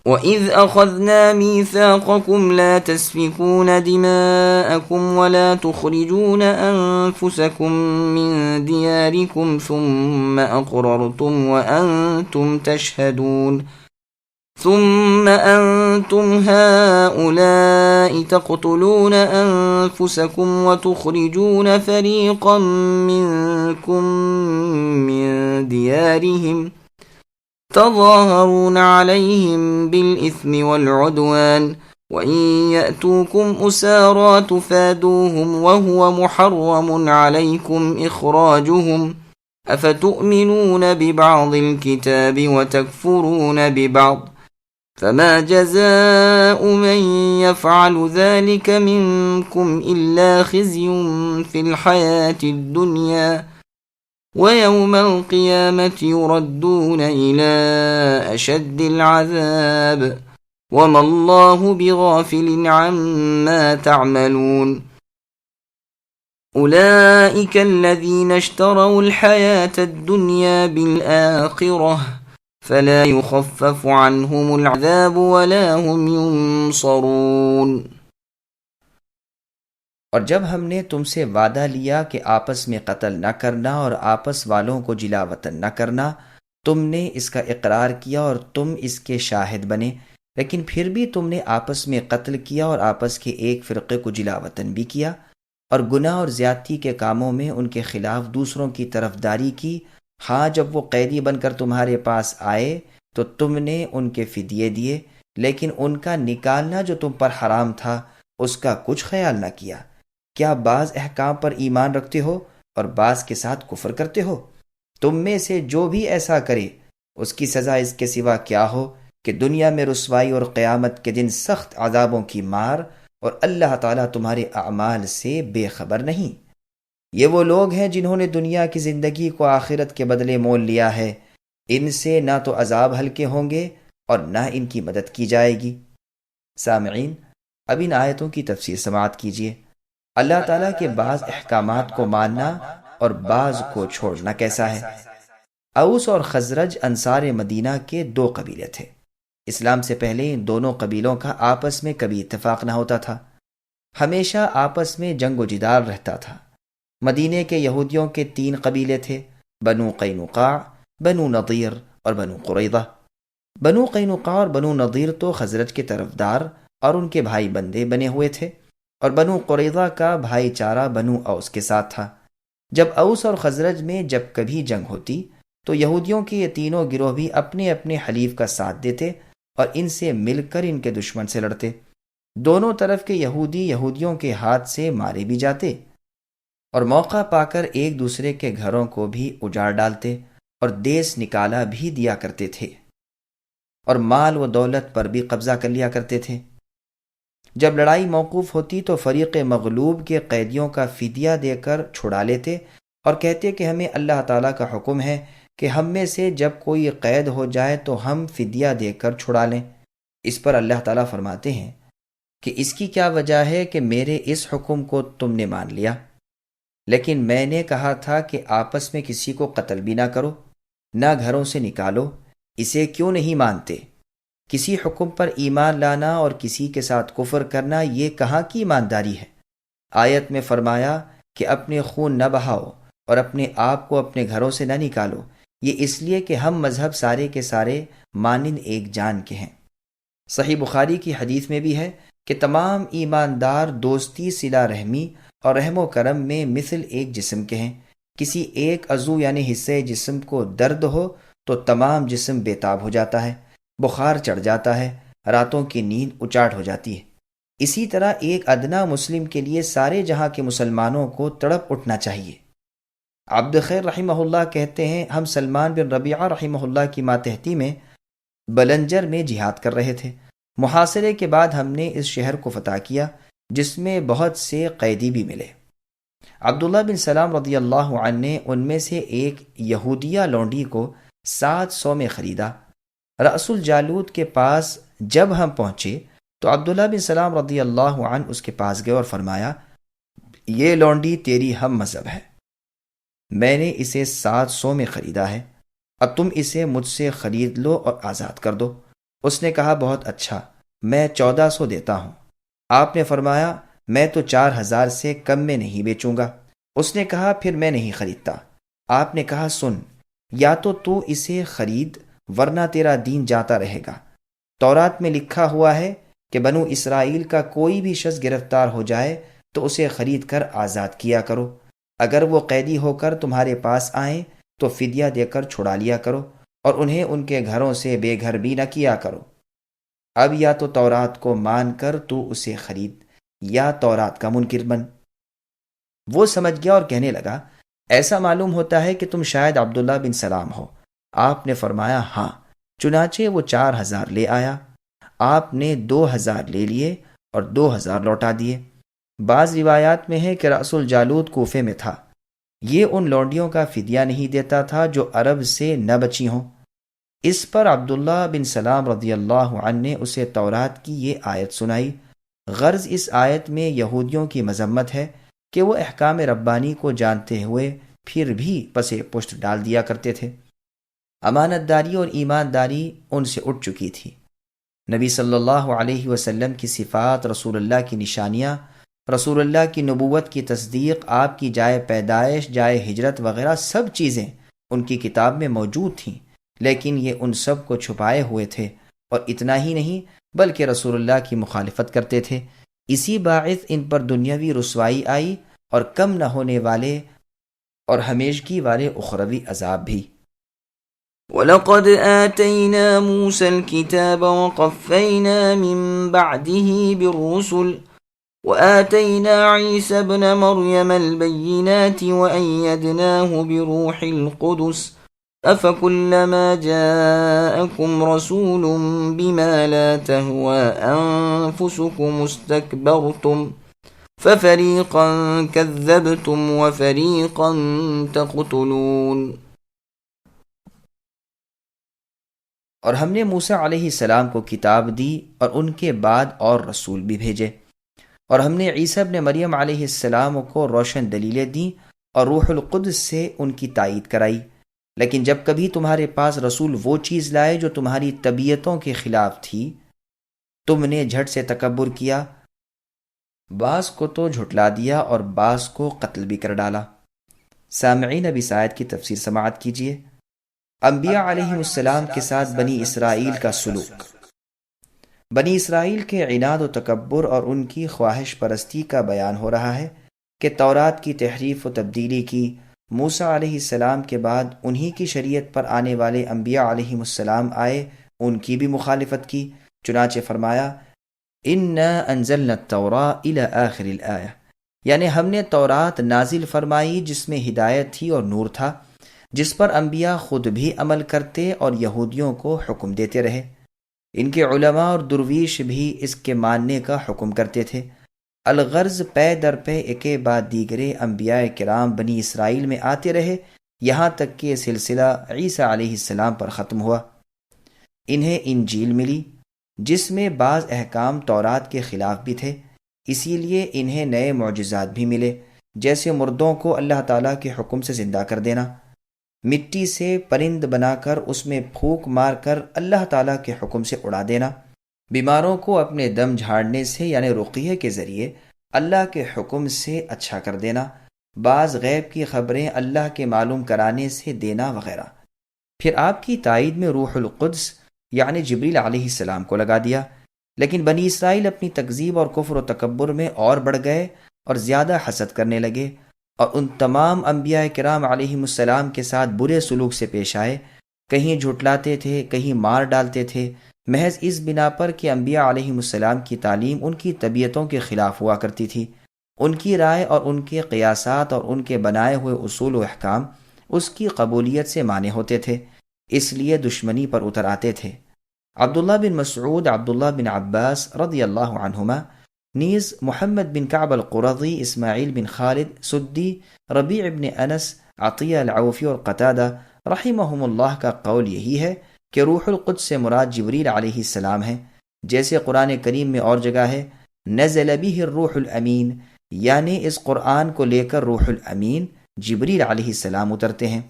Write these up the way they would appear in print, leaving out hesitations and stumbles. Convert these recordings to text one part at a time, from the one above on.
وَإِذْ أَخَذْنَا مِيثَاقَكُمْ لَا تَسْفِكُونَ دِمَاءَكُمْ وَلَا تُخْرِجُونَ أَنفُسَكُمْ مِنْ دِيَارِكُمْ ثُمَّ أَقْرَرْتُمْ وَأَنْتُمْ تَشْهَدُونَ ثم أنتم هؤلاء تقتلون أنفسكم وتخرجون فريقا منكم من ديارهم تظاهرون عليهم بالإثم والعدوان وإن يأتوكم أسارى تفادوهم وهو محرم عليكم إخراجهم أفتؤمنون ببعض الكتاب وتكفرون ببعض فما جزاء من يفعل ذلك منكم إلا خزي في الحياة الدنيا ويوم القيامة يردون إلى أشد العذاب وما الله بغافل عما تعملون أولئك الذين اشتروا الحياة الدنيا بالآخرة فلا يخفف عنهم العذاب ولا هم ينصرون۔ اور جب ہم نے تم سے وعدہ لیا کہ آپس میں قتل نہ کرنا اور آپس والوں کو جلا وطن نہ کرنا، تم نے اس کا اقرار کیا اور تم اس کے شاہد بنے، لیکن پھر بھی تم نے آپس میں قتل کیا اور آپس کے ایک فرقے کو جلا وطن بھی کیا، اور گناہ اور زیادتی کے کاموں میں ان کے خلاف دوسروں کی طرفداری کی۔ ہاں، جب وہ قیدی بن کر تمہارے پاس آئے تو تم نے ان کے فدیے دیے، لیکن ان کا نکالنا جو تم پر حرام تھا اس کا کچھ خیال نہ کیا۔ کیا بعض احکام پر ایمان رکھتے ہو اور بعض کے ساتھ کفر کرتے ہو؟ تم میں سے جو بھی ایسا کرے اس کی سزا اس کے سوا کیا ہو کہ دنیا میں رسوائی اور قیامت کے دن سخت عذابوں کی مار، اور اللہ تعالیٰ تمہارے اعمال سے بے خبر نہیں۔ یہ وہ لوگ ہیں جنہوں نے دنیا کی زندگی کو آخرت کے بدلے مول لیا ہے، ان سے نہ تو عذاب ہلکے ہوں گے اور نہ ان کی مدد کی جائے گی۔ سامعین، اب ان آیتوں کی تفسیر سماعت کیجیے۔ اللہ تعالیٰ کے بعض احکامات کو ماننا اور بعض کو چھوڑنا کیسا ہے؟ اوس اور خزرج انصار مدینہ کے دو قبیلے تھے۔ اسلام سے پہلے ان دونوں قبیلوں کا آپس میں کبھی اتفاق نہ ہوتا تھا، ہمیشہ آپس میں جنگ و جدال رہتا تھا۔ مدینے کے یہودیوں کے تین قبیلے تھے، بنو قینقاع، بنو نضیر اور بنو قریظہ۔ بنو قینقاع اور بنو نضیر تو خزرج کے طرفدار اور ان کے بھائی بندے بنے ہوئے تھے، اور بنو قریظہ کا بھائی چارہ بنو اوس کے ساتھ تھا۔ جب اوس اور خزرج میں جب کبھی جنگ ہوتی تو یہودیوں کے یہ تینوں گروہ بھی اپنے اپنے حلیف کا ساتھ دیتے اور ان سے مل کر ان کے دشمن سے لڑتے۔ دونوں طرف کے یہودی یہودیوں کے ہاتھ سے مارے بھی جاتے اور موقع پا کر ایک دوسرے کے گھروں کو بھی اجاڑ ڈالتے اور دیس نکالا بھی دیا کرتے تھے، اور مال و دولت پر بھی قبضہ کر لیا کرتے تھے۔ جب لڑائی موقوف ہوتی تو فریق مغلوب کے قیدیوں کا فدیہ دے کر چھڑا لیتے اور کہتے کہ ہمیں اللہ تعالیٰ کا حکم ہے کہ ہم میں سے جب کوئی قید ہو جائے تو ہم فدیہ دے کر چھڑا لیں۔ اس پر اللہ تعالیٰ فرماتے ہیں کہ اس کی کیا وجہ ہے کہ میرے اس حکم کو تم نے مان لیا، لیکن میں نے کہا تھا کہ آپس میں کسی کو قتل بھی نہ کرو، نہ گھروں سے نکالو، اسے کیوں نہیں مانتے؟ کسی حکم پر ایمان لانا اور کسی کے ساتھ کفر کرنا یہ کہاں کی ایمانداری ہے؟ آیت میں فرمایا کہ اپنے خون نہ بہاؤ اور اپنے آپ کو اپنے گھروں سے نہ نکالو، یہ اس لیے کہ ہم مذہب سارے کے سارے مانند ایک جان کے ہیں۔ صحیح بخاری کی حدیث میں بھی ہے کہ تمام ایماندار دوستی، صلہ رحمی اور رحم و کرم میں مثل ایک جسم کے ہیں۔ کسی ایک عضو یعنی حصے جسم کو درد ہو تو تمام جسم بے تاب ہو جاتا ہے، بخار چڑھ جاتا ہے، راتوں کی نیند اچاٹ ہو جاتی ہے۔ اسی طرح ایک ادنا مسلم کے لیے سارے جہاں کے مسلمانوں کو تڑپ اٹھنا چاہیے۔ عبد خیر رحمہ اللہ کہتے ہیں، ہم سلمان بن ربیعہ رحمہ اللہ کی ماتحتی میں بلنجر میں جہاد کر رہے تھے۔ محاصرے کے بعد ہم نے اس شہر کو فتح کیا جس میں بہت سے قیدی بھی ملے۔ عبداللہ بن سلام رضی اللہ عنہ نے ان میں سے ایک یہودیہ لونڈی کو 700 میں خریدا۔ رأس الجالوت کے پاس جب ہم پہنچے تو عبداللہ بن سلام رضی اللہ عنہ اس کے پاس گئے اور فرمایا، یہ لونڈی تیری ہم مذہب ہے، میں نے اسے 700 میں خریدا ہے، اب تم اسے مجھ سے خرید لو اور آزاد کر دو۔ اس نے کہا بہت اچھا، میں 1400 دیتا ہوں۔ آپ نے فرمایا میں تو 4000 سے کم میں نہیں بیچوں گا۔ اس نے کہا پھر میں نہیں خریدتا۔ آپ نے کہا سن، یا تو اسے خرید ورنہ تیرا دین جاتا رہے گا۔ تورات میں لکھا ہوا ہے کہ بنو اسرائیل کا کوئی بھی شخص گرفتار ہو جائے تو اسے خرید کر آزاد کیا کرو۔ اگر وہ قیدی ہو کر تمہارے پاس آئیں تو فدیہ دے کر چھڑا لیا کرو، اور انہیں ان کے گھروں سے بے گھر بھی نہ کیا کرو۔ اب یا تو تورات کو مان کر تو اسے خرید یا تورات کا منکر بن۔ وہ سمجھ گیا اور کہنے لگا ایسا معلوم ہوتا ہے کہ تم شاید عبداللہ بن سلام ہو۔ آپ نے فرمایا ہاں۔ چنانچہ وہ 4000 لے آیا۔ آپ نے 2000 لے لیے اور 2000 لوٹا دیے۔ بعض روایات میں ہے کہ رأس الجالوت کوفے میں تھا۔ یہ ان لونڈیوں کا فدیہ نہیں دیتا تھا جو عرب سے نہ بچی ہوں۔ اس پر عبداللہ بن سلام رضی اللہ عنہ نے اسے تورات کی یہ آیت سنائی۔ غرض اس آیت میں یہودیوں کی مذمت ہے کہ وہ احکام ربانی کو جانتے ہوئے پھر بھی پس پشت ڈال دیا کرتے تھے۔ امانت داری اور ایمانداری ان سے اٹھ چکی تھی۔ نبی صلی اللہ علیہ وسلم کی صفات، رسول اللہ کی نشانیاں، رسول اللہ کی نبوت کی تصدیق، آپ کی جائے پیدائش، جائے ہجرت وغیرہ سب چیزیں ان کی کتاب میں موجود تھیں، لیکن یہ ان سب کو چھپائے ہوئے تھے، اور اتنا ہی نہیں بلکہ رسول اللہ کی مخالفت کرتے تھے۔ اسی باعث ان پر دنیاوی رسوائی آئی اور کم نہ ہونے والے اور ہمیشگی والے اخروی عذاب بھی۔ وَلَقَدْ آتَيْنَا مُوسَى الْكِتَابَ وَقَفَّيْنَا مِن بَعْدِهِ بِالرُّسُلِ وَآتَيْنَا عِيسَى ابْنَ مَرْيَمَ الْبَيِّنَاتِ وَأَيَّدْنَاهُ بِرُوحِ الْقُدُسِ أَفَكُلَّمَا جَاءَكُمْ رَسُولٌ بِمَا لَا تَهْوَى أَنفُسُكُمُ اسْتَكْبَرْتُمْ فَفَرِيقًا كَذَّبْتُمْ وَفَرِيقًا تَقْتُلُونَ۔ اور ہم نے موسیٰ علیہ السلام کو کتاب دی اور ان کے بعد اور رسول بھی بھیجے، اور ہم نے عیسیٰ ابن مریم علیہ السلام کو روشن دلیلیں دیں اور روح القدس سے ان کی تائید کرائی۔ لیکن جب کبھی تمہارے پاس رسول وہ چیز لائے جو تمہاری طبیعتوں کے خلاف تھی، تم نے جھٹ سے تکبر کیا، بعض کو تو جھٹلا دیا اور بعض کو قتل بھی کر ڈالا۔ سامعین اب اس آیت کی تفسیر سماعت کیجیے۔ انبیاء علیہ السلام کے ساتھ بنی اسرائیل کا سلوک۔ بنی اسرائیل کے عناد و تکبر اور ان کی خواہش پرستی کا بیان ہو رہا ہے کہ تورات کی تحریف و تبدیلی کی، موسیٰ علیہ السلام کے بعد انہی کی شریعت پر آنے والے انبیاء علیہ السلام آئے، ان کی بھی مخالفت کی۔ چنانچہ فرمایا اِنَّا أَنزَلْنَا التَّوْرَاةَ إِلَى آخِرِ الْآيَةِ، یعنی ہم نے تورات نازل فرمائی جس میں ہدایت تھی اور نور تھا، جس پر انبیاء خود بھی عمل کرتے اور یہودیوں کو حکم دیتے رہے۔ ان کے علماء اور درویش بھی اس کے ماننے کا حکم کرتے تھے۔ الغرض پے در پے ایکے بعد دیگرے انبیاء کرام بنی اسرائیل میں آتے رہے، یہاں تک کہ یہ سلسلہ عیسیٰ علیہ السلام پر ختم ہوا۔ انہیں انجیل ملی جس میں بعض احکام تورات کے خلاف بھی تھے، اسی لیے انہیں نئے معجزات بھی ملے، جیسے مردوں کو اللہ تعالیٰ کے حکم سے زندہ کر دینا، مٹی سے پرند بنا کر اس میں پھونک مار کر اللہ تعالیٰ کے حکم سے اڑا دینا، بیماروں کو اپنے دم جھاڑنے سے یعنی رقیہ کے ذریعے اللہ کے حکم سے اچھا کر دینا، بعض غیب کی خبریں اللہ کے معلوم کرانے سے دینا وغیرہ۔ پھر آپ کی تائید میں روح القدس یعنی جبریل علیہ السلام کو لگا دیا، لیکن بنی اسرائیل اپنی تکذیب اور کفر و تکبر میں اور بڑھ گئے اور زیادہ حسد کرنے لگے، اور ان تمام انبیاء کرام علیہ السلام کے ساتھ برے سلوک سے پیش آئے، کہیں جھٹلاتے تھے، کہیں مار ڈالتے تھے، محض اس بنا پر کہ انبیاء علیہ السلام کی تعلیم ان کی طبیعتوں کے خلاف ہوا کرتی تھی، ان کی رائے اور ان کے قیاسات اور ان کے بنائے ہوئے اصول و احکام اس کی قبولیت سے مانے ہوتے تھے، اس لیے دشمنی پر اتر آتے تھے۔ عبداللہ بن مسعود، عبداللہ بن عباس رضی اللہ عنہما، نیز محمد بن کعب القرظی، اسماعیل بن خالد سدی، ربیع بن انس، عطیہ العوفی اور قتادہ رحمہم اللہ کا قول یہی ہے کہ روح القدس سے مراد جبریل علیہ السلام ہے، جیسے قرآن کریم میں اور جگہ ہے نزل بہ الروح الامین، یعنی اس قرآن کو لے کر روح الامین جبریل علیہ السلام اترتے ہیں۔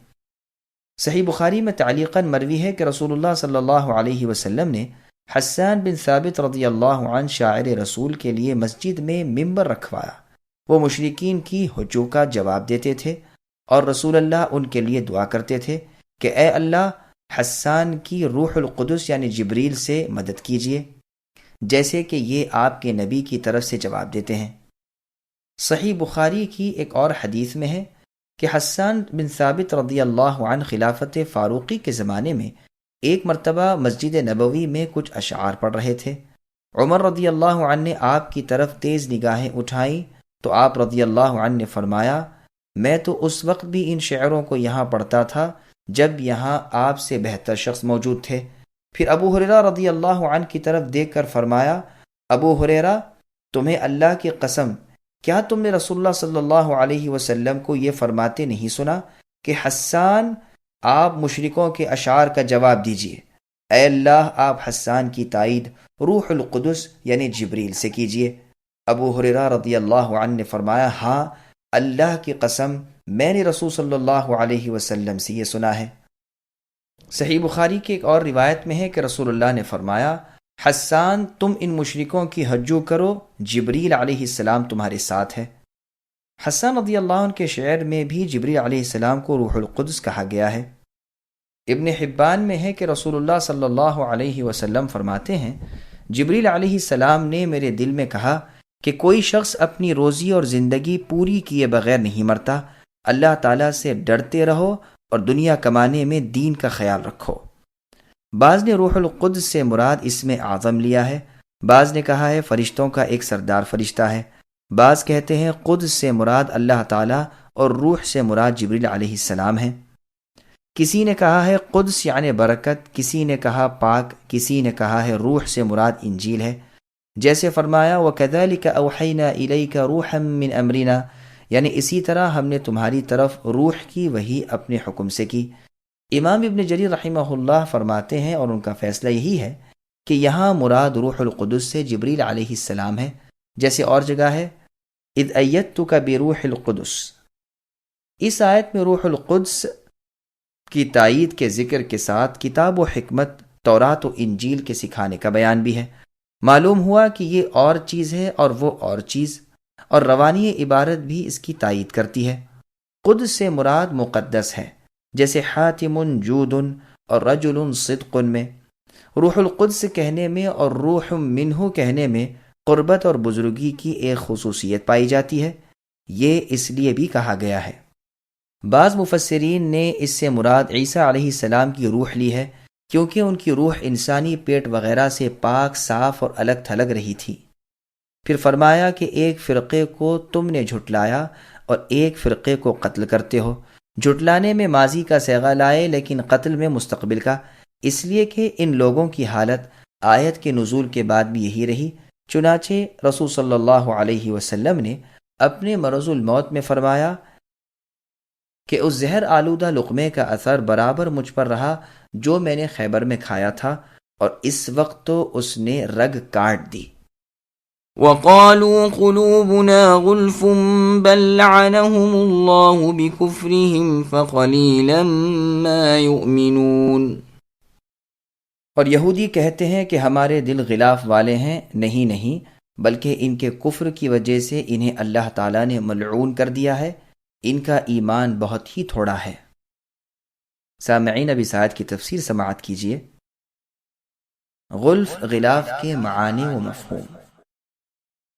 صحیح بخاری میں تعلیقاً مروی ہے کہ رسول اللہ صلی اللہ علیہ وسلم نے حسان بن ثابت رضی اللہ عنہ شاعر رسول کے لیے مسجد میں ممبر رکھوایا۔ وہ مشرکین کی حجوں کا جواب دیتے تھے اور رسول اللہ ان کے لیے دعا کرتے تھے کہ اے اللہ حسان کی روح القدس یعنی جبریل سے مدد کیجیے، جیسے کہ یہ آپ کے نبی کی طرف سے جواب دیتے ہیں۔ صحیح بخاری کی ایک اور حدیث میں ہے کہ حسان بن ثابت رضی اللہ عنہ خلافت فاروقی کے زمانے میں ایک مرتبہ مسجد نبوی میں کچھ اشعار پڑھ رہے تھے۔ عمر رضی اللہ عنہ نے آپ کی طرف تیز نگاہیں اٹھائیں تو آپ رضی اللہ عنہ نے فرمایا میں تو اس وقت بھی ان شعروں کو یہاں پڑھتا تھا جب یہاں آپ سے بہتر شخص موجود تھے۔ پھر ابو ہریرہ رضی اللہ عنہ کی طرف دیکھ کر فرمایا ابو ہریرہ تمہیں اللہ کی قسم کیا تم نے رسول اللہ صلی اللہ علیہ وسلم کو یہ فرماتے نہیں سنا کہ حسان آپ مشرکوں کے اشعار کا جواب دیجیے، اے اللہ آپ حسان کی تائید روح القدس یعنی جبریل سے کیجیے۔ ابو ہریرہ رضی اللہ عنہ نے فرمایا ہاں اللہ کی قسم میں نے رسول صلی اللہ علیہ وسلم سے یہ سنا ہے۔ صحیح بخاری کی ایک اور روایت میں ہے کہ رسول اللہ نے فرمایا حسان تم ان مشرکوں کی حجو کرو، جبریل علیہ السلام تمہارے ساتھ ہے۔ حسان رضی اللہ عنہ کے شعر میں بھی جبریل علیہ السلام کو روح القدس کہا گیا ہے۔ ابن حبان میں ہے کہ رسول اللہ صلی اللہ علیہ وسلم فرماتے ہیں جبریل علیہ السلام نے میرے دل میں کہا کہ کوئی شخص اپنی روزی اور زندگی پوری کیے بغیر نہیں مرتا، اللہ تعالیٰ سے ڈرتے رہو اور دنیا کمانے میں دین کا خیال رکھو۔ بعض نے روح القدس سے مراد اسم اعظم لیا ہے، بعض نے کہا ہے فرشتوں کا ایک سردار فرشتہ ہے، بعض کہتے ہیں قدس سے مراد اللہ تعالیٰ اور روح سے مراد جبریل علیہ السلام ہے۔ کسی نے کہا ہے قدس یعنی برکت، کسی نے کہا پاک، کسی نے کہا ہے روح سے مراد انجیل ہے، جیسے فرمایا وَكَذَلِكَ أَوْحَيْنَا إِلَيْكَ رُوحًا مِّنْ أَمْرِنَا، یعنی اسی طرح ہم نے تمہاری طرف روح کی وحی اپنے حکم سے کی۔ امام ابن جریر رحمہ اللہ فرماتے ہیں اور ان کا فیصلہ یہی ہے کہ یہاں مراد روح القدس سے جبریل علیہ السلام ہے، جیسے اور جگہ ہے اذ ایدتک بروح القدس۔ اس آیت میں روح القدس کی تائید کے ذکر کے ساتھ کتاب و حکمت تورات و انجیل کے سکھانے کا بیان بھی ہے۔ معلوم ہوا کہ یہ اور چیز ہے اور وہ اور چیز، اور روانی عبارت بھی اس کی تائید کرتی ہے۔ قدس سے مراد مقدس ہے، جیسے حاتم جود اور رجل صدق میں۔ روح القدس کہنے میں اور روح منہ کہنے میں قربت اور بزرگی کی ایک خصوصیت پائی جاتی ہے، یہ اس لیے بھی کہا گیا ہے۔ بعض مفسرین نے اس سے مراد عیسیٰ علیہ السلام کی روح لی ہے، کیونکہ ان کی روح انسانی پیٹ وغیرہ سے پاک، صاف اور الگ تھلگ رہی تھی۔ پھر فرمایا کہ ایک فرقے کو تم نے جھٹلایا اور ایک فرقے کو قتل کرتے ہو۔ جھٹلانے میں ماضی کا صیغہ لائے لیکن قتل میں مستقبل کا، اس لیے کہ ان لوگوں کی حالت آیت کے نزول کے بعد بھی یہی رہی۔ چنانچہ رسول صلی اللہ علیہ وسلم نے اپنے مرض الموت میں فرمایا کہ اس زہر آلودہ لقمے کا اثر برابر مجھ پر رہا جو میں نے خیبر میں کھایا تھا، اور اس وقت تو اس نے رگ کاٹ دی۔ وقالوا قلوبنا غلف بل لعنهم الله بكفرهم فقليلا ما يؤمنون۔ اور یہودی کہتے ہیں کہ ہمارے دل غلاف والے ہیں، نہیں بلکہ ان کے کفر کی وجہ سے انہیں اللہ تعالیٰ نے ملعون کر دیا ہے، ان کا ایمان بہت ہی تھوڑا ہے۔ سامعین اب اس آیت کی تفسیر سماعت کیجیے۔ غلف غلاف کے معانی و مفہوم۔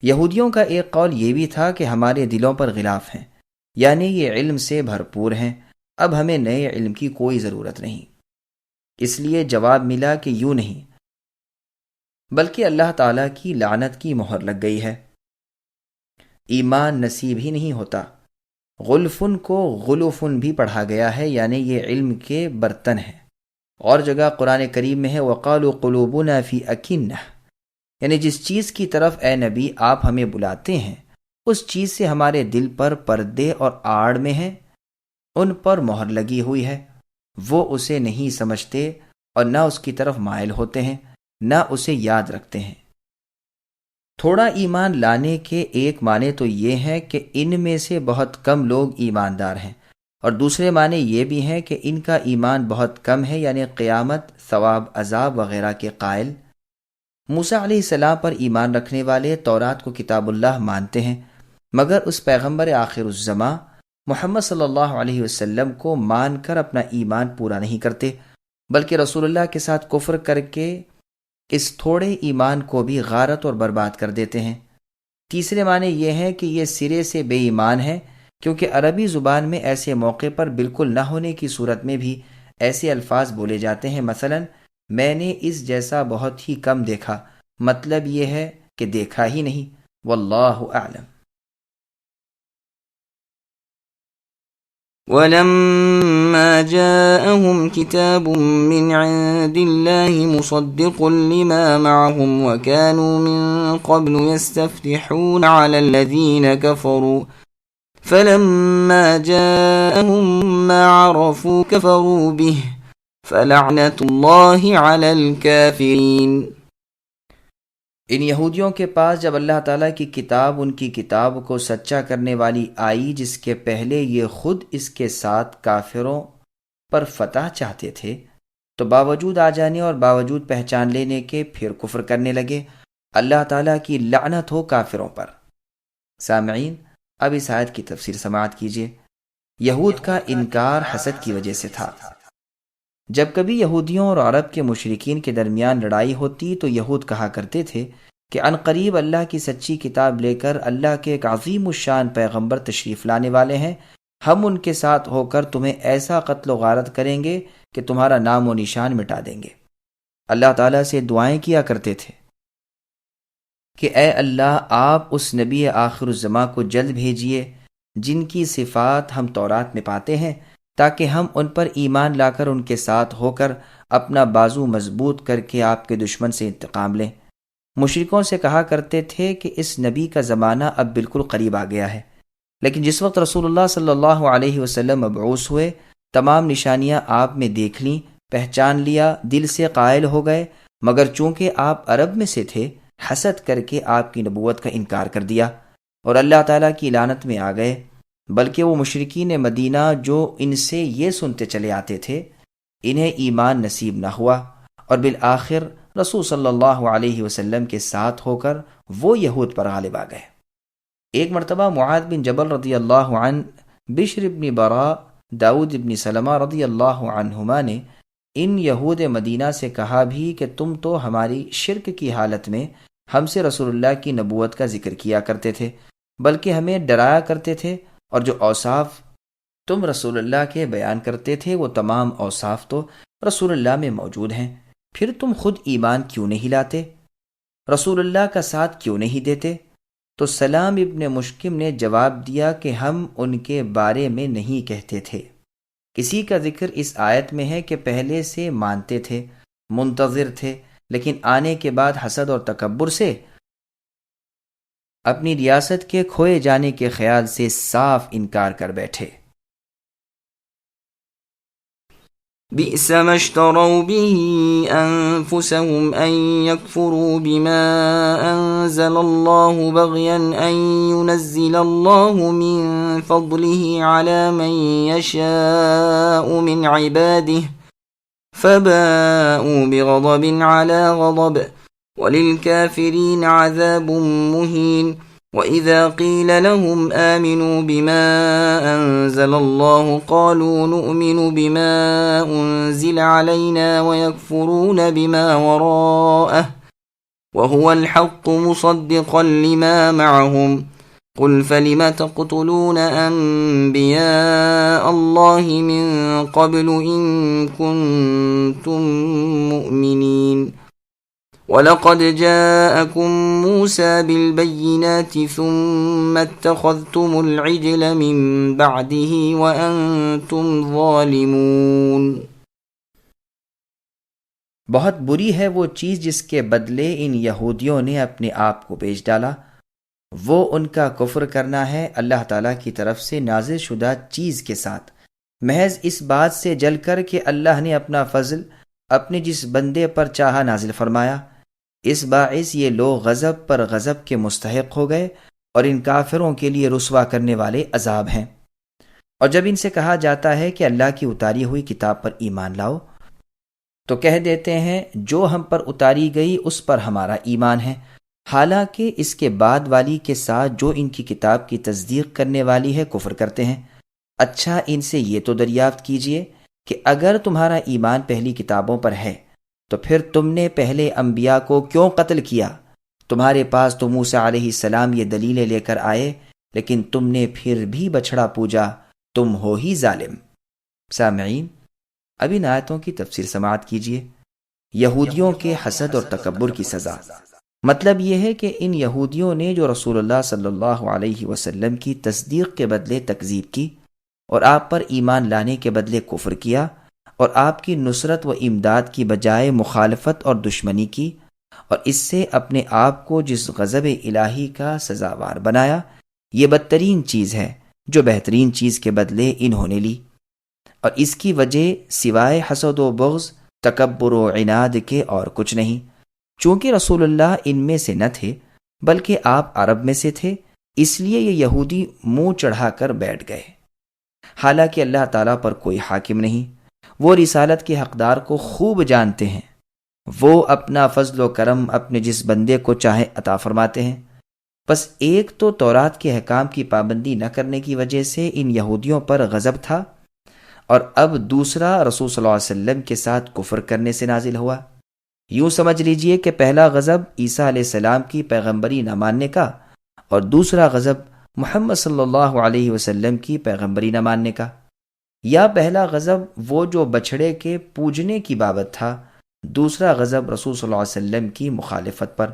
یہودیوں کا ایک قول یہ بھی تھا کہ ہمارے دلوں پر غلاف ہیں، یعنی یہ علم سے بھرپور ہیں، اب ہمیں نئے علم کی کوئی ضرورت نہیں۔ اس لیے جواب ملا کہ یوں نہیں، بلکہ اللہ تعالیٰ کی لعنت کی مہر لگ گئی ہے، ایمان نصیب ہی نہیں ہوتا۔ غلفن کو غلفن بھی پڑھا گیا ہے، یعنی یہ علم کے برتن ہیں۔ اور جگہ قرآن کریم میں ہے وَقَالُوا قُلُوبُنَا فِي أَكِنَّةٍ، یعنی جس چیز کی طرف اے نبی آپ ہمیں بلاتے ہیں اس چیز سے ہمارے دل پر پردے اور آڑ میں ہیں، ان پر مہر لگی ہوئی ہے، وہ اسے نہیں سمجھتے اور نہ اس کی طرف مائل ہوتے ہیں، نہ اسے یاد رکھتے ہیں۔ تھوڑا ایمان لانے کے ایک معنی تو یہ ہے کہ ان میں سے بہت کم لوگ ایماندار ہیں، اور دوسرے معنی یہ بھی ہیں کہ ان کا ایمان بہت کم ہے، یعنی قیامت، ثواب، عذاب وغیرہ کے قائل موسیٰ علیہ السلام پر ایمان رکھنے والے تورات کو کتاب اللہ مانتے ہیں، مگر اس پیغمبر آخر الزماں محمد صلی اللہ علیہ وسلم کو مان کر اپنا ایمان پورا نہیں کرتے، بلکہ رسول اللہ کے ساتھ کفر کر کے اس تھوڑے ایمان کو بھی غارت اور برباد کر دیتے ہیں۔ تیسرے معنی یہ ہے کہ یہ سرے سے بے ایمان ہے، کیونکہ عربی زبان میں ایسے موقع پر بالکل نہ ہونے کی صورت میں بھی ایسے الفاظ بولے جاتے ہیں، مثلا میں نے اس جیسا بہت ہی کم دیکھا، مطلب یہ ہے کہ دیکھا ہی نہیں۔ واللہ اعلم۔ ولما جاءهم كتاب من عند الله مصدق لما معهم وكانوا من قبل يستفتحون على الذين كفروا فلما جاءهم ما عرفوا كفروا به فلعنة الله على الكافرين۔ ان یہودیوں کے پاس جب اللہ تعالیٰ کی کتاب ان کی کتاب کو سچا کرنے والی آئی، جس کے پہلے یہ خود اس کے ساتھ کافروں پر فتح چاہتے تھے، تو باوجود آ جانے اور باوجود پہچان لینے کے پھر کفر کرنے لگے۔ اللہ تعالیٰ کی لعنت ہو کافروں پر۔ سامعین، اب اس آیت کی تفسیر سماعت کیجیے۔ یہود کا انکار حسد کی وجہ سے تھا۔ جب کبھی یہودیوں اور عرب کے مشرکین کے درمیان لڑائی ہوتی تو یہود کہا کرتے تھے کہ عنقریب اللہ کی سچی کتاب لے کر اللہ کے ایک عظیم الشان پیغمبر تشریف لانے والے ہیں، ہم ان کے ساتھ ہو کر تمہیں ایسا قتل و غارت کریں گے کہ تمہارا نام و نشان مٹا دیں گے۔ اللہ تعالیٰ سے دعائیں کیا کرتے تھے کہ اے اللہ، آپ اس نبی آخر الزماں کو جلد بھیجیے جن کی صفات ہم تورات میں پاتے ہیں، تاکہ ہم ان پر ایمان لا کر ان کے ساتھ ہو کر اپنا بازو مضبوط کر کے آپ کے دشمن سے انتقام لیں۔ مشرکوں سے کہا کرتے تھے کہ اس نبی کا زمانہ اب بالکل قریب آ گیا ہے، لیکن جس وقت رسول اللہ صلی اللہ علیہ وسلم مبعوث ہوئے، تمام نشانیاں آپ میں دیکھ لیں، پہچان لیا، دل سے قائل ہو گئے، مگر چونکہ آپ عرب میں سے تھے، حسد کر کے آپ کی نبوت کا انکار کر دیا اور اللہ تعالیٰ کی لعنت میں آ گئے۔ بلکہ وہ مشرکین مدینہ جو ان سے یہ سنتے چلے آتے تھے، انہیں ایمان نصیب نہ ہوا، اور بالآخر رسول صلی اللہ علیہ وسلم کے ساتھ ہو کر وہ یہود پر غالب آ گئے۔ ایک مرتبہ معاذ بن جبل رضی اللہ عنہ، بشر بن براء، داؤد بن سلمہ رضی اللہ عنہما نے ان یہود مدینہ سے کہا بھی کہ تم تو ہماری شرک کی حالت میں ہم سے رسول اللہ کی نبوت کا ذکر کیا کرتے تھے، بلکہ ہمیں ڈرایا کرتے تھے، اور جو اوصاف تم رسول اللہ کے بیان کرتے تھے وہ تمام اوصاف تو رسول اللہ میں موجود ہیں، پھر تم خود ایمان کیوں نہیں لاتے، رسول اللہ کا ساتھ کیوں نہیں دیتے؟ تو سلام ابن مشکم نے جواب دیا کہ ہم ان کے بارے میں نہیں کہتے تھے۔ اسی کا ذکر اس آیت میں ہے کہ پہلے سے مانتے تھے، منتظر تھے، لیکن آنے کے بعد حسد اور تکبر سے اپنی ریاست کے کھوئے جانے کے خیال سے صاف انکار کر بیٹھے۔ بئس ما اشتروا به أنفسهم أن يكفروا بما أنزل الله بغيا أن ينزل الله من فضله على من يشاء من عباده فباءوا بغضب على غضب وللكافرين عذاب مهين۔ وَإِذَا قِيلَ لَهُمْ آمِنُوا بِمَا أَنزَلَ اللَّهُ قَالُوا نُؤْمِنُ بِمَا أُنزِلَ عَلَيْنَا وَيَكْفُرُونَ بِمَا وَرَاءَهُ وَهُوَ الْحَقُّ مُصَدِّقًا لِمَا مَعَهُمْ قُلْ فَلِمَ تَقْتُلُونَ أَنبِيَاءَ اللَّهِ مِن قَبْلُ إِن كُنتُم مُّؤْمِنِينَ وَلَقَدْ جَاءَكُم مُّوسَىٰ بِالْبَيِّنَاتِ ثُمَّ اتَّخَذْتُمُ الْعِجْلَ مِن بَعْدِهِ وَأَنتُمْ ظَالِمُونَ۔ بہت بری ہے وہ چیز جس کے بدلے ان یہودیوں نے اپنے آپ کو بیچ ڈالا، وہ ان کا کفر کرنا ہے اللہ تعالیٰ کی طرف سے نازل شدہ چیز کے ساتھ، محض اس بات سے جل کر کہ اللہ نے اپنا فضل اپنے جس بندے پر چاہا نازل فرمایا۔ اس باعث یہ لوگ غضب پر غضب کے مستحق ہو گئے اور ان کافروں کے لیے رسوا کرنے والے عذاب ہیں۔ اور جب ان سے کہا جاتا ہے کہ اللہ کی اتاری ہوئی کتاب پر ایمان لاؤ تو کہہ دیتے ہیں جو ہم پر اتاری گئی اس پر ہمارا ایمان ہے، حالانکہ اس کے بعد والی کے ساتھ جو ان کی کتاب کی تصدیق کرنے والی ہے کفر کرتے ہیں۔ اچھا ان سے یہ تو دریافت کیجئے کہ اگر تمہارا ایمان پہلی کتابوں پر ہے تو پھر تم نے پہلے انبیاء کو کیوں قتل کیا؟ تمہارے پاس تو موسیٰ علیہ السلام یہ دلیلیں لے کر آئے، لیکن تم نے پھر بھی بچھڑا پوجا، تم ہو ہی ظالم۔ سامعین، اب ان آیتوں کی تفسیر سماعت کیجیے۔ یہودیوں کے حسد اور تکبر کی سزا۔ مطلب یہ ہے کہ ان یہودیوں نے جو رسول اللہ صلی اللہ علیہ وسلم کی تصدیق کے بدلے تکذیب کی اور آپ پر ایمان لانے کے بدلے کفر کیا اور آپ کی نصرت و امداد کی بجائے مخالفت اور دشمنی کی، اور اس سے اپنے آپ کو جس غضب الہی کا سزاوار بنایا، یہ بدترین چیز ہے جو بہترین چیز کے بدلے انہوں نے لی، اور اس کی وجہ سوائے حسد و بغض، تکبر و عناد کے اور کچھ نہیں۔ چونکہ رسول اللہ ان میں سے نہ تھے بلکہ آپ عرب میں سے تھے، اس لیے یہ یہودی منہ چڑھا کر بیٹھ گئے، حالانکہ اللہ تعالیٰ پر کوئی حاکم نہیں، وہ رسالت کے حقدار کو خوب جانتے ہیں، وہ اپنا فضل و کرم اپنے جس بندے کو چاہے عطا فرماتے ہیں۔ بس ایک تو تورات کے احکام کی پابندی نہ کرنے کی وجہ سے ان یہودیوں پر غضب تھا، اور اب دوسرا رسول صلی اللہ علیہ وسلم کے ساتھ کفر کرنے سے نازل ہوا۔ یوں سمجھ لیجئے کہ پہلا غضب عیسیٰ علیہ السلام کی پیغمبری نہ ماننے کا، اور دوسرا غضب محمد صلی اللہ علیہ وسلم کی پیغمبری نہ ماننے کا۔ یا پہلا غضب وہ جو بچھڑے کے پوجنے کی بابت تھا، دوسرا غضب رسول صلی اللہ علیہ وسلم کی مخالفت پر۔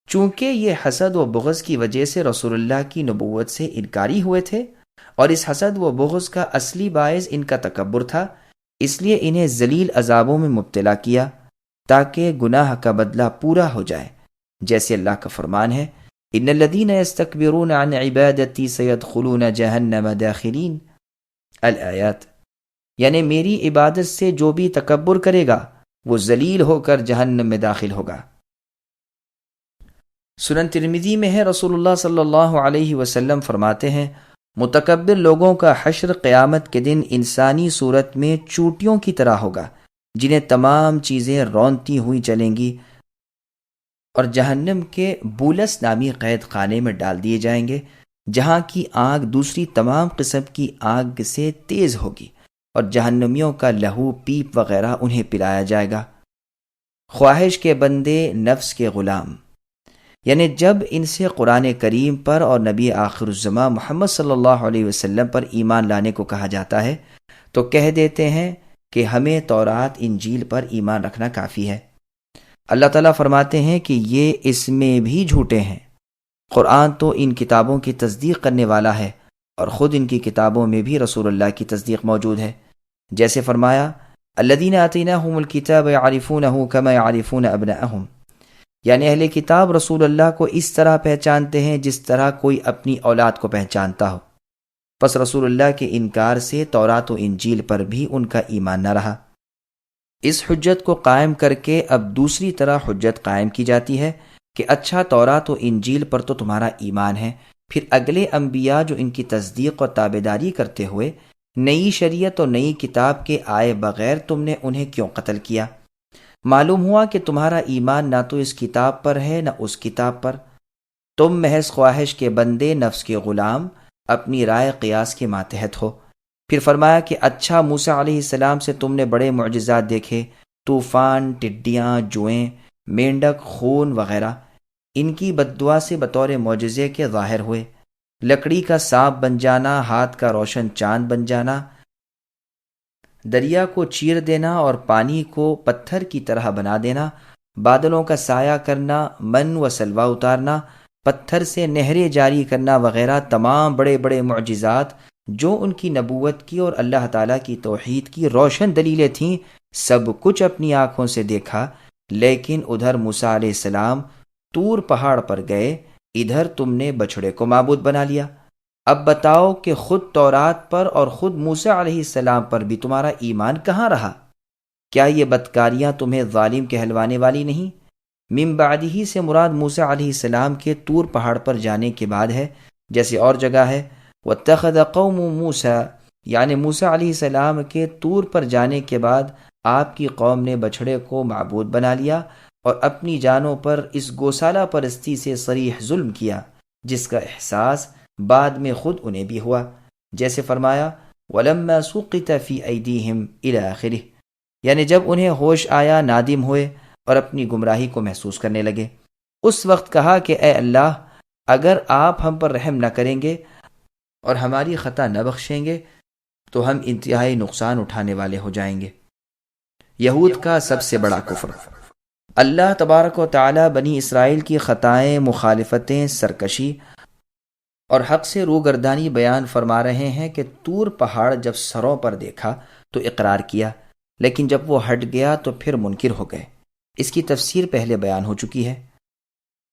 چونکہ یہ حسد و بغض کی وجہ سے رسول اللہ کی نبوت سے انکاری ہوئے تھے، اور اس حسد و بغض کا اصلی باعث ان کا تکبر تھا، اس لیے انہیں ذلیل عذابوں میں مبتلا کیا تاکہ گناہ کا بدلہ پورا ہو جائے، جیسے اللہ کا فرمان ہے، ان الذین یستکبرون عن عبادتی سیدخلون جہنم داخرین، الآیات۔ یعنی میری عبادت سے جو بھی تکبر کرے گا وہ ذلیل ہو کر جہنم میں داخل ہوگا۔ سنن ترمذی میں ہے، رسول اللہ صلی اللہ علیہ وسلم فرماتے ہیں، متکبر لوگوں کا حشر قیامت کے دن انسانی صورت میں چوٹیوں کی طرح ہوگا، جنہیں تمام چیزیں رونتی ہوئی چلیں گی، اور جہنم کے بولس نامی قید خانے میں ڈال دیے جائیں گے، جہاں کی آگ دوسری تمام قسم کی آگ سے تیز ہوگی، اور جہنمیوں کا لہو پیپ وغیرہ انہیں پلایا جائے گا۔ خواہش کے بندے، نفس کے غلام۔ یعنی جب ان سے قرآن کریم پر اور نبی آخر الزماں محمد صلی اللہ علیہ وسلم پر ایمان لانے کو کہا جاتا ہے تو کہہ دیتے ہیں کہ ہمیں تورات انجیل پر ایمان رکھنا کافی ہے۔ اللہ تعالیٰ فرماتے ہیں کہ یہ اس میں بھی جھوٹے ہیں۔ قرآن تو ان کتابوں کی تصدیق کرنے والا ہے، اور خود ان کی کتابوں میں بھی رسول اللہ کی تصدیق موجود ہے، جیسے فرمایا، الذین آتیناہم الکتاب یعرفونہ کما یعرفون ابناءہم، یعنی اہل کتاب رسول اللہ کو اس طرح پہچانتے ہیں جس طرح کوئی اپنی اولاد کو پہچانتا ہو۔ پس رسول اللہ کے انکار سے تورات و انجیل پر بھی ان کا ایمان نہ رہا۔ اس حجت کو قائم کر کے اب دوسری طرح حجت قائم کی جاتی ہے کہ اچھا تورات و انجیل پر تو تمہارا ایمان ہے، پھر اگلے انبیاء جو ان کی تصدیق اور تابعداری کرتے ہوئے نئی شریعت اور نئی کتاب کے آئے بغیر تم نے انہیں کیوں قتل کیا؟ معلوم ہوا کہ تمہارا ایمان نہ تو اس کتاب پر ہے نہ اس کتاب پر، تم محض خواہش کے بندے، نفس کے غلام، اپنی رائے قیاس کے ماتحت ہو۔ پھر فرمایا کہ اچھا موسیٰ علیہ السلام سے تم نے بڑے معجزات دیکھے، طوفان، ٹڈیاں، جوئیں، مینڈک، خون وغیرہ، ان کی بددعا سے بطور معجزے کے ظاہر ہوئے، لکڑی کا سانپ بن جانا، ہاتھ کا روشن چاند بن جانا، دریا کو چیر دینا اور پانی کو پتھر کی طرح بنا دینا، بادلوں کا سایہ کرنا، من و سلوہ اتارنا، پتھر سے نہریں جاری کرنا وغیرہ تمام بڑے بڑے معجزات جو ان کی نبوت کی اور اللہ تعالیٰ کی توحید کی روشن دلیلیں تھیں، سب کچھ اپنی آنکھوں سے دیکھا، لیکن ادھر موسیٰ علیہ السلام طور پہاڑ پر گئے، ادھر تم نے بچھڑے کو معبود بنا لیا۔ اب بتاؤ کہ خود تورات پر اور خود موسیٰ علیہ السلام پر بھی تمہارا ایمان کہاں رہا؟ کیا یہ بدکاریاں تمہیں ظالم کہلوانے والی نہیں؟ من بعدہ سے مراد موسیٰ علیہ السلام کے طور پہاڑ پر جانے کے بعد ہے، جیسے اور جگہ ہے، وَاتَّخَذَ قَوْمُ مُوسَىٰ، یعنی موسیٰ علیہ السلام کے طور پر جانے کے بعد آپ کی قوم نے بچھڑے کو معبود بنا لیا اور اپنی جانوں پر اس گوسالہ پرستی سے صریح ظلم کیا جس کا احساس بعد میں خود انہیں بھی ہوا، جیسے فرمایا وَلَمَّا سُقِطَ فِي أَيْدِيهِمْ إِلَى آخِرِهِ، یعنی جب انہیں ہوش آیا نادم ہوئے اور اپنی گمراہی کو محسوس کرنے لگے، اس وقت کہا کہ اے اللہ اگر آپ ہم پر رحم نہ کریں گے اور ہماری خطا نہ بخشیں گے تو ہم انتہائی نقصان اٹھانے والے ہو جائیں گے۔ یہود کا سب سے بڑا کفر۔ اللہ تبارک و تعالی بنی اسرائیل کی خطائیں، مخالفتیں، سرکشی اور حق سے روگردانی بیان فرما رہے ہیں کہ طور پہاڑ جب سروں پر دیکھا تو اقرار کیا، لیکن جب وہ ہٹ گیا تو پھر منکر ہو گئے۔ اس کی تفسیر پہلے بیان ہو چکی ہے۔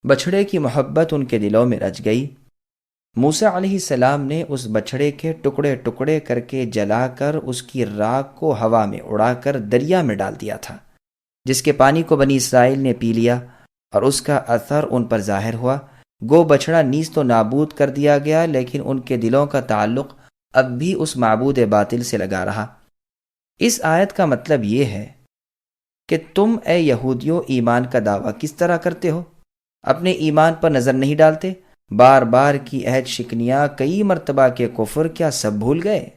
بچھڑے کی محبت ان کے دلوں میں رچ گئی۔ موسیٰ علیہ السلام نے اس بچھڑے کے ٹکڑے ٹکڑے کر کے جلا کر اس کی راکھ کو ہوا میں اڑا کر دریا میں ڈال دیا تھا، جس کے پانی کو بنی اسرائیل نے پی لیا اور اس کا اثر ان پر ظاہر ہوا۔ گو بچھڑا نیز تو نابود کر دیا گیا، لیکن ان کے دلوں کا تعلق اب بھی اس معبود باطل سے لگا رہا۔ اس آیت کا مطلب یہ ہے کہ تم اے یہودیوں ایمان کا دعویٰ کس طرح کرتے ہو؟ اپنے ایمان پر نظر نہیں ڈالتے؟ بار بار کی عہد شکنیاں، کئی مرتبہ کے کفر، کیا سب بھول گئے؟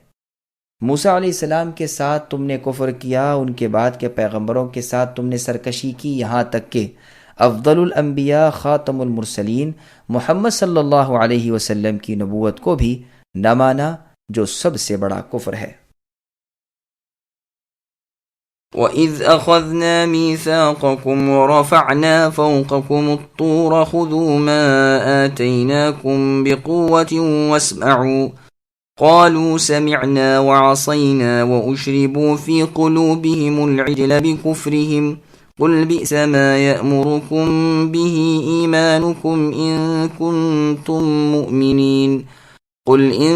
موسیٰ علیہ السلام کے ساتھ تم نے کفر کیا، ان کے بعد کے پیغمبروں کے ساتھ تم نے سرکشی کی، یہاں تک کہ افضل الانبیاء خاتم المرسلین محمد صلی اللہ علیہ وسلم کی نبوت کو بھی نہ مانا، جو سب سے بڑا کفر ہے۔ وَإِذْ أَخَذْنَا مِيثَاقَكُمْ وَرَفَعْنَا فَوْقَكُمُ الطُّورَ خُذُوا مَا آتَيْنَاكُمْ بِقُوَّةٍ وَاسْمَعُوا قَالُوا سَمِعْنَا وَعَصَيْنَا وَأُشْرِبُوا فِي قُلُوبِهِمُ الْعِجْلَ بِكُفْرِهِمْ قُلْ بِئْسَ مَا يَأْمُرُكُمْ بِهِ إِيمَانُكُمْ إِن كُنتُم مُّؤْمِنِينَ قل إن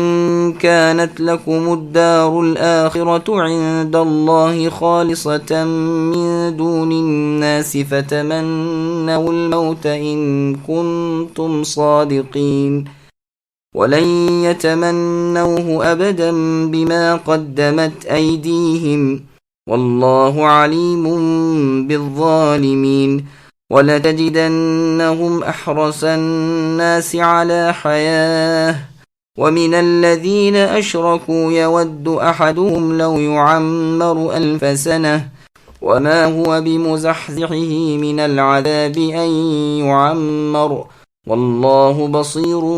كانت لكم الدار الآخرة عند الله خالصة من دون الناس فتمنوا الموت إن كنتم صادقين ولن يتمنوه أبدا بما قدمت أيديهم والله عليم بالظالمين ولتجدنهم أحرص الناس على حياة ومن الذين أشركوا يود أحدهم لو يعمر 1000 سنة وما هو بمزحزحه من العذاب أن يعمر والله بصير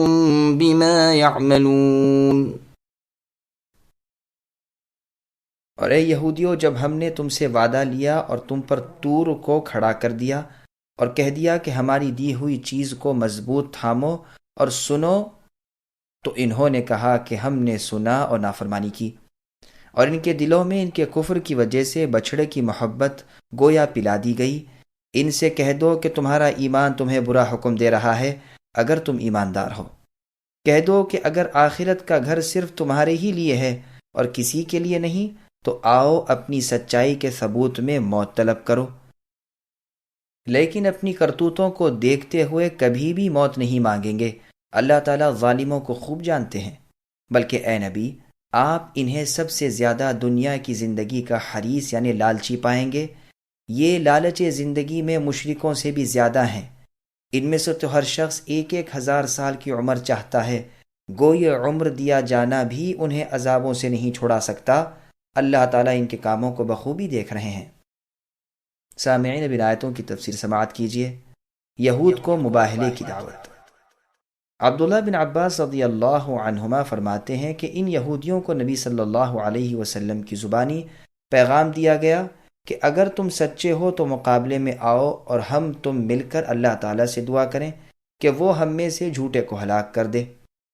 بما يعملون۔ اور اے یہودیو، جب ہم نے تم سے وعدہ لیا اور تم پر طور کو کھڑا کر دیا اور کہہ دیا کہ ہماری دی ہوئی چیز کو مضبوط تھامو اور سنو، تو انہوں نے کہا کہ ہم نے سنا اور نافرمانی کی، اور ان کے دلوں میں ان کے کفر کی وجہ سے بچھڑے کی محبت گویا پلا دی گئی۔ ان سے کہہ دو کہ تمہارا ایمان تمہیں برا حکم دے رہا ہے اگر تم ایماندار ہو۔ کہہ دو کہ اگر آخرت کا گھر صرف تمہارے ہی لیے ہے اور کسی کے لیے نہیں، تو آؤ اپنی سچائی کے ثبوت میں موت طلب کرو، لیکن اپنی کرتوتوں کو دیکھتے ہوئے کبھی بھی موت نہیں مانگیں گے۔ اللہ تعالیٰ ظالموں کو خوب جانتے ہیں۔ بلکہ اے نبی، آپ انہیں سب سے زیادہ دنیا کی زندگی کا حریص یعنی لالچی پائیں گے۔ یہ لالچ زندگی میں مشرکوں سے بھی زیادہ ہیں۔ ان میں سے تو ہر شخص 1000 سال کی عمر چاہتا ہے، گو یہ عمر دیا جانا بھی انہیں عذابوں سے نہیں چھڑا سکتا۔ اللہ تعالیٰ ان کے کاموں کو بخوبی دیکھ رہے ہیں۔ سامعین، اب آیتوں کی تفسیر سماعت کیجیے۔ یہود کو مباہلے کی دعوت۔ عبداللہ بن عباس رضی اللہ عنہما فرماتے ہیں کہ ان یہودیوں کو نبی صلی اللہ علیہ وسلم کی زبانی پیغام دیا گیا کہ اگر تم سچے ہو تو مقابلے میں آؤ اور ہم تم مل کر اللہ تعالیٰ سے دعا کریں کہ وہ ہم میں سے جھوٹے کو ہلاک کر دے،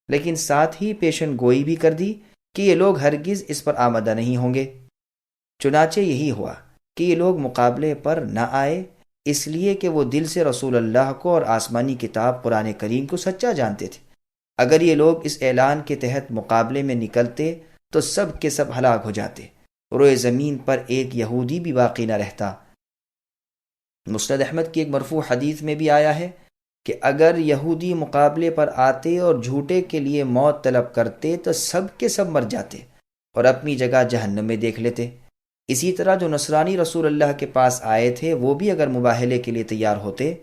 لیکن ساتھ ہی پیشن گوئی بھی کر دی کہ یہ لوگ ہرگز اس پر آمادہ نہیں ہوں گے۔ چنانچہ یہی ہوا کہ یہ لوگ مقابلے پر نہ آئے، اس لیے کہ وہ دل سے رسول اللہ کو اور آسمانی کتاب قرآن کریم کو سچا جانتے تھے۔ اگر یہ لوگ اس اعلان کے تحت مقابلے میں نکلتے تو سب کے سب ہلاک ہو جاتے، روئے زمین پر ایک یہودی بھی باقی نہ رہتا۔ مسند احمد کی ایک مرفوع حدیث میں بھی آیا ہے کہ اگر یہودی مقابلے پر آتے اور جھوٹے کے لیے موت طلب کرتے تو سب کے سب مر جاتے اور اپنی جگہ جہنم میں دیکھ لیتے۔ اسی طرح جو نصرانی رسول اللہ کے پاس آئے تھے وہ بھی اگر مباہلے کے لیے تیار ہوتے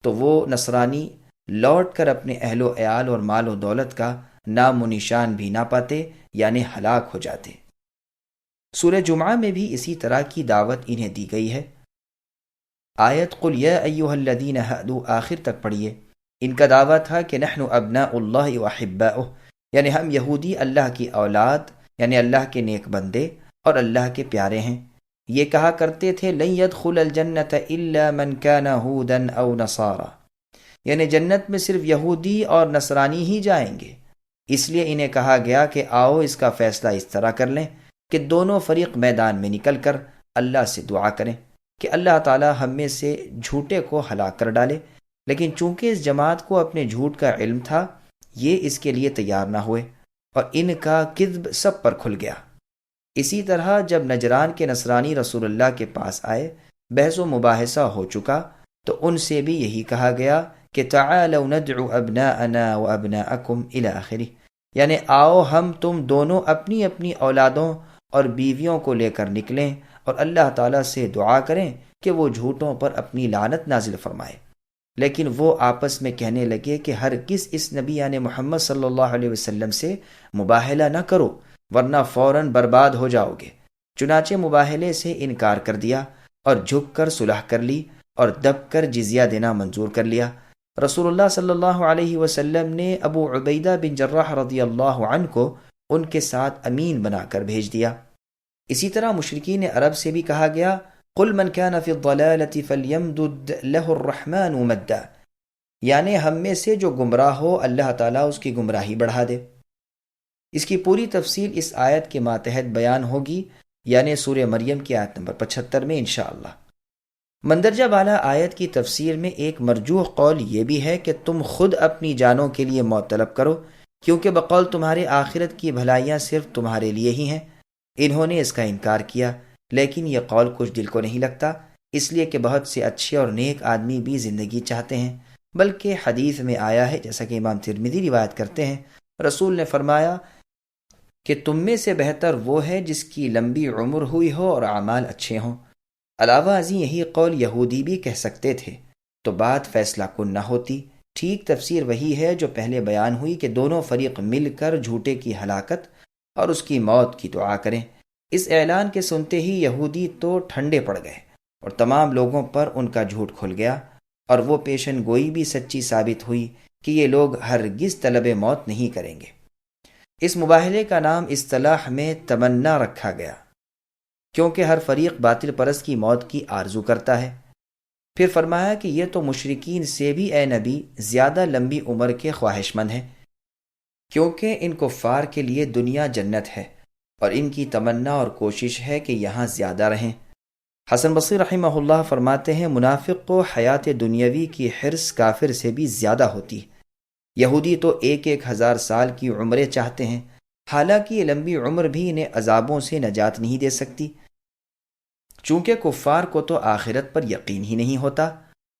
تو وہ نصرانی لوٹ کر اپنے اہل و عیال اور مال و دولت کا نام و نشان بھی نہ پاتے، یعنی ہلاک ہو جاتے۔ سورہ جمعہ میں بھی اسی طرح کی دعوت انہیں دی گئی ہے۔ آیت قل یا ایھا الذین ھادوا آخر تک پڑھیے۔ ان کا دعویٰ تھا کہ نحن ابناء اللہ و احباؤہ، یعنی ہم یہودی اللہ کی اولاد، یعنی اللہ کے نیک بندے اور اللہ کے پیارے ہیں۔ یہ کہا کرتے تھے لن يدخل الجنۃ الا من كان هودا او نصارى، یعنی جنت میں صرف یہودی اور نصرانی ہی جائیں گے۔ اس لیے انہیں کہا گیا کہ آؤ اس کا فیصلہ اس طرح کر لیں کہ دونوں فریق میدان میں نکل کر اللہ سے دعا کریں کہ اللہ تعالی ہم میں سے جھوٹے کو ہلاک کر ڈالے، لیکن چونکہ اس جماعت کو اپنے جھوٹ کا علم تھا، یہ اس کے لیے تیار نہ ہوئے اور ان کا کذب سب پر کھل گیا۔ اسی طرح جب نجران کے نصرانی رسول اللہ کے پاس آئے، بحث و مباحثہ ہو چکا تو ان سے بھی یہی کہا گیا کہ تعالوا ندعو ابناءنا وابناءکم الی آخرہ، یعنی آؤ ہم تم دونوں اپنی اپنی اولادوں اور بیویوں کو لے کر نکلیں اور اللہ تعالیٰ سے دعا کریں کہ وہ جھوٹوں پر اپنی لعنت نازل فرمائے۔ لیکن وہ آپس میں کہنے لگے کہ ہرگز اس نبی یعنی محمد صلی اللہ علیہ وسلم سے مباہلہ نہ کرو ورنہ فوراً برباد ہو جاؤ گے۔ چنانچہ مباہلے سے انکار کر دیا اور جھک کر صلح کر لی اور دب کر جزیہ دینا منظور کر لیا۔ رسول اللہ صلی اللہ علیہ وسلم نے ابو عبیدہ بن جراح رضی اللہ عنہ کو ان کے ساتھ امین بنا کر بھیج دیا۔ اسی طرح مشرکین عرب سے بھی کہا گیا قل من كان في الضلالة فليمدد له الرحمن مدا، یعنی ہم میں سے جو گمراہ ہو اللہ تعالیٰ اس کی گمراہی بڑھا دے۔ اس کی پوری تفصیل اس آیت کے ماتحت بیان ہوگی، یعنی سورہ مریم کی آیت نمبر 75 میں انشاءاللہ۔ مندرجہ بالا آیت کی تفسیر میں ایک مرجوح قول یہ بھی ہے کہ تم خود اپنی جانوں کے لیے موت طلب کرو، کیونکہ بقول تمہارے آخرت کی بھلائیاں صرف تمہارے لیے ہی ہیں۔ انہوں نے اس کا انکار کیا، لیکن یہ قول کچھ دل کو نہیں لگتا، اس لیے کہ بہت سے اچھے اور نیک آدمی بھی زندگی چاہتے ہیں۔ بلکہ حدیث میں آیا ہے، جیسا کہ امام ترمذی روایت کرتے ہیں، رسول نے فرمایا کہ تم میں سے بہتر وہ ہے جس کی لمبی عمر ہوئی ہو اور اعمال اچھے ہوں۔ علاوہ ازیں یہی قول یہودی بھی کہہ سکتے تھے تو بات فیصلہ کن نہ ہوتی۔ ٹھیک تفسیر وہی ہے جو پہلے بیان ہوئی کہ دونوں فریق مل کر جھوٹے کی ہلاکت اور اس کی موت کی دعا کریں۔ اس اعلان کے سنتے ہی یہودی تو ٹھنڈے پڑ گئے اور تمام لوگوں پر ان کا جھوٹ کھل گیا، اور وہ پیشن گوئی بھی سچی ثابت ہوئی کہ یہ لوگ ہرگز طلب موت نہیں کریں گے۔ اس مباہلے کا نام اصطلاح میں تمنا رکھا گیا، کیونکہ ہر فریق باطل پرست کی موت کی آرزو کرتا ہے۔ پھر فرمایا کہ یہ تو مشرکین سے بھی اے نبی زیادہ لمبی عمر کے خواہش مند ہیں، کیونکہ ان کفار کے لیے دنیا جنت ہے اور ان کی تمنا اور کوشش ہے کہ یہاں زیادہ رہیں۔ حسن بصری رحمہ اللہ فرماتے ہیں منافق کو حیات دنیاوی کی حرص کافر سے بھی زیادہ ہوتی ہے۔ یہودی تو 1,000 سال کی عمریں چاہتے ہیں، حالانکہ یہ لمبی عمر بھی انہیں عذابوں سے نجات نہیں دے سکتی، چونکہ کفار کو تو آخرت پر یقین ہی نہیں ہوتا،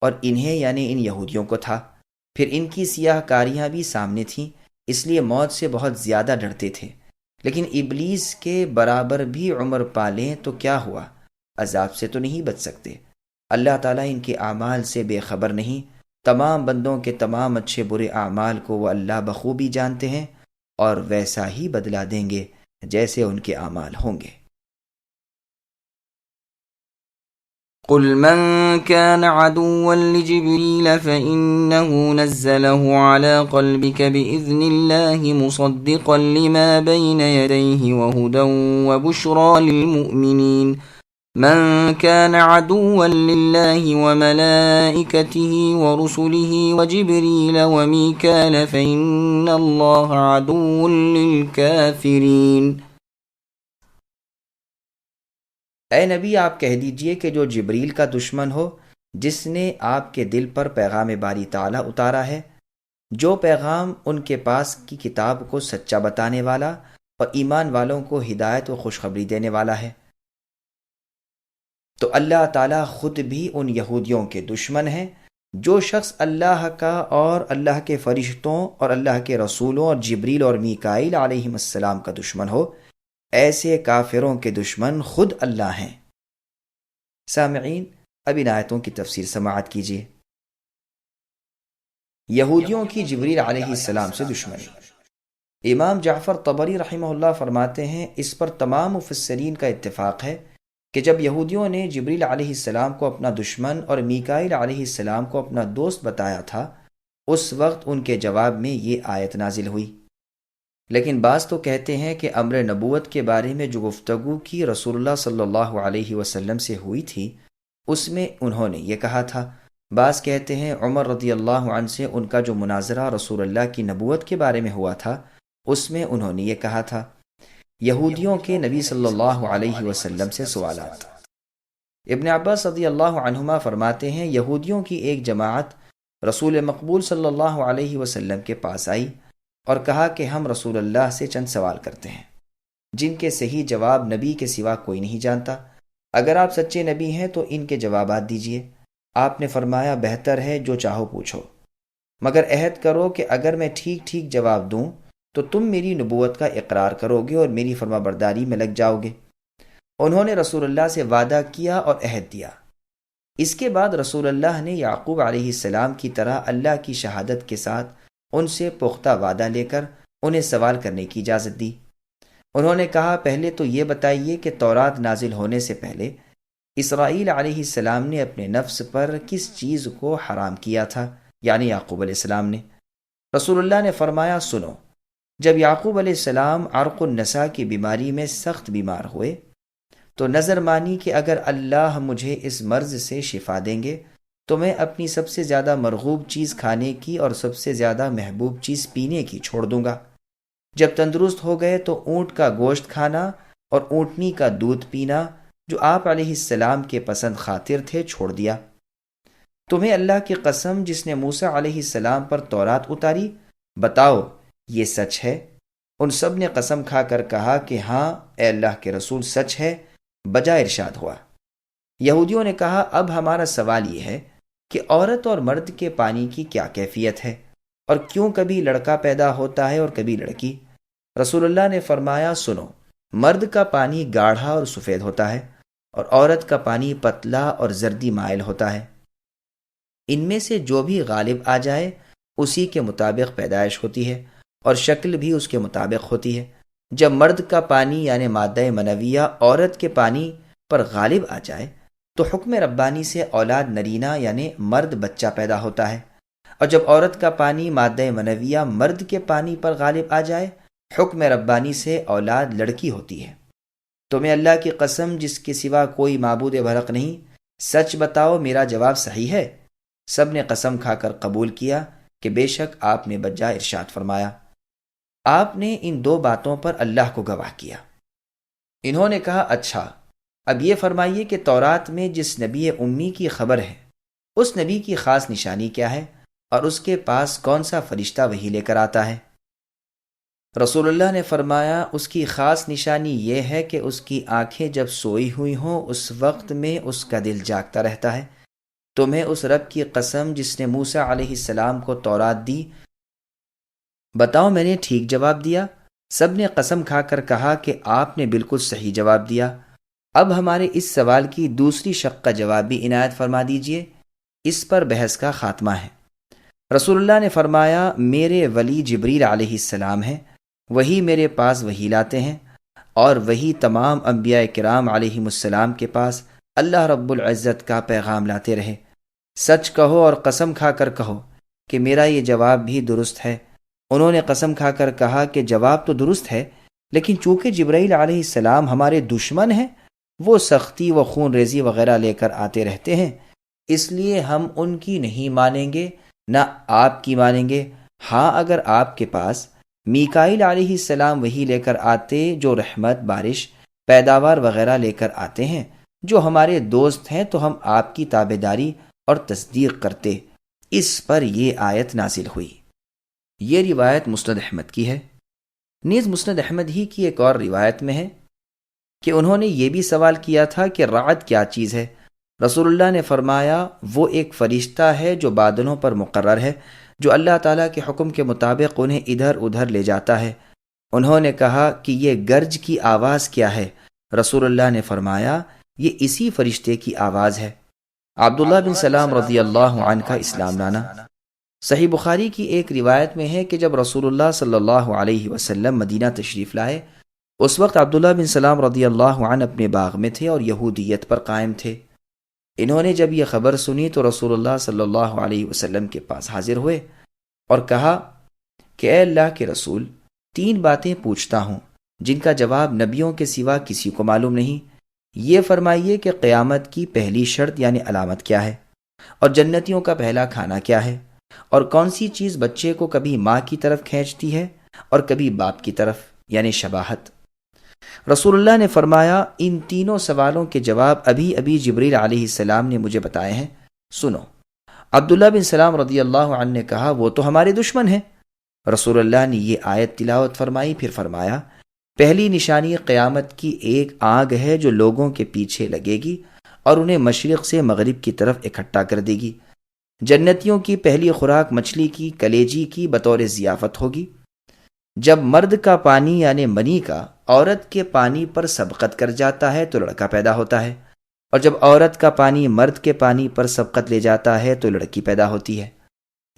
اور انہیں یعنی ان یہودیوں کو تھا۔ پھر ان کی سیاہ کاریاں بھی سامنے تھیں، اس لیے موت سے بہت زیادہ ڈرتے تھے۔ لیکن ابلیس کے برابر بھی عمر پالیں تو کیا ہوا، عذاب سے تو نہیں بچ سکتے۔ اللہ تعالیٰ ان کے اعمال سے بے خبر نہیں، تمام بندوں کے تمام اچھے برے اعمال کو وہ اللہ بخوبی جانتے ہیں، اور ویسا ہی بدلہ دیں گے جیسے ان کے اعمال ہوں گے۔ قل من كان عدوا لجبريل فإنه نزله على قلبك بإذن الله مصدقا لما بين يديه وهدى وبشرى للمؤمنين من كان عدوا لله وملائكته ورسله وجبريل وميكال فإن الله عدو للكافرين۔ اے نبی آپ کہہ دیجئے کہ جو جبریل کا دشمن ہو، جس نے آپ کے دل پر پیغام باری تعالیٰ اتارا ہے، جو پیغام ان کے پاس کی کتاب کو سچا بتانے والا اور ایمان والوں کو ہدایت و خوشخبری دینے والا ہے، تو اللہ تعالیٰ خود بھی ان یہودیوں کے دشمن ہیں۔ جو شخص اللہ کا اور اللہ کے فرشتوں اور اللہ کے رسولوں اور جبریل اور میکائیل علیہم السلام کا دشمن ہو، ایسے کافروں کے دشمن خود اللہ ہیں۔ سامعین، اب ان آیتوں کی تفسیر سماعت کیجیے۔ یہودیوں کی جبریل علیہ السلام سے دشمنی۔ امام جعفر طبری رحمہ اللہ فرماتے ہیں، اس پر تمام مفسرین کا اتفاق ہے کہ جب یہودیوں نے جبریل علیہ السلام کو اپنا دشمن اور میکائیل علیہ السلام کو اپنا دوست بتایا تھا، اس وقت ان کے جواب میں یہ آیت نازل ہوئی۔ لیکن بعض تو کہتے ہیں کہ امر نبوت کے بارے میں جو گفتگو کی رسول اللہ صلی اللہ علیہ وسلم سے ہوئی تھی، اس میں انہوں نے یہ کہا تھا۔ بعض کہتے ہیں عمر رضی اللہ عنہ سے ان کا جو مناظرہ رسول اللہ کی نبوت کے بارے میں ہوا تھا، اس میں انہوں نے یہ کہا تھا۔ یہودیوں کے نبی صلی اللہ علیہ وسلم سے سوالات۔ ابن عباس رضی اللہ عنہما فرماتے ہیں، یہودیوں کی ایک جماعت رسول مقبول صلی اللہ علیہ وسلم کے پاس آئی اور کہا کہ ہم رسول اللہ سے چند سوال کرتے ہیں جن کے صحیح جواب نبی کے سوا کوئی نہیں جانتا۔ اگر آپ سچے نبی ہیں تو ان کے جوابات دیجیے۔ آپ نے فرمایا، بہتر ہے جو چاہو پوچھو، مگر عہد کرو کہ اگر میں ٹھیک ٹھیک جواب دوں تو تم میری نبوت کا اقرار کرو گے اور میری فرما برداری میں لگ جاؤ گے۔ انہوں نے رسول اللہ سے وعدہ کیا اور عہد دیا۔ اس کے بعد رسول اللہ نے یعقوب علیہ السلام کی طرح اللہ کی شہادت کے ساتھ ان سے پختہ وعدہ لے کر انہیں سوال کرنے کی اجازت دی۔ انہوں نے کہا، پہلے تو یہ بتائیے کہ تورات نازل ہونے سے پہلے اسرائیل علیہ السلام نے اپنے نفس پر کس چیز کو حرام کیا تھا، یعنی یعقوب علیہ السلام نے۔ رسول اللہ نے فرمایا، سنو، جب یعقوب علیہ السلام عرق النساء کی بیماری میں سخت بیمار ہوئے تو نظر مانی کہ اگر اللہ مجھے اس مرض سے شفا دیں گے تو میں اپنی سب سے زیادہ مرغوب چیز کھانے کی اور سب سے زیادہ محبوب چیز پینے کی چھوڑ دوں گا۔ جب تندرست ہو گئے تو اونٹ کا گوشت کھانا اور اونٹنی کا دودھ پینا جو آپ علیہ السلام کے پسند خاطر تھے چھوڑ دیا۔ تمہیں اللہ کی قسم جس نے موسیٰ علیہ السلام پر تورات اتاری، بتاؤ یہ سچ ہے؟ ان سب نے قسم کھا کر کہا کہ ہاں اے اللہ کے رسول، سچ ہے۔ بجا ارشاد ہوا۔ یہودیوں نے کہا، اب ہمارا سوال یہ ہے کہ عورت اور مرد کے پانی کی کیا کیفیت ہے اور کیوں کبھی لڑکا پیدا ہوتا ہے اور کبھی لڑکی؟ رسول اللہ نے فرمایا، سنو، مرد کا پانی گاڑھا اور سفید ہوتا ہے اور عورت کا پانی پتلا اور زردی مائل ہوتا ہے۔ ان میں سے جو بھی غالب آ جائے اسی کے مطابق پیدائش ہوتی ہے اور شکل بھی اس کے مطابق ہوتی ہے۔ جب مرد کا پانی یعنی مادہ منویہ عورت کے پانی پر غالب آ جائے تو حکم ربانی سے اولاد نرینہ یعنی مرد بچہ پیدا ہوتا ہے، اور جب عورت کا پانی مادہ منویہ مرد کے پانی پر غالب آ جائے حکم ربانی سے اولاد لڑکی ہوتی ہے۔ تمہیں اللہ کی قسم جس کے سوا کوئی معبود برحق نہیں، سچ بتاؤ میرا جواب صحیح ہے؟ سب نے قسم کھا کر قبول کیا کہ بے شک آپ نے بجا ارشاد فرمایا۔ آپ نے ان دو باتوں پر اللہ کو گواہ کیا۔ انہوں نے کہا، اچھا اب یہ فرمائیے کہ تورات میں جس نبی امی کی خبر ہے اس نبی کی خاص نشانی کیا ہے اور اس کے پاس کون سا فرشتہ وحی لے کر آتا ہے؟ رسول اللہ نے فرمایا، اس کی خاص نشانی یہ ہے کہ اس کی آنکھیں جب سوئی ہوئی ہوں اس وقت میں اس کا دل جاگتا رہتا ہے۔ تمہیں اس رب کی قسم جس نے موسیٰ علیہ السلام کو تورات دی، بتاؤ میں نے ٹھیک جواب دیا؟ سب نے قسم کھا کر کہا کہ آپ نے بالکل صحیح جواب دیا۔ اب ہمارے اس سوال کی دوسری شق کا جواب بھی عنایت فرما دیجئے، اس پر بحث کا خاتمہ ہے۔ رسول اللہ نے فرمایا، میرے ولی جبریل علیہ السلام ہیں، وہی میرے پاس وحی لاتے ہیں اور وہی تمام انبیاء کرام علیہم السلام کے پاس اللہ رب العزت کا پیغام لاتے رہے۔ سچ کہو اور قسم کھا کر کہو کہ میرا یہ جواب بھی درست ہے۔ انہوں نے قسم کھا کر کہا کہ جواب تو درست ہے، لیکن چونکہ جبرائیل علیہ السلام ہمارے دشمن ہیں، وہ سختی و خون ریزی وغیرہ لے کر آتے رہتے ہیں، اس لیے ہم ان کی نہیں مانیں گے نہ آپ کی مانیں گے۔ ہاں اگر آپ کے پاس میکائیل علیہ السلام وہی لے کر آتے جو رحمت، بارش، پیداوار وغیرہ لے کر آتے ہیں، جو ہمارے دوست ہیں، تو ہم آپ کی تابعداری اور تصدیق کرتے۔ اس پر یہ آیت نازل ہوئی۔ یہ روایت مسند احمد کی ہے۔ نیز مسند احمد ہی کی ایک اور روایت میں ہے کہ انہوں نے یہ بھی سوال کیا تھا کہ رعد کیا چیز ہے؟ رسول اللہ نے فرمایا، وہ ایک فرشتہ ہے جو بادلوں پر مقرر ہے، جو اللہ تعالیٰ کے حکم کے مطابق انہیں ادھر ادھر لے جاتا ہے انہوں نے کہا کہ یہ گرج کی آواز کیا ہے؟ رسول اللہ نے فرمایا یہ اسی فرشتے کی آواز ہے۔ عبداللہ بن سلام رضی اللہ عنہ کا اسلام لانا۔ صحیح بخاری کی ایک روایت میں ہے کہ جب رسول اللہ صلی اللہ علیہ وسلم مدینہ تشریف لائے، اس وقت عبداللہ بن سلام رضی اللہ عنہ اپنے باغ میں تھے اور یہودیت پر قائم تھے۔ انہوں نے جب یہ خبر سنی تو رسول اللہ صلی اللہ علیہ وسلم کے پاس حاضر ہوئے اور کہا کہ اے اللہ کے رسول، 3 باتیں پوچھتا ہوں جن کا جواب نبیوں کے سوا کسی کو معلوم نہیں۔ یہ فرمائیے کہ قیامت کی پہلی شرط یعنی علامت کیا ہے، اور جنتیوں کا پہلا کھانا کیا ہے، اور کون سی چیز بچے کو کبھی ماں کی طرف کھینچتی ہے اور کبھی باپ کی طرف یعنی شباہت۔ رسول اللہ نے فرمایا ان تینوں سوالوں کے جواب ابھی ابھی جبریل علیہ السلام نے مجھے بتائے ہیں، سنو۔ عبداللہ بن سلام رضی اللہ عنہ نے کہا وہ تو ہمارے دشمن ہیں۔ رسول اللہ نے یہ آیت تلاوت فرمائی، پھر فرمایا پہلی نشانی قیامت کی ایک آگ ہے جو لوگوں کے پیچھے لگے گی اور انہیں مشرق سے مغرب کی طرف اکٹھا کر دے گی۔ جنتیوں کی پہلی خوراک مچھلی کی کلیجی کی بطور ضیافت ہوگی۔ جب مرد کا پانی یعنی منی کا عورت کے پانی پر سبقت کر جاتا ہے تو لڑکا پیدا ہوتا ہے، اور جب عورت کا پانی مرد کے پانی پر سبقت لے جاتا ہے تو لڑکی پیدا ہوتی ہے۔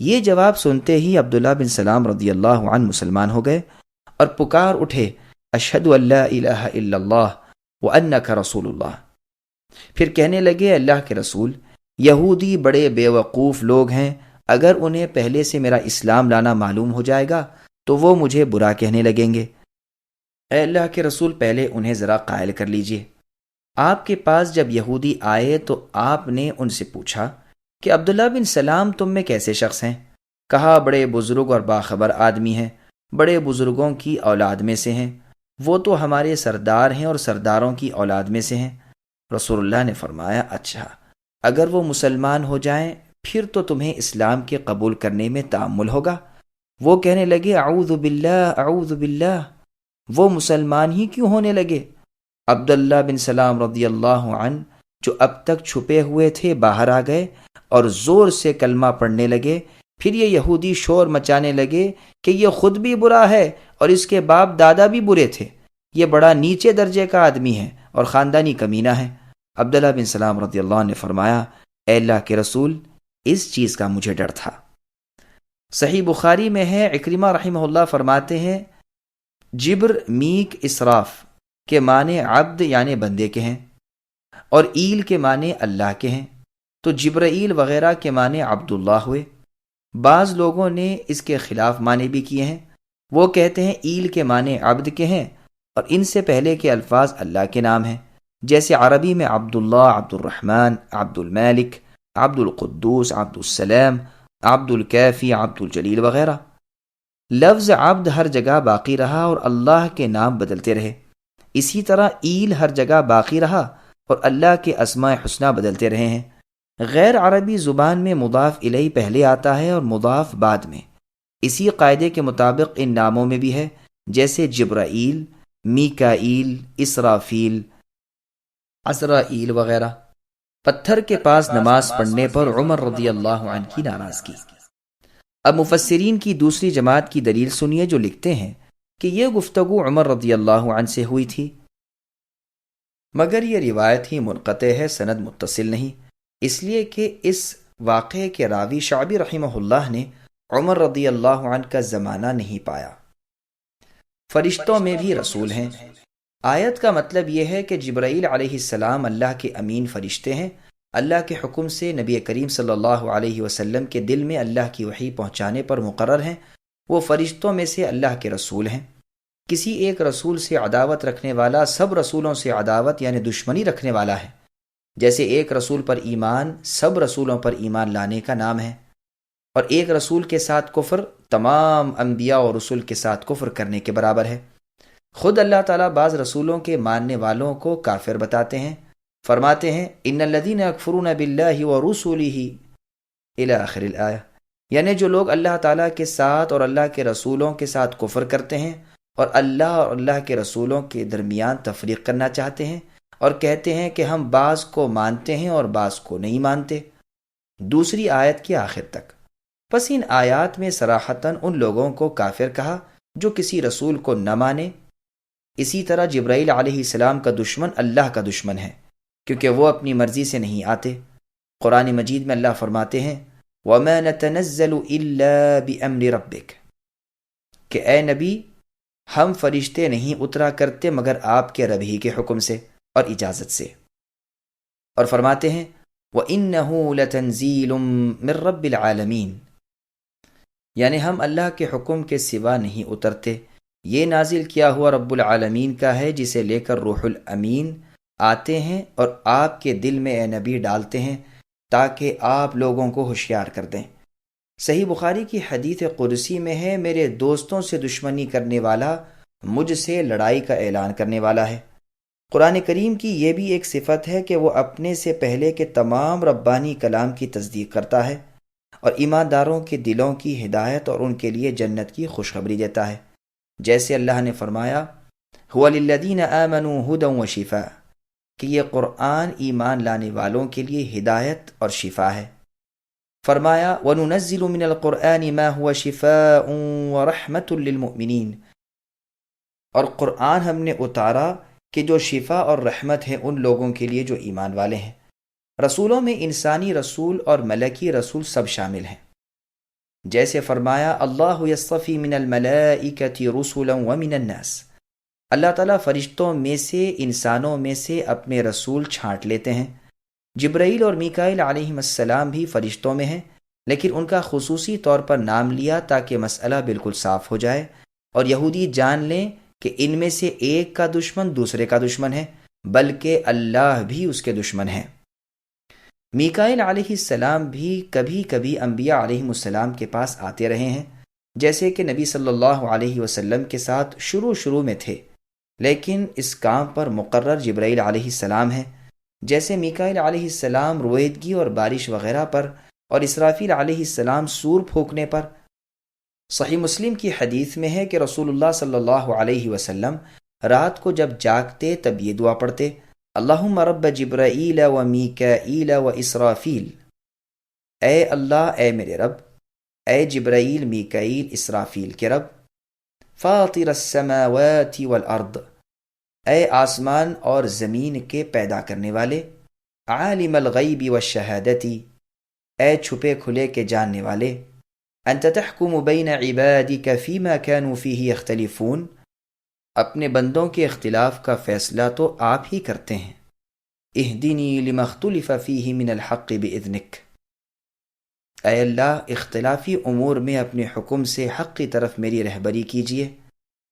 یہ جواب سنتے ہی عبداللہ بن سلام رضی اللہ عنہ مسلمان ہو گئے اور پکار اٹھے اشہد ان لا الہ الا اللہ وانک رسول اللہ۔ پھر کہنے لگے اللہ کے رسول، یہودی بڑے بے وقوف لوگ ہیں، اگر انہیں پہلے سے میرا اسلام لانا معلوم ہو جائے گا تو وہ مجھے برا کہنے لگیں گے۔ اے اللہ کے رسول پہلے انہیں ذرا قائل کر لیجئے۔ آپ کے پاس جب یہودی آئے تو آپ نے ان سے پوچھا کہ عبداللہ بن سلام تم میں کیسے شخص ہیں؟ کہا بڑے بزرگ اور باخبر آدمی ہیں، بڑے بزرگوں کی اولاد میں سے ہیں، وہ تو ہمارے سردار ہیں اور سرداروں کی اولاد میں سے ہیں۔ رسول اللہ نے فرمایا اچھا، اگر وہ مسلمان ہو جائیں پھر تو تمہیں اسلام کے قبول کرنے میں تأمل ہوگا۔ وہ کہنے لگے اعوذ باللہ اعوذ باللہ، وہ مسلمان ہی کیوں ہونے لگے؟ عبداللہ بن سلام رضی اللہ عنہ جو اب تک چھپے ہوئے تھے باہر آ گئے اور زور سے کلمہ پڑھنے لگے۔ پھر یہ یہودی شور مچانے لگے کہ یہ خود بھی برا ہے اور اس کے باپ دادا بھی برے تھے، یہ بڑا نیچے درجے کا آدمی ہے اور خاندانی کمینہ ہے۔ عبداللہ بن سلام رضی اللہ عنہ نے فرمایا اے اللہ کے رسول، اس چیز کا مجھے ڈر تھا۔ صحیح بخاری میں ہے، اکرمہ رحمہ اللہ فرماتے ہیں جبر میک اسراف کے معنی عبد یعنی بندے کے ہیں، اور ایل کے معنی اللہ کے ہیں، تو جبرائیل وغیرہ کے معنی عبداللہ ہوئے۔ بعض لوگوں نے اس کے خلاف معنی بھی کیے ہیں، وہ کہتے ہیں ایل کے معنی عبد کے ہیں اور ان سے پہلے کے الفاظ اللہ کے نام ہیں، جیسے عربی میں عبداللہ، عبد الرحمن، عبد المالک، عبد القدوس، عبد السلام، عبد الکافی، عبد الجلیل وغیرہ۔ لفظ عبد ہر جگہ باقی رہا اور اللہ کے نام بدلتے رہے، اسی طرح ایل ہر جگہ باقی رہا اور اللہ کے اسماء حسنہ بدلتے رہے ہیں۔ غیر عربی زبان میں مضاف الیہ پہلے آتا ہے اور مضاف بعد میں۔ اسی قاعدے کے مطابق ان ناموں میں بھی ہے، جیسے جبرائیل، میکائیل، اسرافیل، عزرائیل وغیرہ۔ پتھر کے پاس نماز پڑھنے پر عمر رضی اللہ عنہ کی ناراضگی۔ اب مفسرین کی دوسری جماعت کی دلیل سنیے جو لکھتے ہیں کہ یہ گفتگو عمر رضی اللہ عنہ سے ہوئی تھی، مگر یہ روایت ہی منقطع ہے، سند متصل نہیں، اس لیے کہ اس واقعے کے راوی شعبی رحمہ اللہ نے عمر رضی اللہ عنہ کا زمانہ نہیں پایا۔ فرشتوں میں بھی رسول ہیں۔ آیت کا مطلب یہ ہے کہ جبرائیل علیہ السلام اللہ کے امین فرشتے ہیں، اللہ کے حکم سے نبی کریم صلی اللہ علیہ وسلم کے دل میں اللہ کی وحی پہنچانے پر مقرر ہیں۔ وہ فرشتوں میں سے اللہ کے رسول ہیں۔ کسی ایک رسول سے عداوت رکھنے والا سب رسولوں سے عداوت یعنی دشمنی رکھنے والا ہے، جیسے ایک رسول پر ایمان سب رسولوں پر ایمان لانے کا نام ہے، اور ایک رسول کے ساتھ کفر تمام انبیاء اور رسول کے ساتھ کفر کرنے کے برابر ہے۔ خود اللہ تعالیٰ بعض رسولوں کے ماننے والوں کو کافر بتاتے ہیں، فرماتے ہیں ان الذین یکفرون باللہ ورسلہ الی آخر الآیہ، یعنی جو لوگ اللہ تعالیٰ کے ساتھ اور اللہ کے رسولوں کے ساتھ کفر کرتے ہیں اور اللہ کے رسولوں کے درمیان تفریق کرنا چاہتے ہیں اور کہتے ہیں کہ ہم بعض کو مانتے ہیں اور بعض کو نہیں مانتے، دوسری آیت کے آخر تک۔ پس ان آیات میں صراحتاً ان لوگوں کو کافر کہا جو کسی رسول کو نہ مانے، اسی طرح جبرائیل علیہ السلام کا دشمن اللہ کا دشمن ہے، کیونکہ وہ اپنی مرضی سے نہیں آتے۔ قرآن مجید میں اللہ فرماتے ہیں وَمَا نَتَنَزَّلُ إِلَّا بِأَمْرِ رَبِّكَ، کہ اے نبی ہم فرشتے نہیں اترا کرتے مگر آپ کے رب ہی کے حکم سے اور اجازت سے۔ اور فرماتے ہیں وَإِنَّهُ لَتَنزِيلٌ مِّن رَّبِّ الْعَالَمِينَ، یعنی ہم اللہ کے حکم کے سوا نہیں اترتے، یہ نازل کیا ہوا رب العالمین کا ہے، جسے لے کر روح الامین آتے ہیں اور آپ کے دل میں اے نبی ڈالتے ہیں تاکہ آپ لوگوں کو ہوشیار کر دیں۔ صحیح بخاری کی حدیث قدسی میں ہے میرے دوستوں سے دشمنی کرنے والا مجھ سے لڑائی کا اعلان کرنے والا ہے۔ قرآن کریم کی یہ بھی ایک صفت ہے کہ وہ اپنے سے پہلے کے تمام ربانی کلام کی تصدیق کرتا ہے اور ایمانداروں کے دلوں کی ہدایت اور ان کے لیے جنت کی خوشخبری دیتا ہے، جیسے اللہ نے فرمایا هُوَ لِلَّذِينَ آمَنُوا هُدًى وَشِفَاءً، کہ یہ قرآن ایمان لانے والوں کے لیے ہدایت اور شفا ہے۔ فرمایا وَنُنَزِّلُ مِنَ الْقُرْآنِ مَا هُوَ شِفَاءٌ وَرَحْمَةٌ لِّلْمُؤْمِنِينَ، اور قرآن ہم نے اتارا کہ جو شفا اور رحمت ہے ان لوگوں کے لیے جو ایمان والے ہیں۔ رسولوں میں انسانی رسول اور ملکی رسول سب شامل ہیں، جیسے فرمایا اللہ یصطفی من الملائکۃ رسلا ومن الناس، اللہ تعالیٰ فرشتوں میں سے انسانوں میں سے اپنے رسول چھانٹ لیتے ہیں۔ جبرائیل اور میکائیل علیہم السلام بھی فرشتوں میں ہیں، لیکن ان کا خصوصی طور پر نام لیا تاکہ مسئلہ بالکل صاف ہو جائے اور یہودی جان لیں کہ ان میں سے ایک کا دشمن دوسرے کا دشمن ہے، بلکہ اللہ بھی اس کے دشمن ہے۔ میکائیل علیہ السلام بھی کبھی کبھی انبیاء علیہم السلام کے پاس آتے رہے ہیں، جیسے کہ نبی صلی اللہ علیہ وسلم کے ساتھ شروع میں تھے، لیکن اس کام پر مقرر جبرائیل علیہ السلام ہیں، جیسے میکائیل علیہ السلام رویدگی اور بارش وغیرہ پر، اور اسرافیل علیہ السلام سور پھونکنے پر۔ صحیح مسلم کی حدیث میں ہے کہ رسول اللہ صلی اللہ علیہ وسلم رات کو جب جاگتے تب یہ دعا پڑھتے اللہم رب جبرائیل و میکائیل و اسرافیل، اے اللہ اے میرے رب، اے جبرائیل میکائیل اسرافیل کے رب، فاطر السماوات والارض، اے آسمان اور زمین کے پیدا کرنے والے، عالم الغیب والشہادتی، اے چھپے کھلے کے جاننے والے، انت تحکم بین عبادک فیما کانوا فیہ یختلفون، اپنے بندوں کے اختلاف کا فیصلہ تو آپ ہی کرتے ہیں، اہدنی لما اختلف فیہ من الحق باذنک، اے اللہ اختلافی امور میں اپنے حکم سے حق کی طرف میری رہبری کیجیے،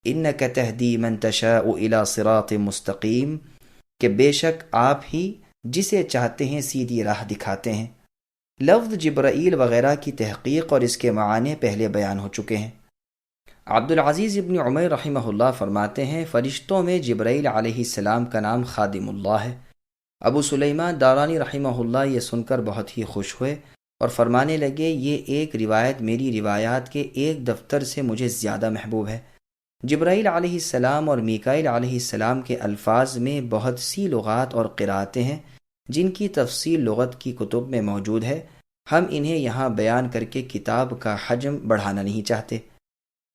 انک تہدی من تشاء الی صراط مستقیم، کہ بے شک آپ ہی جسے چاہتے ہیں سیدھی راہ دکھاتے ہیں۔ لفظ جبرائیل وغیرہ کی تحقیق اور اس کے معنی پہلے بیان ہو چکے ہیں۔ عبدالعزیز ابن عمیر رحمہ اللہ فرماتے ہیں فرشتوں میں جبرائیل علیہ السلام کا نام خادم اللہ ہے۔ ابو سلیمان دارانی رحمہ اللہ یہ سن کر بہت ہی خوش ہوئے اور فرمانے لگے یہ ایک روایت میری روایات کے ایک دفتر سے مجھے زیادہ محبوب ہے۔ جبرائیل علیہ السلام اور میکائیل علیہ السلام کے الفاظ میں بہت سی لغات اور قرأتیں ہیں جن کی تفصیل لغت کی کتب میں موجود ہے، ہم انہیں یہاں بیان کر کے کتاب کا حجم بڑھانا نہیں چاہتے،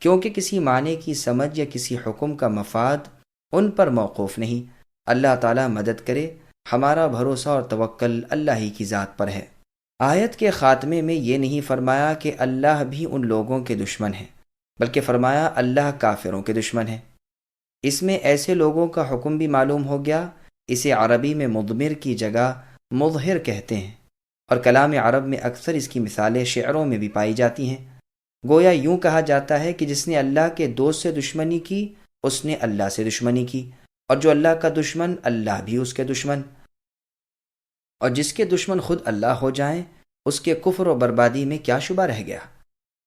کیونکہ کسی معنی کی سمجھ یا کسی حکم کا مفاد ان پر موقوف نہیں۔ اللہ تعالیٰ مدد کرے، ہمارا بھروسہ اور توکل اللہ ہی کی ذات پر ہے۔ آیت کے خاتمے میں یہ نہیں فرمایا کہ اللہ بھی ان لوگوں کے دشمن ہے، بلکہ فرمایا اللہ کافروں کے دشمن ہے۔ اس میں ایسے لوگوں کا حکم بھی معلوم ہو گیا، اسے عربی میں مضمر کی جگہ مظہر کہتے ہیں، اور کلام عرب میں اکثر اس کی مثالیں شعروں میں بھی پائی جاتی ہیں۔ گویا یوں کہا جاتا ہے کہ جس نے اللہ کے دوست سے دشمنی کی اس نے اللہ سے دشمنی کی، اور جو اللہ کا دشمن اللہ بھی اس کے دشمن، اور جس کے دشمن خود اللہ ہو جائیں اس کے کفر و بربادی میں کیا شبہ رہ گیا۔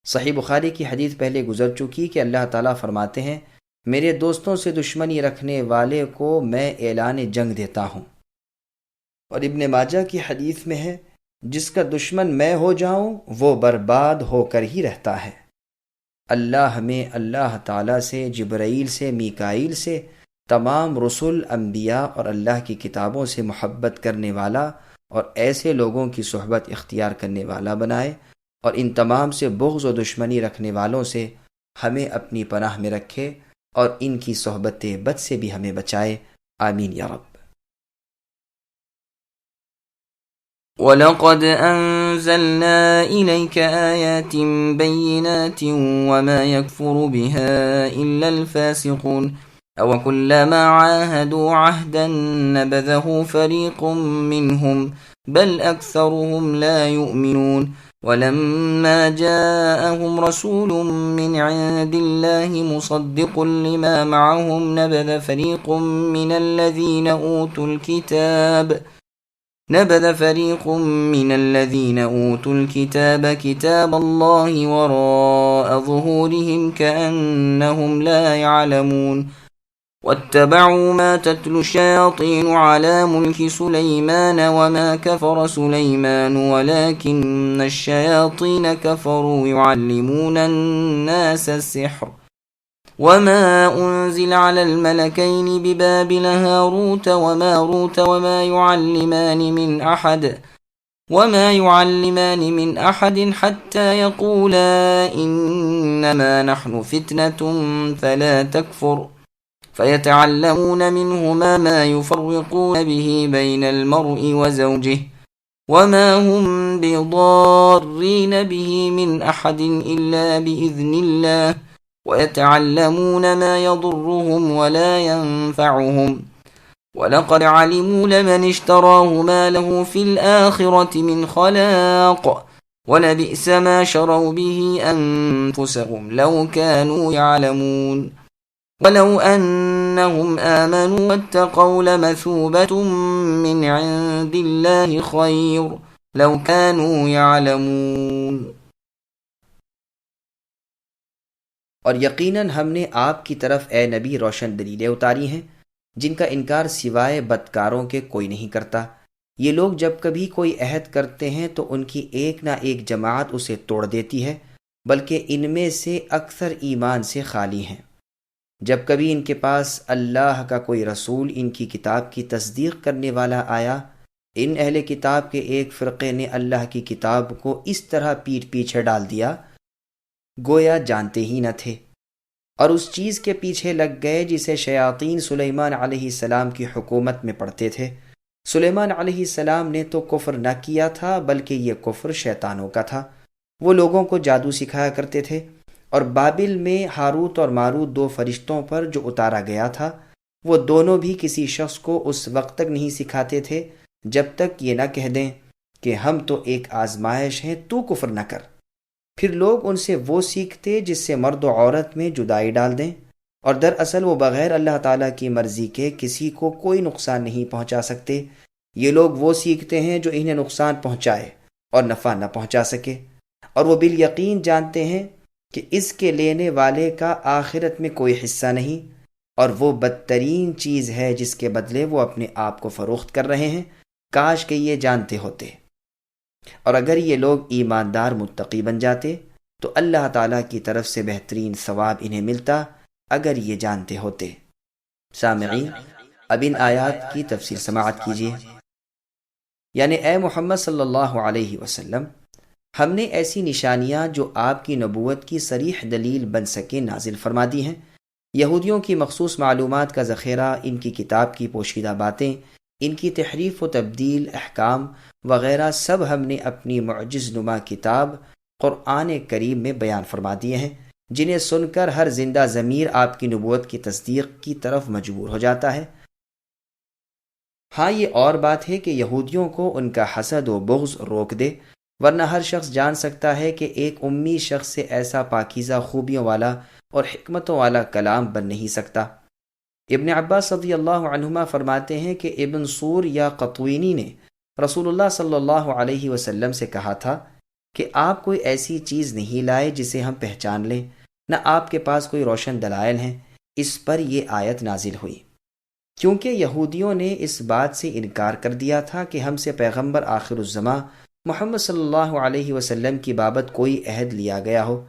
صحیح بخاری کی حدیث پہلے گزر چکی کہ اللہ تعالیٰ فرماتے ہیں میرے دوستوں سے دشمنی رکھنے والے کو میں اعلان جنگ دیتا ہوں، اور ابن ماجہ کی حدیث میں ہے جس کا دشمن میں ہو جاؤں وہ برباد ہو کر ہی رہتا ہے۔ اللہ ہمیں اللہ تعالیٰ سے، جبرائیل سے، میکائیل سے، تمام رسل، انبیاء اور اللہ کی کتابوں سے محبت کرنے والا اور ایسے لوگوں کی صحبت اختیار کرنے والا بنائے، اور ان تمام سے بغض و دشمنی رکھنے والوں سے ہمیں اپنی پناہ میں رکھے اور ان کی صحبت بد سے بھی ہمیں بچائے، آمین یا رب۔ وَلَقَدْ أَنزَلْنَا إِلَيْكَ آيَاتٍ بَيِّنَاتٍ وَمَا يَكْفُرُ بِهَا إِلَّا الْفَاسِقُونَ أَوَكُلَّمَا عَاهَدُوا عَهْدًا نَبَذَهُ فَرِيقٌ مِّنْهُمْ بَلْ أَكْثَرُهُمْ لَا يُؤْمِنُونَ وَلَمَّا جَاءَهُمْ رَسُولٌ مِّنْ عِندِ اللَّهِ مُصَدِّقٌ لِّمَا مَعَهُمْ نبذ فريق من الذين أوتوا الكتاب كتاب الله وراء ظهورهم كأنهم لا يعلمون واتبعوا ما تتلو الشياطين على ملك سليمان وما كفر سليمان ولكن الشياطين كفروا يعلمون الناس السحر وما أنزل على الملكين ببابل هاروت وماروت وما يعلمان من أحد حتى يقولا إنما نحن فتنة فلا تكفر فيتعلمون منهما ما يفرقون به بين المرء وزوجه وما هم بضارين به من أحد إلا بإذن الله ويتعلمون ما يضرهم ولا ينفعهم وَلَقَدْ عَلِمُوا لَمَنِ اشْتَرَاهُ مَا لَهُ فِي الْآخِرَةِ مِنْ خَلَاقٍ وَلَبِئْسَ مَا شَرَوْا بِهِ أَنفُسَهُمْ لَوْ كَانُوا يَعْلَمُونَ وَلَوْ أَنَّهُمْ آمَنُوا وَاتَّقَوْا لَمَثُوبَةٌ مِّنْ عِندِ اللَّهِ خَيْرٌ لَوْ كَانُوا يَعْلَمُونَ۔ اور یقیناً ہم نے آپ کی طرف اے نبی روشن دلیلیں اتاری ہیں جن کا انکار سوائے بدکاروں کے کوئی نہیں کرتا۔ یہ لوگ جب کبھی کوئی عہد کرتے ہیں تو ان کی ایک نہ ایک جماعت اسے توڑ دیتی ہے، بلکہ ان میں سے اکثر ایمان سے خالی ہیں۔ جب کبھی ان کے پاس اللہ کا کوئی رسول ان کی کتاب کی تصدیق کرنے والا آیا، ان اہل کتاب کے ایک فرقے نے اللہ کی کتاب کو اس طرح پیٹھ پیچھے ڈال دیا گویا جانتے ہی نہ تھے، اور اس چیز کے پیچھے لگ گئے جسے شیاطین سلیمان علیہ السلام کی حکومت میں پڑھتے تھے۔ سلیمان علیہ السلام نے تو کفر نہ کیا تھا بلکہ یہ کفر شیطانوں کا تھا۔ وہ لوگوں کو جادو سکھایا کرتے تھے، اور بابل میں ہاروت اور ماروت دو فرشتوں پر جو اتارا گیا تھا، وہ دونوں بھی کسی شخص کو اس وقت تک نہیں سکھاتے تھے جب تک یہ نہ کہہ دیں کہ ہم تو ایک آزمائش ہیں، تو کفر نہ کر۔ پھر لوگ ان سے وہ سیکھتے جس سے مرد و عورت میں جدائی ڈال دیں، اور دراصل وہ بغیر اللہ تعالیٰ کی مرضی کے کسی کو کوئی نقصان نہیں پہنچا سکتے۔ یہ لوگ وہ سیکھتے ہیں جو انہیں نقصان پہنچائے اور نفع نہ پہنچا سکے، اور وہ بالیقین جانتے ہیں کہ اس کے لینے والے کا آخرت میں کوئی حصہ نہیں، اور وہ بدترین چیز ہے جس کے بدلے وہ اپنے آپ کو فروخت کر رہے ہیں۔ کاش کہ یہ جانتے ہوتے، اور اگر یہ لوگ ایماندار متقی بن جاتے تو اللہ تعالیٰ کی طرف سے بہترین ثواب انہیں ملتا اگر یہ جانتے ہوتے۔ سامعین، اب ان آیات کی تفسیر سماعت کیجیے۔ یعنی اے محمد صلی اللہ علیہ وسلم، ہم نے ایسی نشانیاں جو آپ کی نبوت کی صریح دلیل بن سکیں نازل فرما دی ہیں۔ یہودیوں کی مخصوص معلومات کا ذخیرہ، ان کی کتاب کی پوشیدہ باتیں، ان کی تحریف و تبدیل، احکام وغیرہ سب ہم نے اپنی معجز نما کتاب قرآن کریم میں بیان فرما دیے ہیں، جنہیں سن کر ہر زندہ ضمیر آپ کی نبوت کی تصدیق کی طرف مجبور ہو جاتا ہے۔ ہاں، یہ اور بات ہے کہ یہودیوں کو ان کا حسد و بغض روک دے، ورنہ ہر شخص جان سکتا ہے کہ ایک امی شخص سے ایسا پاکیزہ خوبیوں والا اور حکمتوں والا کلام بن نہیں سکتا۔ ابن عباس رضی اللہ عنہما فرماتے ہیں کہ ابن سور یا قطوینی نے رسول اللہ صلی اللہ علیہ وسلم سے کہا تھا کہ آپ کوئی ایسی چیز نہیں لائے جسے ہم پہچان لیں، نہ آپ کے پاس کوئی روشن دلائل ہیں۔ اس پر یہ آیت نازل ہوئی کیونکہ یہودیوں نے اس بات سے انکار کر دیا تھا کہ ہم سے پیغمبر آخر الزماں محمد صلی اللہ علیہ وسلم کی بابت کوئی عہد لیا گیا ہو۔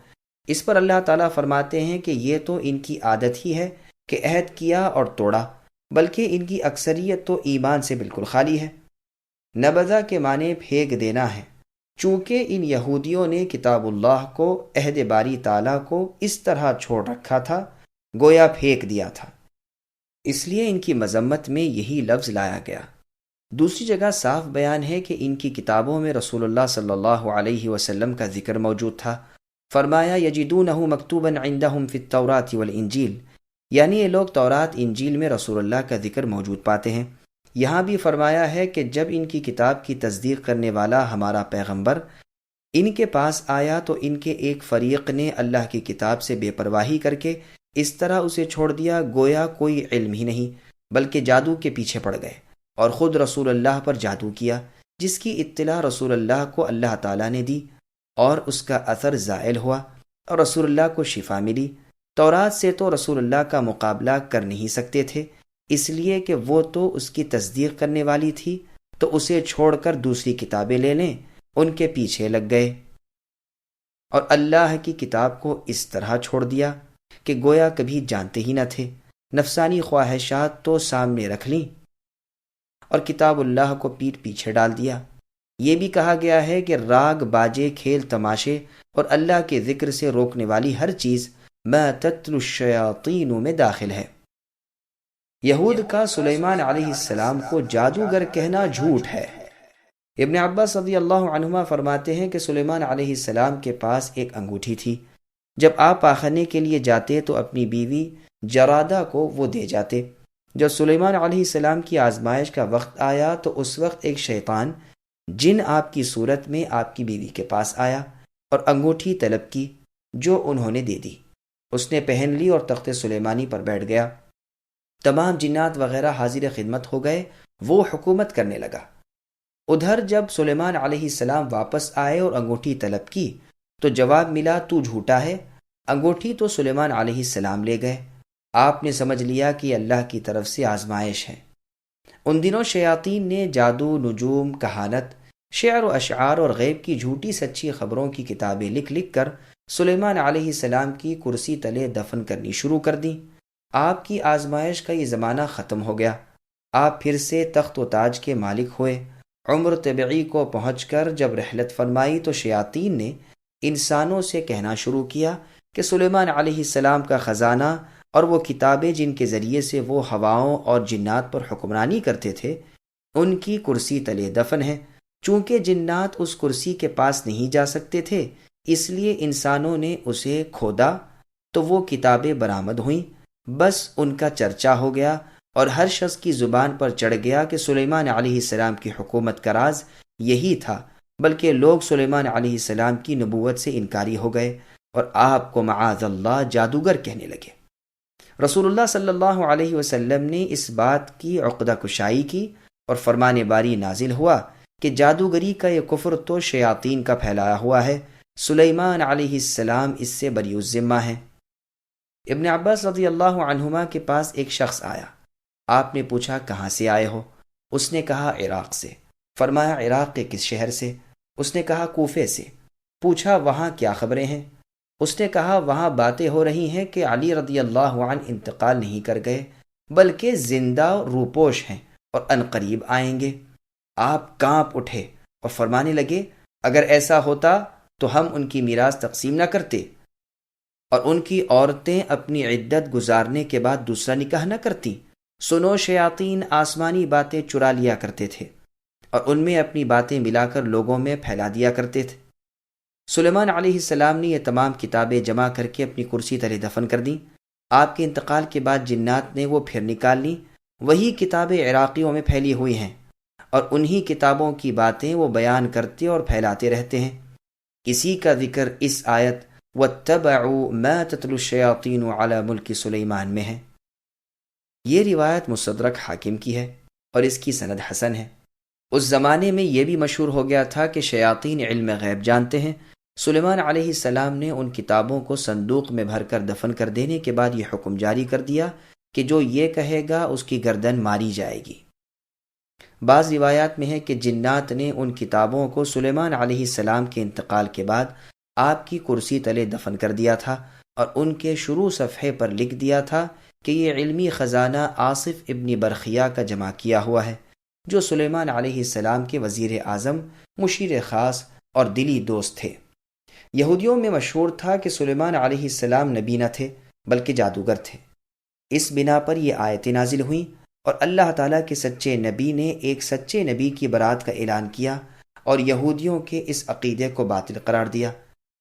اس پر اللہ تعالیٰ فرماتے ہیں کہ یہ تو ان کی عادت ہی ہے کہ عہد کیا اور توڑا، بلکہ ان کی اکثریت تو ایمان سے بالکل خالی ہے۔ نبذہ کے معنی پھینک دینا ہے، چونکہ ان یہودیوں نے کتاب اللہ کو، عہد باری تعالیٰ کو اس طرح چھوڑ رکھا تھا گویا پھینک دیا تھا، اس لیے ان کی مذمت میں یہی لفظ لایا گیا۔ دوسری جگہ صاف بیان ہے کہ ان کی کتابوں میں رسول اللہ صلی اللہ علیہ وسلم کا ذکر موجود تھا۔ فرمایا یجدونہ مکتوبا عندہم فی التوراۃ والانجیل، یعنی یہ لوگ تورات انجیل میں رسول اللہ کا ذکر موجود پاتے ہیں۔ یہاں بھی فرمایا ہے کہ جب ان کی کتاب کی تصدیق کرنے والا ہمارا پیغمبر ان کے پاس آیا تو ان کے ایک فریق نے اللہ کی کتاب سے بے پرواہی کر کے اس طرح اسے چھوڑ دیا گویا کوئی علم ہی نہیں، بلکہ جادو کے پیچھے پڑ گئے اور خود رسول اللہ پر جادو کیا، جس کی اطلاع رسول اللہ کو اللہ تعالیٰ نے دی اور اس کا اثر زائل ہوا اور رسول اللہ کو شفا ملی۔ تورات سے تو رسول اللہ کا مقابلہ کر نہیں سکتے تھے، اس لیے کہ وہ تو اس کی تصدیق کرنے والی تھی، تو اسے چھوڑ کر دوسری کتابیں لے لیں، ان کے پیچھے لگ گئے اور اللہ کی کتاب کو اس طرح چھوڑ دیا کہ گویا کبھی جانتے ہی نہ تھے۔ نفسانی خواہشات تو سامنے رکھ لیں اور کتاب اللہ کو پیٹھ پیچھے ڈال دیا۔ یہ بھی کہا گیا ہے کہ راگ، باجے، کھیل تماشے اور اللہ کے ذکر سے روکنے والی ہر چیز ما تتلو الشیاطین میں داخل ہے۔ یہود کا سلیمان علیہ السلام کو جادوگر کہنا جھوٹ ہے۔ ابن عباس رضی اللہ عنہما فرماتے ہیں کہ سلیمان علیہ السلام کے پاس ایک انگوٹھی تھی، جب آپ پاخانے کے لیے جاتے تو اپنی بیوی جرادہ کو وہ دے جاتے۔ جب سلیمان علیہ السلام کی آزمائش کا وقت آیا تو اس وقت ایک شیطان جن آپ کی صورت میں آپ کی بیوی کے پاس آیا اور انگوٹھی طلب کی، جو انہوں نے دے دی۔ اس نے پہن لی اور تخت سلیمانی پر بیٹھ گیا۔ تمام جنات وغیرہ حاضر خدمت ہو گئے، وہ حکومت کرنے لگا۔ ادھر جب سلیمان علیہ السلام واپس آئے اور انگوٹھی طلب کی تو جواب ملا تو جھوٹا ہے، انگوٹھی تو سلیمان علیہ السلام لے گئے۔ آپ نے سمجھ لیا کہ اللہ کی طرف سے آزمائش ہے۔ ان دنوں شیاطین نے جادو، نجوم، کہانت، شعر و اشعار اور غیب کی جھوٹی سچی خبروں کی کتابیں لکھ لکھ کر سلیمان علیہ السلام کی کرسی تلے دفن کرنی شروع کر دیں۔ آپ کی آزمائش کا یہ زمانہ ختم ہو گیا، آپ پھر سے تخت و تاج کے مالک ہوئے۔ عمر طبعی کو پہنچ کر جب رحلت فرمائی تو شیاطین نے انسانوں سے کہنا شروع کیا کہ سلیمان علیہ السلام کا خزانہ اور وہ کتابیں جن کے ذریعے سے وہ ہواؤں اور جنات پر حکمرانی کرتے تھے، ان کی کرسی تلے دفن ہے۔ چونکہ جنات اس کرسی کے پاس نہیں جا سکتے تھے، اس لیے انسانوں نے اسے کھودا تو وہ کتابیں برآمد ہوئیں۔ بس ان کا چرچا ہو گیا اور ہر شخص کی زبان پر چڑھ گیا کہ سلیمان علیہ السلام کی حکومت کا راز یہی تھا، بلکہ لوگ سلیمان علیہ السلام کی نبوت سے انکاری ہو گئے اور آپ کو معاذ اللہ جادوگر کہنے لگے۔ رسول اللہ صلی اللہ علیہ وسلم نے اس بات کی عقدہ کشائی کی اور فرمان باری نازل ہوا کہ جادوگری کا یہ کفر تو شیاطین کا پھیلایا ہوا ہے، سلیمان علیہ السلام اس سے بری الذمہ ہے۔ ابن عباس رضی اللہ عنہما کے پاس ایک شخص آیا۔ آپ نے پوچھا کہاں سے آئے ہو؟ اس نے کہا عراق سے۔ فرمایا عراق کے کس شہر سے؟ اس نے کہا کوفے سے۔ پوچھا وہاں کیا خبریں ہیں؟ اس نے کہا وہاں باتیں ہو رہی ہیں کہ علی رضی اللہ عنہ انتقال نہیں کر گئے بلکہ زندہ روپوش ہیں اور عنقریب آئیں گے۔ آپ کانپ اٹھے اور فرمانے لگے اگر ایسا ہوتا تو ہم ان کی میراث تقسیم نہ کرتے اور ان کی عورتیں اپنی عدت گزارنے کے بعد دوسرا نکاح نہ کرتی۔ سنو، شیاطین آسمانی باتیں چرا لیا کرتے تھے اور ان میں اپنی باتیں ملا کر لوگوں میں پھیلا دیا کرتے تھے۔ سلیمان علیہ السلام نے یہ تمام کتابیں جمع کر کے اپنی کرسی تلے دفن کر دیں۔ آپ کے انتقال کے بعد جنات نے وہ پھر نکال لیں۔ وہی کتابیں عراقیوں میں پھیلی ہوئی ہیں اور انہی کتابوں کی باتیں وہ بیان کرتے اور پھیلاتے رہتے ہیں۔ اسی کا ذکر اس آیت وَاتَّبَعُوا مَا تَتْلُو الشَّيَاطِينُ عَلَى مُلْكِ سلیمان میں ہے۔ یہ روایت مستدرک حاکم کی ہے اور اس کی سند حسن ہے۔ اس زمانے میں یہ بھی مشہور ہو گیا تھا کہ شیاطین علم غیب جانتے ہیں۔ سلیمان علیہ السلام نے ان کتابوں کو صندوق میں بھر کر دفن کر دینے کے بعد یہ حکم جاری کر دیا کہ جو یہ کہے گا اس کی گردن ماری جائے گی۔ بعض روایات میں ہے کہ جنات نے ان کتابوں کو سلیمان علیہ السلام کے انتقال کے بعد آپ کی کرسی تلے دفن کر دیا تھا اور ان کے شروع صفحے پر لکھ دیا تھا کہ یہ علمی خزانہ آصف ابن برخیا کا جمع کیا ہوا ہے، جو سلیمان علیہ السلام کے وزیر اعظم، مشیر خاص اور دلی دوست تھے۔ یہودیوں میں مشہور تھا کہ سلیمان علیہ السلام نبی نہ تھے بلکہ جادوگر تھے۔ اس بنا پر یہ آیتیں نازل ہوئیں اور اللہ تعالیٰ کے سچے نبی نے ایک سچے نبی کی برات کا اعلان کیا اور یہودیوں کے اس عقیدے کو باطل قرار دیا۔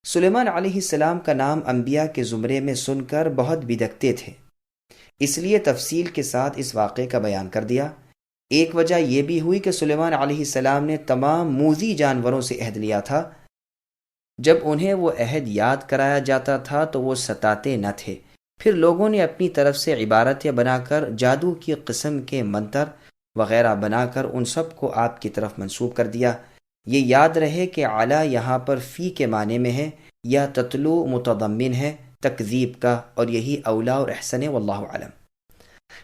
سلیمان علیہ السلام کا نام انبیاء کے زمرے میں سن کر بہت بدکتے تھے، اس لیے تفصیل کے ساتھ اس واقعے کا بیان کر دیا۔ ایک وجہ یہ بھی ہوئی کہ سلیمان علیہ السلام نے تمام موذی جانوروں سے عہد لیا تھا، جب انہیں وہ عہد یاد کرایا جاتا تھا تو وہ ستاتے نہ تھے۔ پھر لوگوں نے اپنی طرف سے عبارتیں بنا کر جادو کی قسم کے منتر وغیرہ بنا کر ان سب کو آپ کی طرف منسوب کر دیا۔ یہ یاد رہے کہ علی یہاں پر فی کے معنی میں ہے یا تتلو متضمن ہے تکذیب کا، اور یہی اولا اور احسن واللہ اعلم۔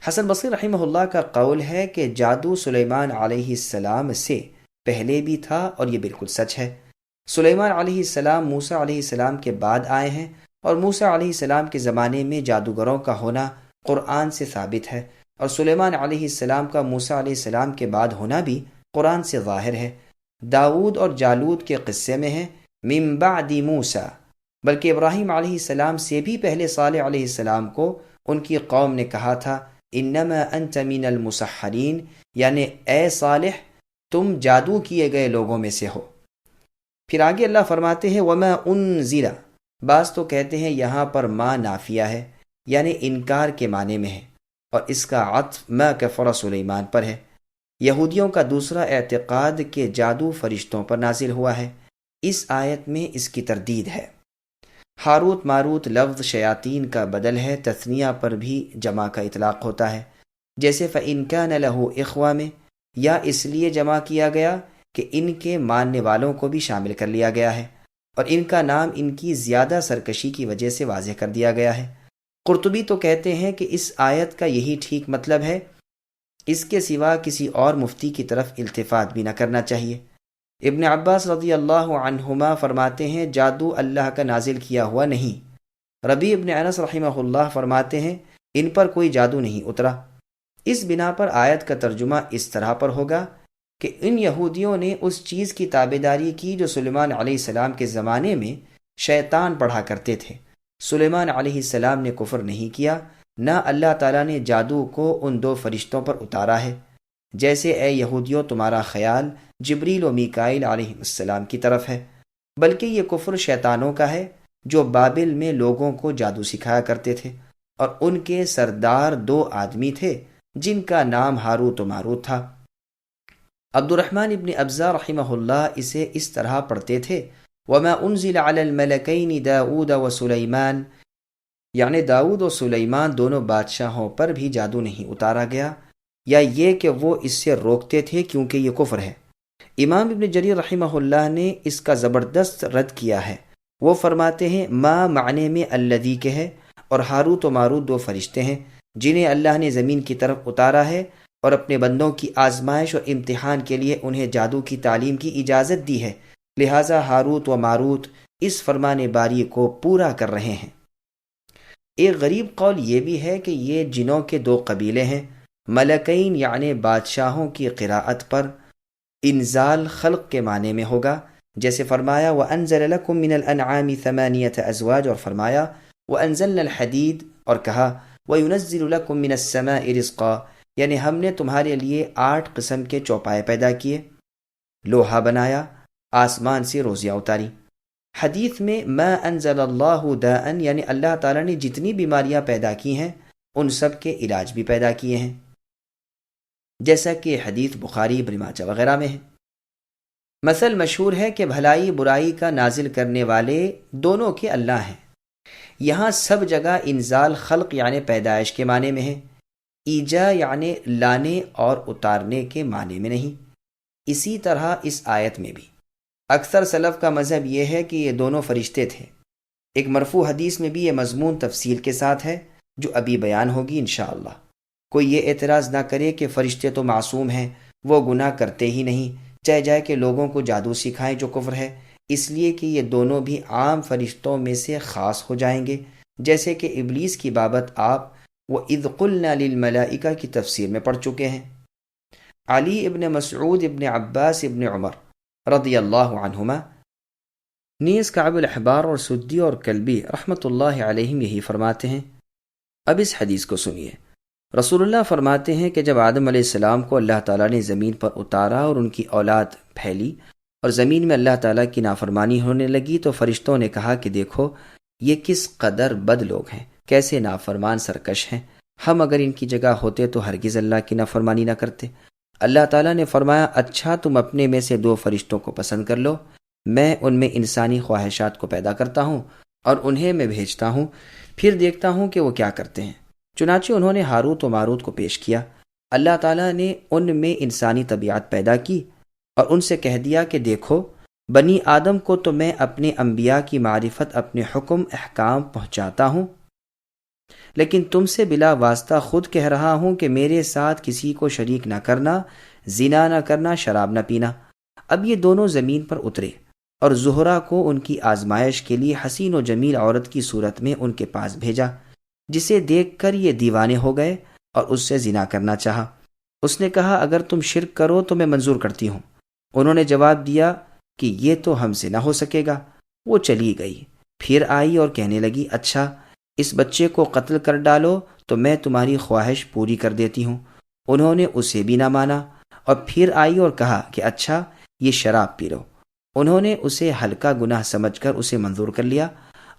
حسن بصری رحمہ اللہ کا قول ہے کہ جادو سلیمان علیہ السلام سے پہلے بھی تھا، اور یہ بالکل سچ ہے۔ سلیمان علیہ السلام موسیٰ علیہ السلام کے بعد آئے ہیں، اور موسیٰ علیہ السلام کے زمانے میں جادوگروں کا ہونا قرآن سے ثابت ہے، اور سلیمان علیہ السلام کا موسیٰ علیہ السلام کے بعد ہونا بھی قرآن سے ظاہر ہے۔ داؤد اور جالوت کے قصے میں ہے من بعد موسیٰ، بلکہ ابراہیم علیہ السلام سے بھی پہلے صالح علیہ السلام کو ان کی قوم نے کہا تھا انما انت من المسحرین، یعنی اے صالح تم جادو کیے گئے لوگوں میں سے ہو۔ پھر آگے اللہ فرماتے ہیں وما انزل، بعض تو کہتے ہیں یہاں پر ما نافیہ ہے یعنی انکار کے معنی میں ہے، اور اس کا عطف ما کفر سلیمان پر ہے۔ یہودیوں کا دوسرا اعتقاد کہ جادو فرشتوں پر نازل ہوا ہے، اس آیت میں اس کی تردید ہے۔ ہاروت ماروت لفظ شیاطین کا بدل ہے، تثنیہ پر بھی جمع کا اطلاق ہوتا ہے، جیسے فَإِن كَانَ لَهُ إِخْوَةٌ میں، یا اس لیے جمع کیا گیا کہ ان کے ماننے والوں کو بھی شامل کر لیا گیا ہے، اور ان کا نام ان کی زیادہ سرکشی کی وجہ سے واضح کر دیا گیا ہے۔ قرطبی تو کہتے ہیں کہ اس آیت کا یہی ٹھیک مطلب ہے، اس کے سوا کسی اور مفتی کی طرف التفات بھی نہ کرنا چاہیے۔ ابن عباس رضی اللہ عنہما فرماتے ہیں جادو اللہ کا نازل کیا ہوا نہیں۔ ربیع ابن انس رحمہ اللہ فرماتے ہیں ان پر کوئی جادو نہیں اترا۔ اس بنا پر آیت کا ترجمہ اس طرح پر ہوگا کہ ان یہودیوں نے اس چیز کی تابعداری کی جو سلیمان علیہ السلام کے زمانے میں شیطان پڑھا کرتے تھے۔ سلیمان علیہ السلام نے کفر نہیں کیا، نہ اللہ تعالیٰ نے جادو کو ان دو فرشتوں پر اتارا ہے، جیسے اے یہودیوں تمہارا خیال جبریل و میکائیل علیہ السلام کی طرف ہے، بلکہ یہ کفر شیطانوں کا ہے جو بابل میں لوگوں کو جادو سکھایا کرتے تھے، اور ان کے سردار دو آدمی تھے جن کا نام ہاروت و ماروت تھا۔ عبد الرحمن ابن ابزا رحمہ اللہ اسے اس طرح پڑھتے تھے وما انزل علی الملکین داؤد و سلیمان، یعنی داؤد و سلیمان دونوں بادشاہوں پر بھی جادو نہیں اتارا گیا، یا یہ کہ وہ اس سے روکتے تھے کیونکہ یہ کفر ہے۔ امام ابن جریر رحمہ اللہ نے اس کا زبردست رد کیا ہے، وہ فرماتے ہیں ما معنی میں الذی کے ہے، اور ہاروت و ماروت دو فرشتے ہیں جنہیں اللہ نے زمین کی طرف اتارا ہے اور اپنے بندوں کی آزمائش اور امتحان کے لیے انہیں جادو کی تعلیم کی اجازت دی ہے، لہٰذا ہاروت و ماروت اس فرمان باری کو پورا کر رہے ہیں۔ ایک غریب قول یہ بھی ہے کہ یہ جنوں کے دو قبیلے ہیں، ملکین یعنی بادشاہوں کی قراءت پر انزال خلق کے معنی میں ہوگا، جیسے فرمایا وَأَنزَلَ لَكُم مِّنَ الْأَنْعَامِ ثَمَانِيَةَ أَزْوَاجٍ، اور فرمایا وَأَنزَلْنَا الْحَدِيدَ، اور کہا وَيُنَزِّلُ لَكُم مِّنَ السَّمَاءِ رِزْقًا، یعنی ہم نے تمہارے لیے 8 قسم کے چوپائے پیدا کیے، لوہا بنایا، آسمان سے روزیاں اتاری۔ حدیث میں ما انزل اللہ داءً، یعنی اللہ تعالیٰ نے جتنی بیماریاں پیدا کی ہیں ان سب کے علاج بھی پیدا کیے ہیں، جیسا کہ حدیث بخاری ابن ماجہ وغیرہ میں ہے۔ مثل مشہور ہے کہ بھلائی برائی کا نازل کرنے والے دونوں کے اللہ ہیں۔ یہاں سب جگہ انزال خلق یعنی پیدائش کے معنی میں ہے، ایجا یعنی لانے اور اتارنے کے معنی میں نہیں۔ اسی طرح اس آیت میں بھی اکثر سلف کا مذہب یہ ہے کہ یہ دونوں فرشتے تھے۔ ایک مرفوع حدیث میں بھی یہ مضمون تفصیل کے ساتھ ہے جو ابھی بیان ہوگی انشاءاللہ۔ کوئی یہ اعتراض نہ کرے کہ فرشتے تو معصوم ہیں، وہ گناہ کرتے ہی نہیں، چاہے جائے کہ لوگوں کو جادو سکھائیں جو کفر ہے، اس لیے کہ یہ دونوں بھی عام فرشتوں میں سے خاص ہو جائیں گے، جیسے کہ ابلیس کی بابت آپ وَإِذْ قُلْنَا لِلْمَلَائِكَةِ کی تفسیر میں پڑھ چکے ہیں۔ علی ابن مسعود ابن عباس ابن عمر رضی اللہ عنہما نیز کعب الاحبار اور سدی اور کلبی رحمۃ اللہ علیہم یہی فرماتے ہیں۔ اب اس حدیث کو سنیے۔ رسول اللہ فرماتے ہیں کہ جب آدم علیہ السلام کو اللہ تعالیٰ نے زمین پر اتارا اور ان کی اولاد پھیلی اور زمین میں اللہ تعالیٰ کی نافرمانی ہونے لگی تو فرشتوں نے کہا کہ دیکھو یہ کس قدر بد لوگ ہیں، کیسے نافرمان سرکش ہیں، ہم اگر ان کی جگہ ہوتے تو ہرگز اللہ کی نافرمانی نہ کرتے۔ اللہ تعالیٰ نے فرمایا اچھا تم اپنے میں سے 2 فرشتوں کو پسند کر لو، میں ان میں انسانی خواہشات کو پیدا کرتا ہوں اور انہیں میں بھیجتا ہوں، پھر دیکھتا ہوں کہ وہ کیا کرتے ہیں۔ چنانچہ انہوں نے ہاروت و ماروت کو پیش کیا۔ اللہ تعالیٰ نے ان میں انسانی طبیعت پیدا کی اور ان سے کہہ دیا کہ دیکھو بنی آدم کو تو میں اپنے انبیاء کی معرفت، اپنے حکم احکام پہنچاتا ہوں، لیکن تم سے بلا واسطہ خود کہہ رہا ہوں کہ میرے ساتھ کسی کو شریک نہ کرنا، زنا نہ کرنا، شراب نہ پینا۔ اب یہ دونوں زمین پر اترے اور زہرہ کو ان کی آزمائش کے لیے حسین و جمیل عورت کی صورت میں ان کے پاس بھیجا، جسے دیکھ کر یہ دیوانے ہو گئے اور اس سے زنا کرنا چاہا۔ اس نے کہا اگر تم شرک کرو تو میں منظور کرتی ہوں۔ انہوں نے جواب دیا کہ یہ تو ہم سے نہ ہو سکے گا۔ وہ چلی گئی، پھر آئی اور کہنے لگی اچھا اس بچے کو قتل کر ڈالو تو میں تمہاری خواہش پوری کر دیتی ہوں۔ انہوں نے اسے بھی نہ مانا اور پھر آئی اور کہا کہ اچھا یہ شراب پی لو۔ انہوں نے اسے ہلکا گناہ سمجھ کر اسے منظور کر لیا۔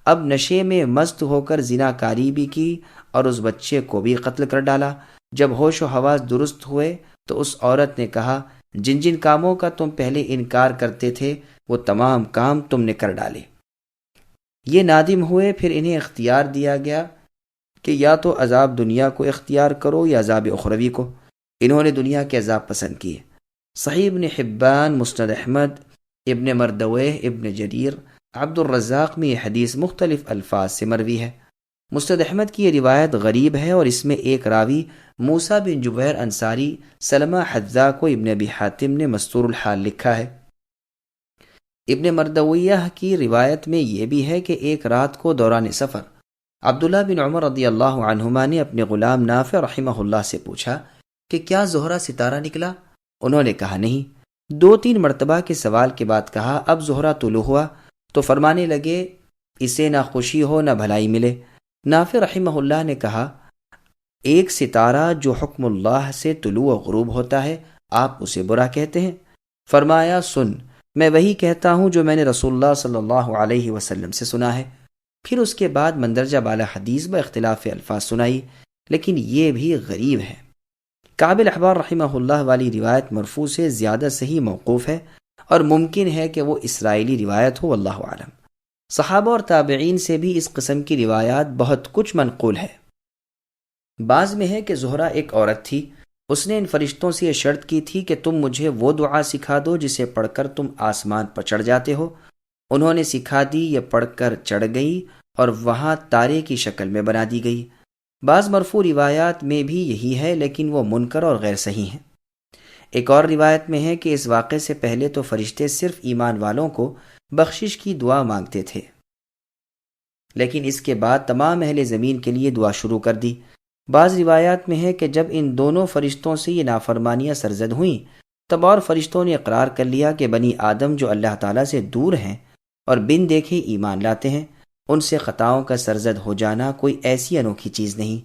اب نشے میں مست ہو کر زنا کاری بھی کی اور اس بچے کو بھی قتل کر ڈالا۔ جب ہوش و حواس درست ہوئے تو اس عورت نے کہا جن جن کاموں کا تم پہلے انکار کرتے تھے وہ تمام کام تم نے کر ڈالے۔ یہ نادم ہوئے، پھر انہیں اختیار دیا گیا کہ یا تو عذاب دنیا کو اختیار کرو یا عذاب اخروی کو۔ انہوں نے دنیا کے عذاب پسند کیے۔ صحیح ابن حبان، مسند احمد، ابن مردویہ، ابن جریر، عبد الرزاق میں یہ حدیث مختلف الفاظ سے مروی ہے۔ مسند احمد کی یہ روایت غریب ہے اور اس میں ایک راوی موسیٰ بن جبیر انصاری سلمہ حذا کو ابن ابی حاتم نے مستور الحال لکھا ہے۔ ابن مردویہ کی روایت میں یہ بھی ہے کہ ایک رات کو دوران سفر عبداللہ بن عمر رضی اللہ عنہما نے اپنے غلام نافع رحمہ اللہ سے پوچھا کہ کیا زہرہ ستارہ نکلا؟ انہوں نے کہا نہیں۔ 2-3 مرتبہ کے سوال کے بعد کہا اب زہرہ طلوع ہوا تو فرمانے لگے اسے نہ خوشی ہو نہ بھلائی ملے۔ نافع رحمہ اللہ نے کہا ایک ستارہ جو حکم اللہ سے طلوع و غروب ہوتا ہے آپ اسے برا کہتے ہیں؟ فرمایا سن میں وہی کہتا ہوں جو میں نے رسول اللہ صلی اللہ علیہ وسلم سے سنا ہے۔ پھر اس کے بعد مندرجہ بالا حدیث با اختلاف الفاظ سنائی، لیکن یہ بھی غریب ہے۔ کعب الاحبار رحمہ اللہ والی روایت مرفوع سے زیادہ صحیح موقوف ہے اور ممکن ہے کہ وہ اسرائیلی روایت ہو، واللہ اعلم۔ صحابہ اور تابعین سے بھی اس قسم کی روایات بہت کچھ منقول ہے۔ بعض میں ہے کہ زہرہ ایک عورت تھی، اس نے ان فرشتوں سے یہ شرط کی تھی کہ تم مجھے وہ دعا سکھا دو جسے پڑھ کر تم آسمان پر چڑھ جاتے ہو۔ انہوں نے سکھا دی، یہ پڑھ کر چڑھ گئی اور وہاں تارے کی شکل میں بنا دی گئی۔ بعض مرفوع روایات میں بھی یہی ہے لیکن وہ منکر اور غیر صحیح ہیں۔ ایک اور روایت میں ہے کہ اس واقعے سے پہلے تو فرشتے صرف ایمان والوں کو بخشش کی دعا مانگتے تھے، لیکن اس کے بعد تمام اہل زمین کے لیے دعا شروع کر دی۔ بعض روایات میں ہے کہ جب ان دونوں فرشتوں سے یہ نافرمانیاں سرزد ہوئیں تب اور فرشتوں نے اقرار کر لیا کہ بنی آدم جو اللہ تعالیٰ سے دور ہیں اور بن دیکھے ایمان لاتے ہیں، ان سے خطاؤں کا سرزد ہو جانا کوئی ایسی انوکھی چیز نہیں۔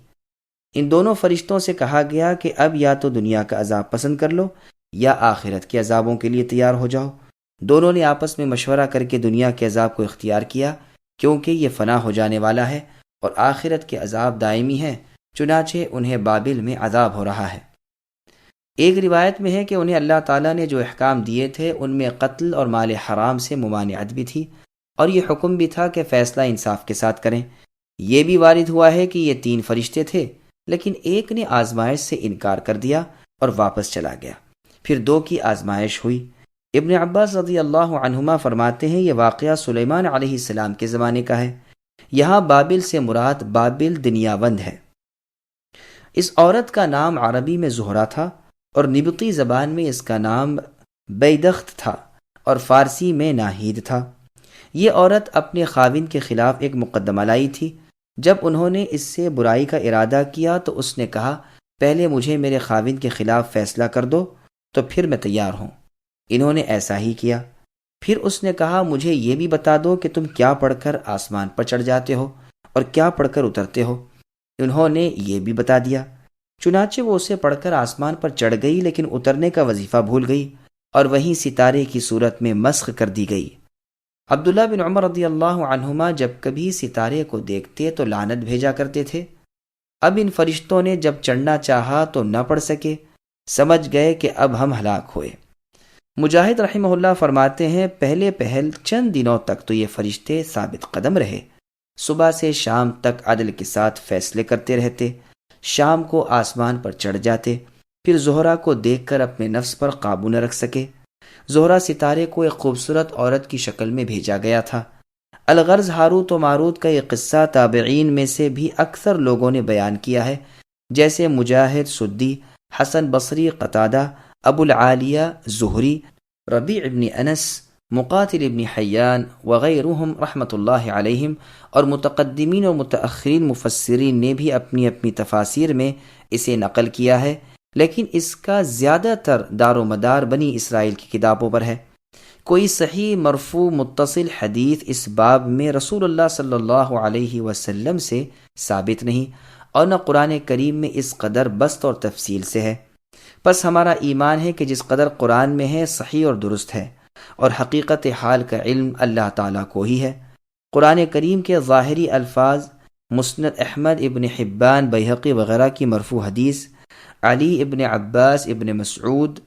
ان دونوں فرشتوں سے کہا گیا کہ اب یا تو دنیا کا عذاب پسند کر لو یا آخرت کے عذابوں کے لیے تیار ہو جاؤ۔ دونوں نے آپس میں مشورہ کر کے دنیا کے عذاب کو اختیار کیا کیونکہ یہ فنا ہو جانے والا ہے اور آخرت کے عذاب دائمی ہے، چنانچہ انہیں بابل میں عذاب ہو رہا ہے۔ ایک روایت میں ہے کہ انہیں اللہ تعالیٰ نے جو احکام دیے تھے ان میں قتل اور مال حرام سے ممانعت بھی تھی اور یہ حکم بھی تھا کہ فیصلہ انصاف کے ساتھ کریں۔ یہ بھی وارد ہوا ہے کہ یہ 3 فرشتے تھے، لیکن ایک نے آزمائش سے انکار کر دیا اور واپس چلا گیا، پھر 2 کی آزمائش ہوئی۔ ابن عباس رضی اللہ عنہما فرماتے ہیں یہ واقعہ سلیمان علیہ السلام کے زمانے کا ہے۔ یہاں بابل سے مراد بابل دنیاوند ہے۔ اس عورت کا نام عربی میں زہرہ تھا اور نبطی زبان میں اس کا نام بیدخت تھا اور فارسی میں ناہید تھا۔ یہ عورت اپنے خاوند کے خلاف ایک مقدمہ لائی تھی۔ جب انہوں نے اس سے برائی کا ارادہ کیا تو اس نے کہا پہلے مجھے میرے خاوند کے خلاف فیصلہ کر دو تو پھر میں تیار ہوں۔ انہوں نے ایسا ہی کیا۔ پھر اس نے کہا مجھے یہ بھی بتا دو کہ تم کیا پڑھ کر آسمان پر چڑھ جاتے ہو اور کیا پڑھ کر اترتے ہو؟ انہوں نے یہ بھی بتا دیا۔ چنانچہ وہ اسے پڑھ کر آسمان پر چڑھ گئی، لیکن اترنے کا وظیفہ بھول گئی اور وہیں ستارے کی صورت میں مسخ کر دی گئی۔ عبداللہ بن عمر رضی اللہ عنہما جب کبھی ستارے کو دیکھتے تو لعنت بھیجا کرتے تھے۔ اب ان فرشتوں نے جب چڑھنا چاہا تو نہ پڑھ سکے، سمجھ گئے کہ اب ہم ہلاک ہوئے۔ مجاہد رحمہ اللہ فرماتے ہیں پہلے پہل چند دنوں تک تو یہ فرشتے ثابت قدم رہے، صبح سے شام تک عدل کے ساتھ فیصلے کرتے رہتے، شام کو آسمان پر چڑھ جاتے، پھر زہرہ کو دیکھ کر اپنے نفس پر قابو نہ رکھ سکے۔ زہرہ ستارے کو ایک خوبصورت عورت کی شکل میں بھیجا گیا تھا۔ الغرض ہاروت و ماروت کا یہ قصہ تابعین میں سے بھی اکثر لوگوں نے بیان کیا ہے، جیسے مجاہد، سدی، حسن بصری، قتادہ، ابو العالیہ زہری، ربیع ابن انس، مقاتل ابن حیان وغیرہم رحمۃ اللہ علیہم، اور متقدمین اور متأخرین مفسرین نے بھی اپنی اپنی تفاسیر میں اسے نقل کیا ہے، لیکن اس کا زیادہ تر دار و مدار بنی اسرائیل کی کتابوں پر ہے۔ کوئی صحیح مرفوع متصل حدیث اس باب میں رسول اللہ صلی اللہ علیہ وسلم سے ثابت نہیں، اور نہ قرآن کریم میں اس قدر بسط اور تفصیل سے ہے۔ پس ہمارا ایمان ہے کہ جس قدر قرآن میں ہے صحیح اور درست ہے، اور حقیقت حال کا علم اللہ تعالیٰ کو ہی ہے۔ قرآن کریم کے ظاہری الفاظ، مسند احمد، ابن حبان، بیہقی وغیرہ کی مرفوع حدیث، علی ابن عباس، ابن مسعود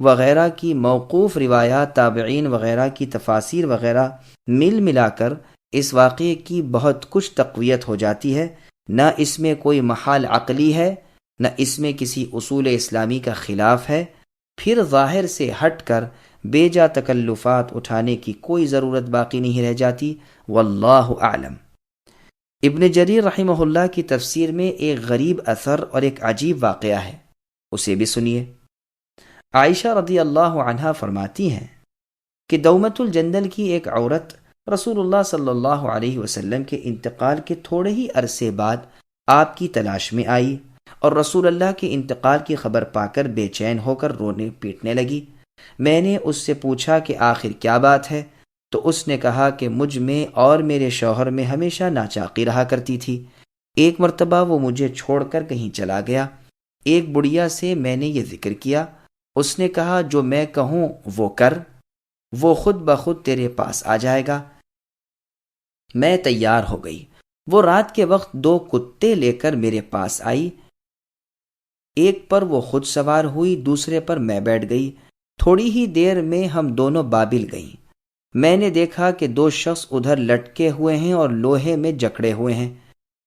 وغیرہ کی موقوف روایات، تابعین وغیرہ کی تفاسیر وغیرہ مل ملا کر اس واقعے کی بہت کچھ تقویت ہو جاتی ہے۔ نہ اس میں کوئی محال عقلی ہے، نہ اس میں کسی اصول اسلامی کا خلاف ہے۔ پھر ظاہر سے ہٹ کر بے جا تکلفات اٹھانے کی کوئی ضرورت باقی نہیں رہ جاتی۔ واللہ اعلم۔ ابن جریر رحمہ اللہ کی تفسیر میں ایک غریب اثر اور ایک عجیب واقعہ ہے، اسے بھی سنیے۔ عائشہ رضی اللہ عنہا فرماتی ہیں کہ دومت الجندل کی ایک عورت رسول اللہ صلی اللہ علیہ وسلم کے انتقال کے تھوڑے ہی عرصے بعد آپ کی تلاش میں آئی، اور رسول اللہ کے انتقال کی خبر پا کر بے چین ہو کر رونے پیٹنے لگی۔ میں نے اس سے پوچھا کہ آخر کیا بات ہے، تو اس نے کہا کہ مجھ میں اور میرے شوہر میں ہمیشہ ناچاقی رہا کرتی تھی۔ ایک مرتبہ وہ مجھے چھوڑ کر کہیں چلا گیا۔ ایک بڑھیا سے میں نے یہ ذکر کیا، اس نے کہا جو میں کہوں وہ کر، وہ خود بخود تیرے پاس آ جائے گا۔ میں تیار ہو گئی۔ وہ رات کے وقت 2 کتے لے کر میرے پاس آئی، ایک پر وہ خود سوار ہوئی، دوسرے پر میں بیٹھ گئی۔ تھوڑی ہی دیر میں ہم دونوں بابل گئیں۔ میں نے دیکھا کہ 2 شخص ادھر لٹکے ہوئے ہیں اور لوہے میں جکڑے ہوئے ہیں۔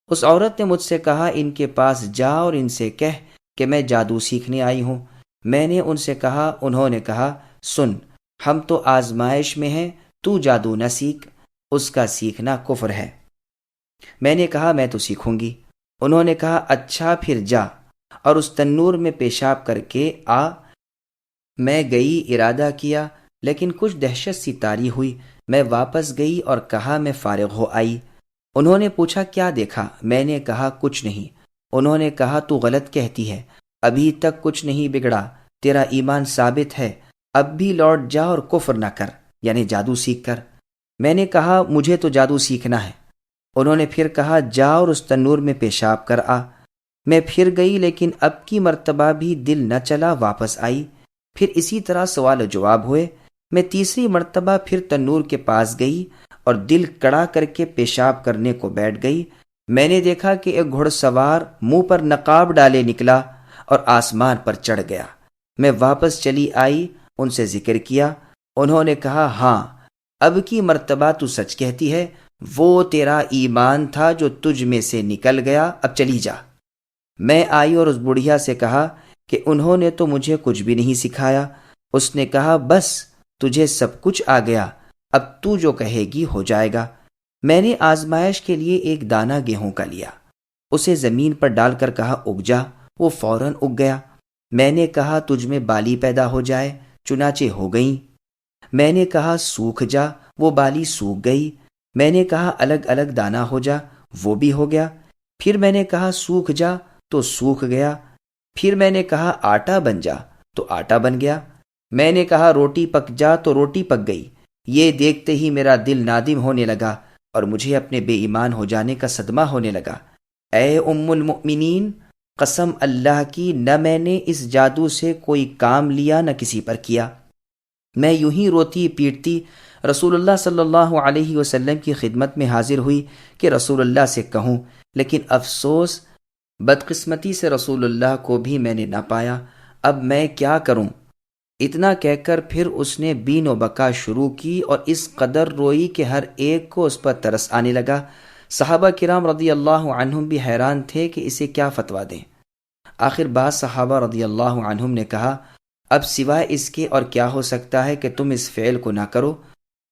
اس عورت نے مجھ سے کہا ان کے پاس جا اور ان سے کہہ کہ میں جادو سیکھنے آئی ہوں۔ میں نے ان سے کہا، انہوں نے کہا سن، ہم تو آزمائش میں ہیں، تو جادو نہ سیکھ، اس کا سیکھنا کفر ہے۔ میں نے کہا میں تو سیکھوں گی۔ انہوں نے کہا اچھا پھر جا اور اس تنور میں پیشاب کر کے آ۔ میں گئی، ارادہ کیا، لیکن کچھ دہشت سی طاری ہوئی۔ میں واپس گئی اور کہا میں فارغ ہو آئی۔ انہوں نے پوچھا کیا دیکھا؟ میں نے کہا کچھ نہیں۔ انہوں نے کہا تو غلط کہتی ہے، ابھی تک کچھ نہیں بگڑا، تیرا ایمان ثابت ہے، اب بھی لوٹ جا اور کفر نہ کر، یعنی جادو سیکھ کر۔ میں نے کہا مجھے تو جادو سیکھنا ہے۔ انہوں نے پھر کہا جا اور اس تنور میں پیشاب کر آ۔ میں پھر گئی، لیکن اب کی مرتبہ بھی دل نہ چلا، واپس آئی۔ پھر اسی طرح سوال و جواب ہوئے۔ میں تیسری مرتبہ پھر تنور کے پاس گئی اور دل کڑا کر کے پیشاب کرنے کو بیٹھ گئی۔ میں نے دیکھا کہ ایک گھڑ سوار منہ پر نقاب ڈالے نکلا اور آسمان پر چڑھ گیا۔ میں واپس چلی آئی، ان سے ذکر کیا۔ انہوں نے کہا ہاں، اب کی مرتبہ تو سچ کہتی ہے، وہ تیرا ایمان تھا جو تجھ میں سے نکل گیا، اب چلی جا۔ میں آئی اور اس بڑھیا سے کہا کہ انہوں نے تو مجھے کچھ بھی نہیں سکھایا۔ اس نے کہا بس تجھے سب کچھ آ گیا، اب تو جو کہے گی ہو جائے گا۔ میں نے آزمائش کے لیے ایک دانہ گیہوں کا لیا، اسے زمین پر ڈال کر کہا اگ جا، وہ فوراً اگ گیا۔ میں نے کہا تجھ میں بالی پیدا ہو جائے، چنانچہ ہو گئیں۔ میں نے کہا سوکھ جا، وہ بالی سوکھ گئی۔ میں نے کہا الگ الگ دانہ ہو جا، وہ بھی ہو گیا۔ پھر میں نے کہا سوکھ جا، تو سوکھ گیا۔ پھر میں نے کہا آٹا بن جا، تو آٹا بن گیا۔ میں نے کہا روٹی پک جا، تو روٹی پک گئی۔ یہ دیکھتے ہی میرا دل نادم ہونے لگا اور مجھے اپنے بے ایمان ہو جانے کا صدمہ ہونے لگا۔ اے ام المؤمنین، قسم اللہ کی نہ میں نے اس جادو سے کوئی کام لیا نہ کسی پر کیا۔ میں یوں ہی روتی پیٹتی رسول اللہ صلی اللہ علیہ وسلم کی خدمت میں حاضر ہوئی کہ رسول اللہ سے کہوں، لیکن افسوس بدقسمتی سے رسول اللہ کو بھی میں نے نہ پایا۔ اب میں کیا کروں؟ اتنا کہہ کر پھر اس نے بین و بکا شروع کی اور اس قدر روئی کہ ہر ایک کو اس پر ترس آنے لگا۔ صحابہ کرام رضی اللہ عنہم بھی حیران تھے کہ اسے کیا فتویٰ دیں۔ آخر بعض صحابہ رضی اللہ عنہم نے کہا، اب سوائے اس کے اور کیا ہو سکتا ہے کہ تم اس فعل کو نہ کرو،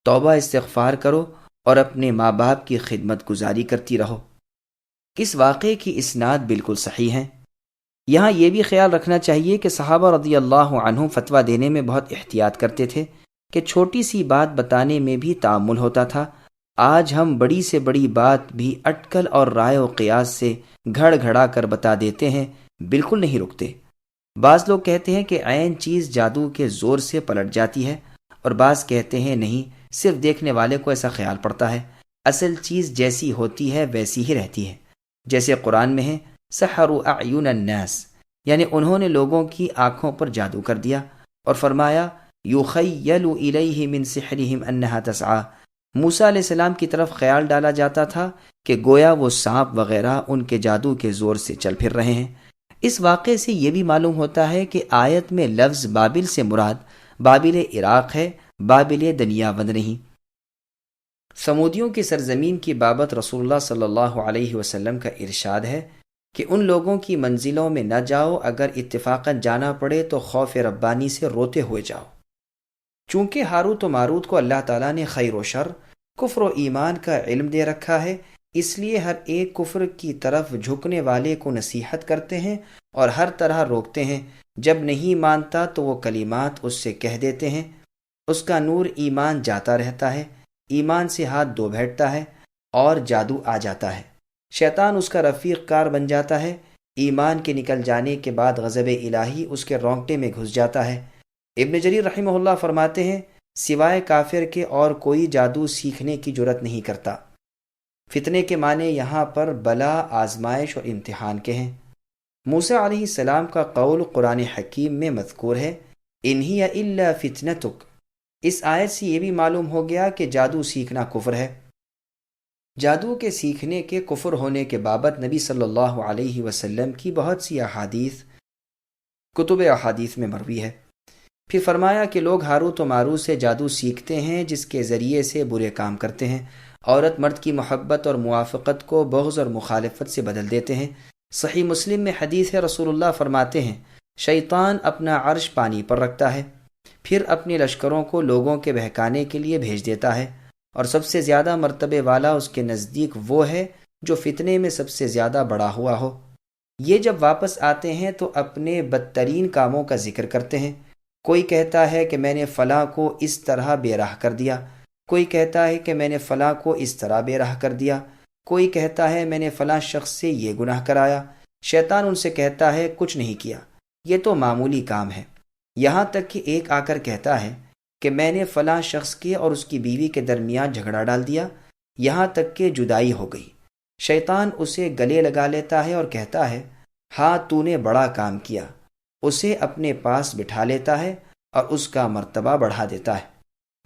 توبہ استغفار کرو اور اپنے ماں باپ کی خدمت گزاری کرتی رہو۔ اس واقعے کی اسناد بالکل صحیح ہیں۔ یہاں یہ بھی خیال رکھنا چاہیے کہ صحابہ رضی اللہ عنہم فتویٰ دینے میں بہت احتیاط کرتے تھے کہ چھوٹی سی بات بتانے میں بھی تعامل ہوتا تھا۔ آج ہم بڑی سے بڑی بات بھی اٹکل اور رائے و قیاس سے گھڑ گھڑا کر بتا دیتے ہیں، بالکل نہیں رکتے۔ بعض لوگ کہتے ہیں کہ عین چیز جادو کے زور سے پلٹ جاتی ہے، اور بعض کہتے ہیں نہیں، صرف دیکھنے والے کو ایسا خیال پڑتا ہے، اصل چیز جیسی ہوتی ہے ویسی ہی رہتی ہے۔ جیسے قرآن میں ہے، سحروا اعین الناس، یعنی انہوں نے لوگوں کی آنکھوں پر جادو کر دیا، اور فرمایا یخیل الیہ من سحرہم انہا تسعی، موسیٰ علیہ السلام کی طرف خیال ڈالا جاتا تھا کہ گویا وہ سانپ وغیرہ ان کے جادو کے زور سے چل پھر رہے ہیں۔ اس واقعے سے یہ بھی معلوم ہوتا ہے کہ آیت میں لفظ بابل سے مراد بابل عراق ہے، بابل دنیاوند نہیں۔ سمودیوں کی سرزمین کی بابت رسول اللہ صلی اللہ علیہ وسلم کا ارشاد ہے کہ ان لوگوں کی منزلوں میں نہ جاؤ، اگر اتفاقاً جانا پڑے تو خوف ربانی سے روتے ہوئے جاؤ۔ چونکہ ہاروت و ماروت کو اللہ تعالیٰ نے خیر و شر، کفر و ایمان کا علم دے رکھا ہے، اس لیے ہر ایک کفر کی طرف جھکنے والے کو نصیحت کرتے ہیں اور ہر طرح روکتے ہیں۔ جب نہیں مانتا تو وہ کلمات اس سے کہہ دیتے ہیں، اس کا نور ایمان جاتا رہتا ہے، ایمان سے ہاتھ دھو بیٹھتا ہے اور جادو آ جاتا ہے، شیطان اس کا رفیق کار بن جاتا ہے، ایمان کے نکل جانے کے بعد غضب الہی اس کے رونگٹے میں گھس جاتا ہے۔ ابن جریر رحمہ اللہ فرماتے ہیں، سوائے کافر کے اور کوئی جادو سیکھنے کی جرت نہیں کرتا۔ فتنے کے معنی یہاں پر بلا، آزمائش اور امتحان کے ہیں۔ موسیٰ علیہ السلام کا قول قرآن حکیم میں مذکور ہے، ان ہی الا فتنتک۔ اس آیت سے یہ بھی معلوم ہو گیا کہ جادو سیکھنا کفر ہے۔ جادو کے سیکھنے کے کفر ہونے کے بابت نبی صلی اللہ علیہ وسلم کی بہت سی احادیث کتب احادیث میں مروی ہے۔ پھر فرمایا کہ لوگ ہاروت و ماروت سے جادو سیکھتے ہیں، جس کے ذریعے سے برے کام کرتے ہیں، عورت مرد کی محبت اور موافقت کو بغض اور مخالفت سے بدل دیتے ہیں۔ صحیح مسلم میں حدیث ہے، رسول اللہ فرماتے ہیں، شیطان اپنا عرش پانی پر رکھتا ہے، پھر اپنے لشکروں کو لوگوں کے بہکانے کے لیے بھیج دیتا ہے، اور سب سے زیادہ مرتبے والا اس کے نزدیک وہ ہے جو فتنے میں سب سے زیادہ بڑا ہوا ہو۔ یہ جب واپس آتے ہیں تو اپنے بدترین کاموں کا ذکر کرتے ہیں۔ کوئی کہتا ہے کہ میں نے فلاں کو اس طرح بے راہ کر دیا، کوئی کہتا ہے کہ میں نے فلاں کو اس طرح بے راہ کر دیا، کوئی کہتا ہے میں نے فلاں شخص سے یہ گناہ کرایا۔ شیطان ان سے کہتا ہے کچھ نہیں کیا، یہ تو معمولی کام ہے، یہاں تک کہ ایک آ کر کہتا ہے کہ میں نے فلاں شخص کے اور اس کی بیوی کے درمیان جھگڑا ڈال دیا، یہاں تک کہ جدائی ہو گئی۔ شیطان اسے گلے لگا لیتا ہے اور کہتا ہے ہاں تو نے بڑا کام کیا، اسے اپنے پاس بٹھا لیتا ہے اور اس کا مرتبہ بڑھا دیتا ہے۔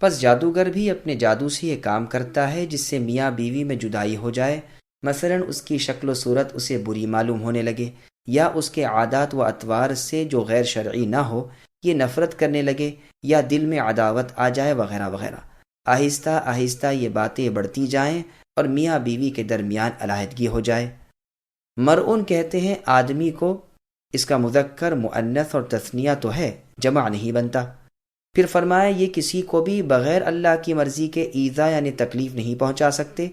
پس جادوگر بھی اپنے جادو سے یہ کام کرتا ہے جس سے میاں بیوی میں جدائی ہو جائے، مثلا اس کی شکل و صورت اسے بری معلوم ہونے لگے، یا اس کے عادات و اطوار سے جو غیر شرعی نہ ہو یہ نفرت کرنے لگے، یا دل میں عداوت آ جائے وغیرہ وغیرہ۔ آہستہ آہستہ یہ باتیں بڑھتی جائیں اور میاں بیوی کے درمیان علیحدگی ہو جائے۔ مرعون کہتے ہیں آدمی کو، اس کا مذکر مؤنث اور تثنیہ تو ہے، جمع نہیں بنتا۔ پھر فرمایا یہ کسی کو بھی بغیر اللہ کی مرضی کے ایذا یعنی تکلیف نہیں پہنچا سکتے،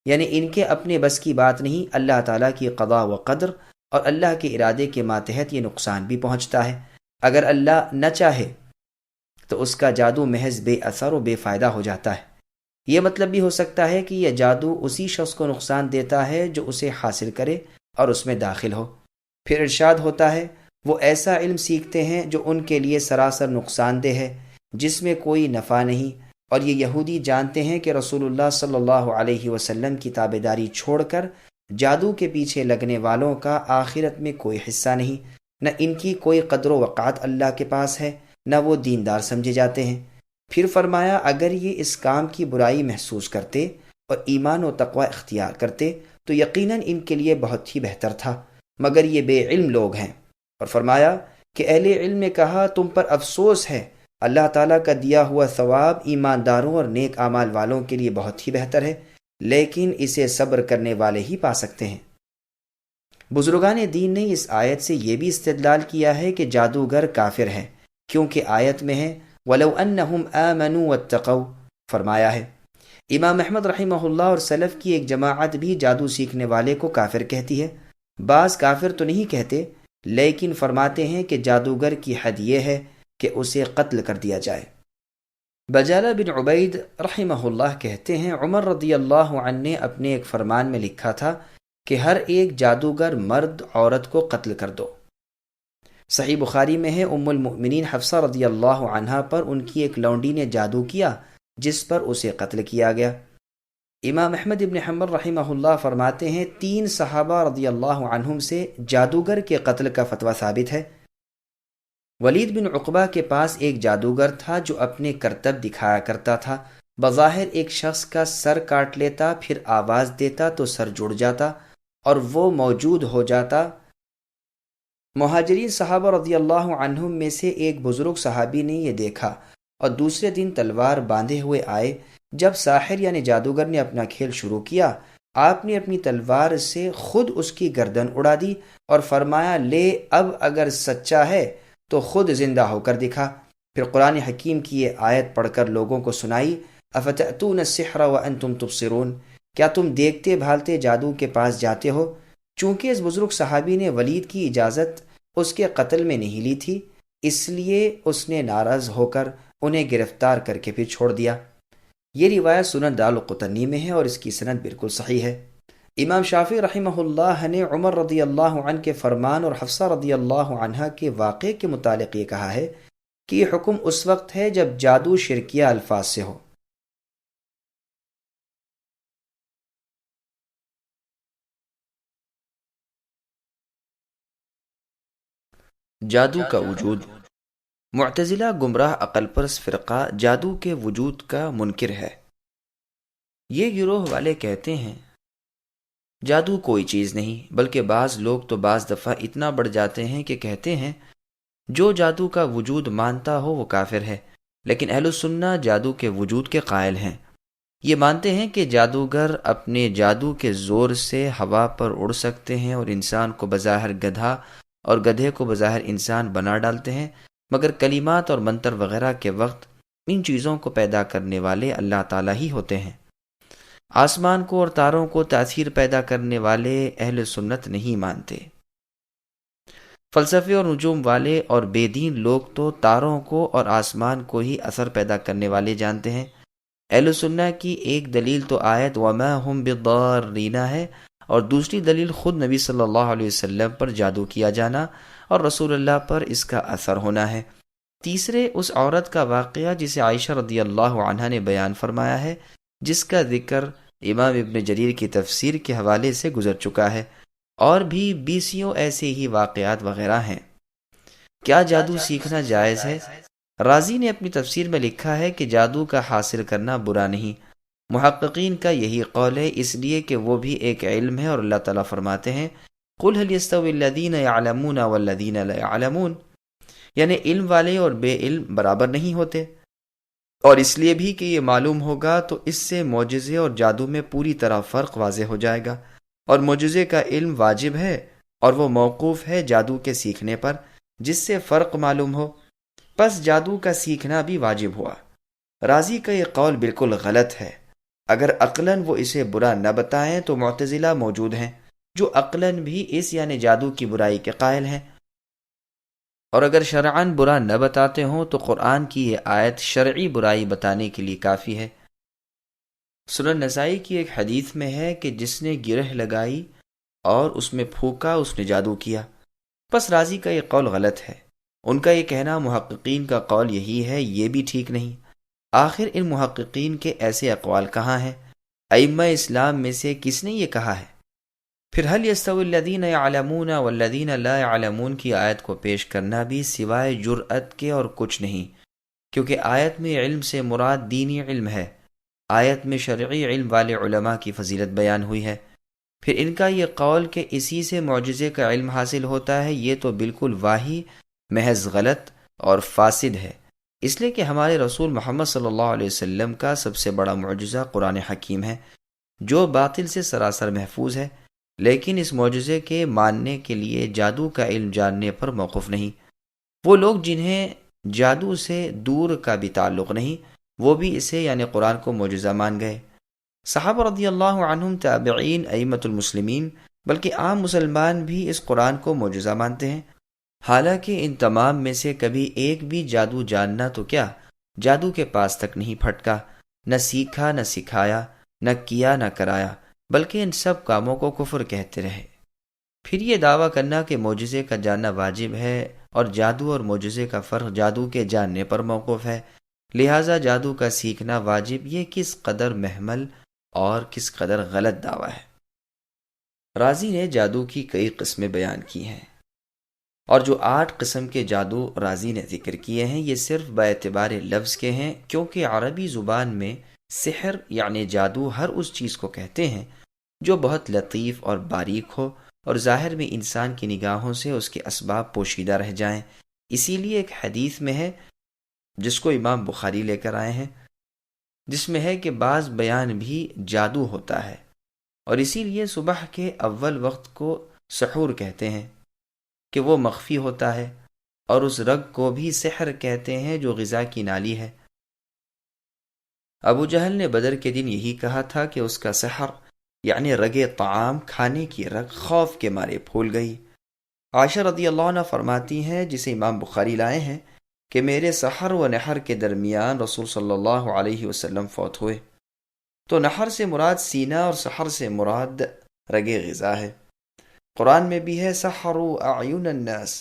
یعنی ان کے اپنے بس کی بات نہیں، اللہ تعالیٰ کی قضاء و قدر اور اللہ کے ارادے کے ماتحت یہ نقصان بھی پہنچتا ہے۔ اگر اللہ نہ چاہے تو اس کا جادو محض بے اثر و بے فائدہ ہو جاتا ہے۔ یہ مطلب بھی ہو سکتا ہے کہ یہ جادو اسی شخص کو نقصان دیتا ہے جو اسے حاصل کرے اور اس میں داخل ہو۔ پھر ارشاد ہوتا ہے وہ ایسا علم سیکھتے ہیں جو ان کے لیے سراسر نقصان دہ ہے، جس میں کوئی نفع نہیں، اور یہ یہودی جانتے ہیں کہ رسول اللہ صلی اللہ علیہ وسلم کی تابعداری چھوڑ کر جادو کے پیچھے لگنے والوں کا آخرت میں کوئی حصہ نہیں، نہ ان کی کوئی قدر و وقعت اللہ کے پاس ہے، نہ وہ دیندار سمجھے جاتے ہیں۔ پھر فرمایا اگر یہ اس کام کی برائی محسوس کرتے اور ایمان و تقوی اختیار کرتے تو یقیناً ان کے لیے بہت ہی بہتر تھا، مگر یہ بے علم لوگ ہیں۔ اور فرمایا کہ اہل علم نے کہا تم پر افسوس ہے، اللہ تعالیٰ کا دیا ہوا ثواب ایمانداروں اور نیک اعمال والوں کے لیے بہت ہی بہتر ہے، لیکن اسے صبر کرنے والے ہی پا سکتے ہیں۔ بزرگان دین نے اس آیت سے یہ بھی استدلال کیا ہے کہ جادوگر کافر ہے، کیونکہ آیت میں ہے وَلَوْ أَنَّهُمْ آمَنُوا وَاتَّقَوْا، فرمایا ہے۔ امام احمد رحمہ اللہ اور سلف کی ایک جماعت بھی جادو سیکھنے والے کو کافر کہتی ہے۔ بعض کافر تو نہیں کہتے، لیکن فرماتے ہیں کہ جادوگر کی حد یہ ہے کہ اسے قتل کر دیا جائے۔ بجالہ بن عبید رحمہ اللہ کہتے ہیں عمر رضی اللہ عنہ نے اپنے ایک فرمان میں لکھا تھا کہ ہر ایک جادوگر مرد عورت کو قتل کر دو۔ صحیح بخاری میں ہے ام المؤمنین حفصہ رضی اللہ عنہا پر ان کی ایک لونڈی نے جادو کیا جس پر اسے قتل کیا گیا۔ امام احمد ابن حنبل رحمہ اللہ فرماتے ہیں 3 صحابہ رضی اللہ عنہم سے جادوگر کے قتل کا فتویٰ ثابت ہے۔ ولید بن عقبہ کے پاس ایک جادوگر تھا جو اپنے کرتب دکھایا کرتا تھا، بظاہر ایک شخص کا سر کاٹ لیتا، پھر آواز دیتا تو سر جڑ جاتا اور وہ موجود ہو جاتا۔ مہاجرین صحابہ رضی اللہ عنہم میں سے ایک بزرگ صحابی نے یہ دیکھا اور دوسرے دن تلوار باندھے ہوئے آئے۔ جب ساحر یعنی جادوگر نے اپنا کھیل شروع کیا، آپ نے اپنی تلوار سے خود اس کی گردن اڑا دی اور فرمایا لے اب اگر سچا ہے تو خود زندہ ہو کر دکھا۔ پھر قرآن حکیم کی یہ آیت پڑھ کر لوگوں کو سنائی افتأتون السحر وانتم تبصرون، کیا تم دیکھتے بھالتے جادو کے پاس جاتے ہو؟ چونکہ اس بزرگ صحابی نے ولید کی اجازت اس کے قتل میں نہیں لی تھی، اس لیے اس نے ناراض ہو کر انہیں گرفتار کر کے پھر چھوڑ دیا۔ یہ روایت سنن دارالقطنی میں ہے اور اس کی سند بالکل صحیح ہے۔ امام شافعی رحمہ اللہ نے عمر رضی اللہ عنہ کے فرمان اور حفصہ رضی اللہ عنہ کے واقعے کے متعلق یہ کہا ہے کہ یہ حکم اس وقت ہے جب جادو شرکیہ الفاظ سے ہو۔ جادو کا وجود۔ معتزلہ گمراہ عقل پرست فرقہ جادو کے وجود کا منکر ہے۔ یہ گروہ والے کہتے ہیں جادو کوئی چیز نہیں، بلکہ بعض لوگ تو بعض دفعہ اتنا بڑھ جاتے ہیں کہ کہتے ہیں جو جادو کا وجود مانتا ہو وہ کافر ہے، لیکن اہل السنہ جادو کے وجود کے قائل ہیں۔ یہ مانتے ہیں کہ جادوگر اپنے جادو کے زور سے ہوا پر اڑ سکتے ہیں اور انسان کو بظاہر گدھا اور گدھے کو بظاہر انسان بنا ڈالتے ہیں، مگر کلمات اور منتر وغیرہ کے وقت ان چیزوں کو پیدا کرنے والے اللہ تعالیٰ ہی ہوتے ہیں۔ آسمان کو اور تاروں کو تاثیر پیدا کرنے والے اہل سنت نہیں مانتے۔ فلسفے اور نجوم والے اور بے دین لوگ تو تاروں کو اور آسمان کو ہی اثر پیدا کرنے والے جانتے ہیں۔ اہل سنت کی ایک دلیل تو آیت وما ہم بضارین ہے، اور دوسری دلیل خود نبی صلی اللہ علیہ وسلم پر جادو کیا جانا اور رسول اللہ پر اس کا اثر ہونا ہے۔ تیسرے اس عورت کا واقعہ جسے عائشہ رضی اللہ عنہا نے بیان فرمایا ہے، جس کا ذکر امام ابن جریر کی تفسیر کے حوالے سے گزر چکا ہے، اور بھی بیسیوں ایسے ہی واقعات وغیرہ ہیں۔ کیا جادو سیکھنا جائز ہے؟ رازی نے اپنی تفسیر میں لکھا ہے کہ جادو کا حاصل کرنا برا نہیں۔ محققین کا یہی قول ہے، اس لیے کہ وہ بھی ایک علم ہے، اور اللہ تعالیٰ فرماتے ہیں قُلْ هَلْ يَسْتَوِي الَّذِينَ يَعْلَمُونَ وَالَّذِينَ لَا يَعْلَمُونَ، یعنی علم والے اور بے علم برابر نہیں ہوتے، اور اس لیے بھی کہ یہ معلوم ہوگا تو اس سے معجزے اور جادو میں پوری طرح فرق واضح ہو جائے گا، اور معجزے کا علم واجب ہے اور وہ موقوف ہے جادو کے سیکھنے پر جس سے فرق معلوم ہو، پس جادو کا سیکھنا بھی واجب ہوا۔ رازی کا یہ قول بالکل غلط ہے۔ اگر عقلاً وہ اسے برا نہ بتائیں تو معتزلہ موجود ہیں جو عقلاً بھی اس یعنی جادو کی برائی کے قائل ہیں، اور اگر شرعاً برا نہ بتاتے ہوں تو قرآن کی یہ آیت شرعی برائی بتانے کے لیے کافی ہے۔ سنن نسائی کی ایک حدیث میں ہے کہ جس نے گرہ لگائی اور اس میں پھونکا اس نے جادو کیا۔ پس رازی کا یہ قول غلط ہے۔ ان کا یہ کہنا محققین کا قول یہی ہے، یہ بھی ٹھیک نہیں۔ آخر ان محققین کے ایسے اقوال کہاں ہیں؟ ائمہ اسلام میں سے کس نے یہ کہا ہے؟ پھر هل يستوي الذين يعلمون والذين لا يعلمون کی آیت کو پیش کرنا بھی سوائے جرأت کے اور کچھ نہیں، کیونکہ آیت میں علم سے مراد دینی علم ہے، آیت میں شرعی علم والے علماء کی فضیلت بیان ہوئی ہے۔ پھر ان کا یہ قول کہ اسی سے معجزے کا علم حاصل ہوتا ہے، یہ تو بالکل واہی، محض غلط اور فاسد ہے، اس لیے کہ ہمارے رسول محمد صلی اللہ علیہ وسلم کا سب سے بڑا معجزہ قرآن حکیم ہے، جو باطل سے سراسر محفوظ ہے، لیکن اس معجزے کے ماننے کے لیے جادو کا علم جاننے پر موقف نہیں۔ وہ لوگ جنہیں جادو سے دور کا بھی تعلق نہیں، وہ بھی اسے یعنی قرآن کو معجزہ مان گئے۔ صحابہ رضی اللہ عنہم، تابعین، ائمۃ المسلمین، بلکہ عام مسلمان بھی اس قرآن کو معجزہ مانتے ہیں، حالانکہ ان تمام میں سے کبھی ایک بھی جادو جاننا تو کیا، جادو کے پاس تک نہیں پھٹکا، نہ سیکھا نہ سکھایا، نہ کیا نہ کرایا، بلکہ ان سب کاموں کو کفر کہتے رہے۔ پھر یہ دعویٰ کرنا کہ معجزے کا جاننا واجب ہے اور جادو اور معجزے کا فرق جادو کے جاننے پر موقف ہے، لہٰذا جادو کا سیکھنا واجب، یہ کس قدر محمل اور کس قدر غلط دعویٰ ہے۔ رازی نے جادو کی کئی قسمیں بیان کی ہیں، اور جو 8 قسم کے جادو رازی نے ذکر کیے ہیں یہ صرف باعتبار لفظ کے ہیں، کیونکہ عربی زبان میں سحر یعنی جادو ہر اس چیز کو کہتے ہیں جو بہت لطیف اور باریک ہو اور ظاہر میں انسان کی نگاہوں سے اس کے اسباب پوشیدہ رہ جائیں۔ اسی لیے ایک حدیث میں ہے، جس کو امام بخاری لے کر آئے ہیں، جس میں ہے کہ بعض بیان بھی جادو ہوتا ہے، اور اسی لیے صبح کے اول وقت کو سحور کہتے ہیں کہ وہ مخفی ہوتا ہے، اور اس رگ کو بھی سحر کہتے ہیں جو غذا کی نالی ہے۔ ابو جہل نے بدر کے دن یہی کہا تھا کہ اس کا سحر یعنی رگ طعام کھانے کی رگ خوف کے مارے پھول گئی۔ عائشہ رضی اللہ عنہ فرماتی ہیں، جسے امام بخاری لائے ہیں، کہ میرے سحر و نحر کے درمیان رسول صلی اللہ علیہ وسلم فوت ہوئے۔ تو نحر سے مراد سینہ اور سحر سے مراد رگ غذا ہے۔ قرآن میں بھی ہے سحروا اعین الناس،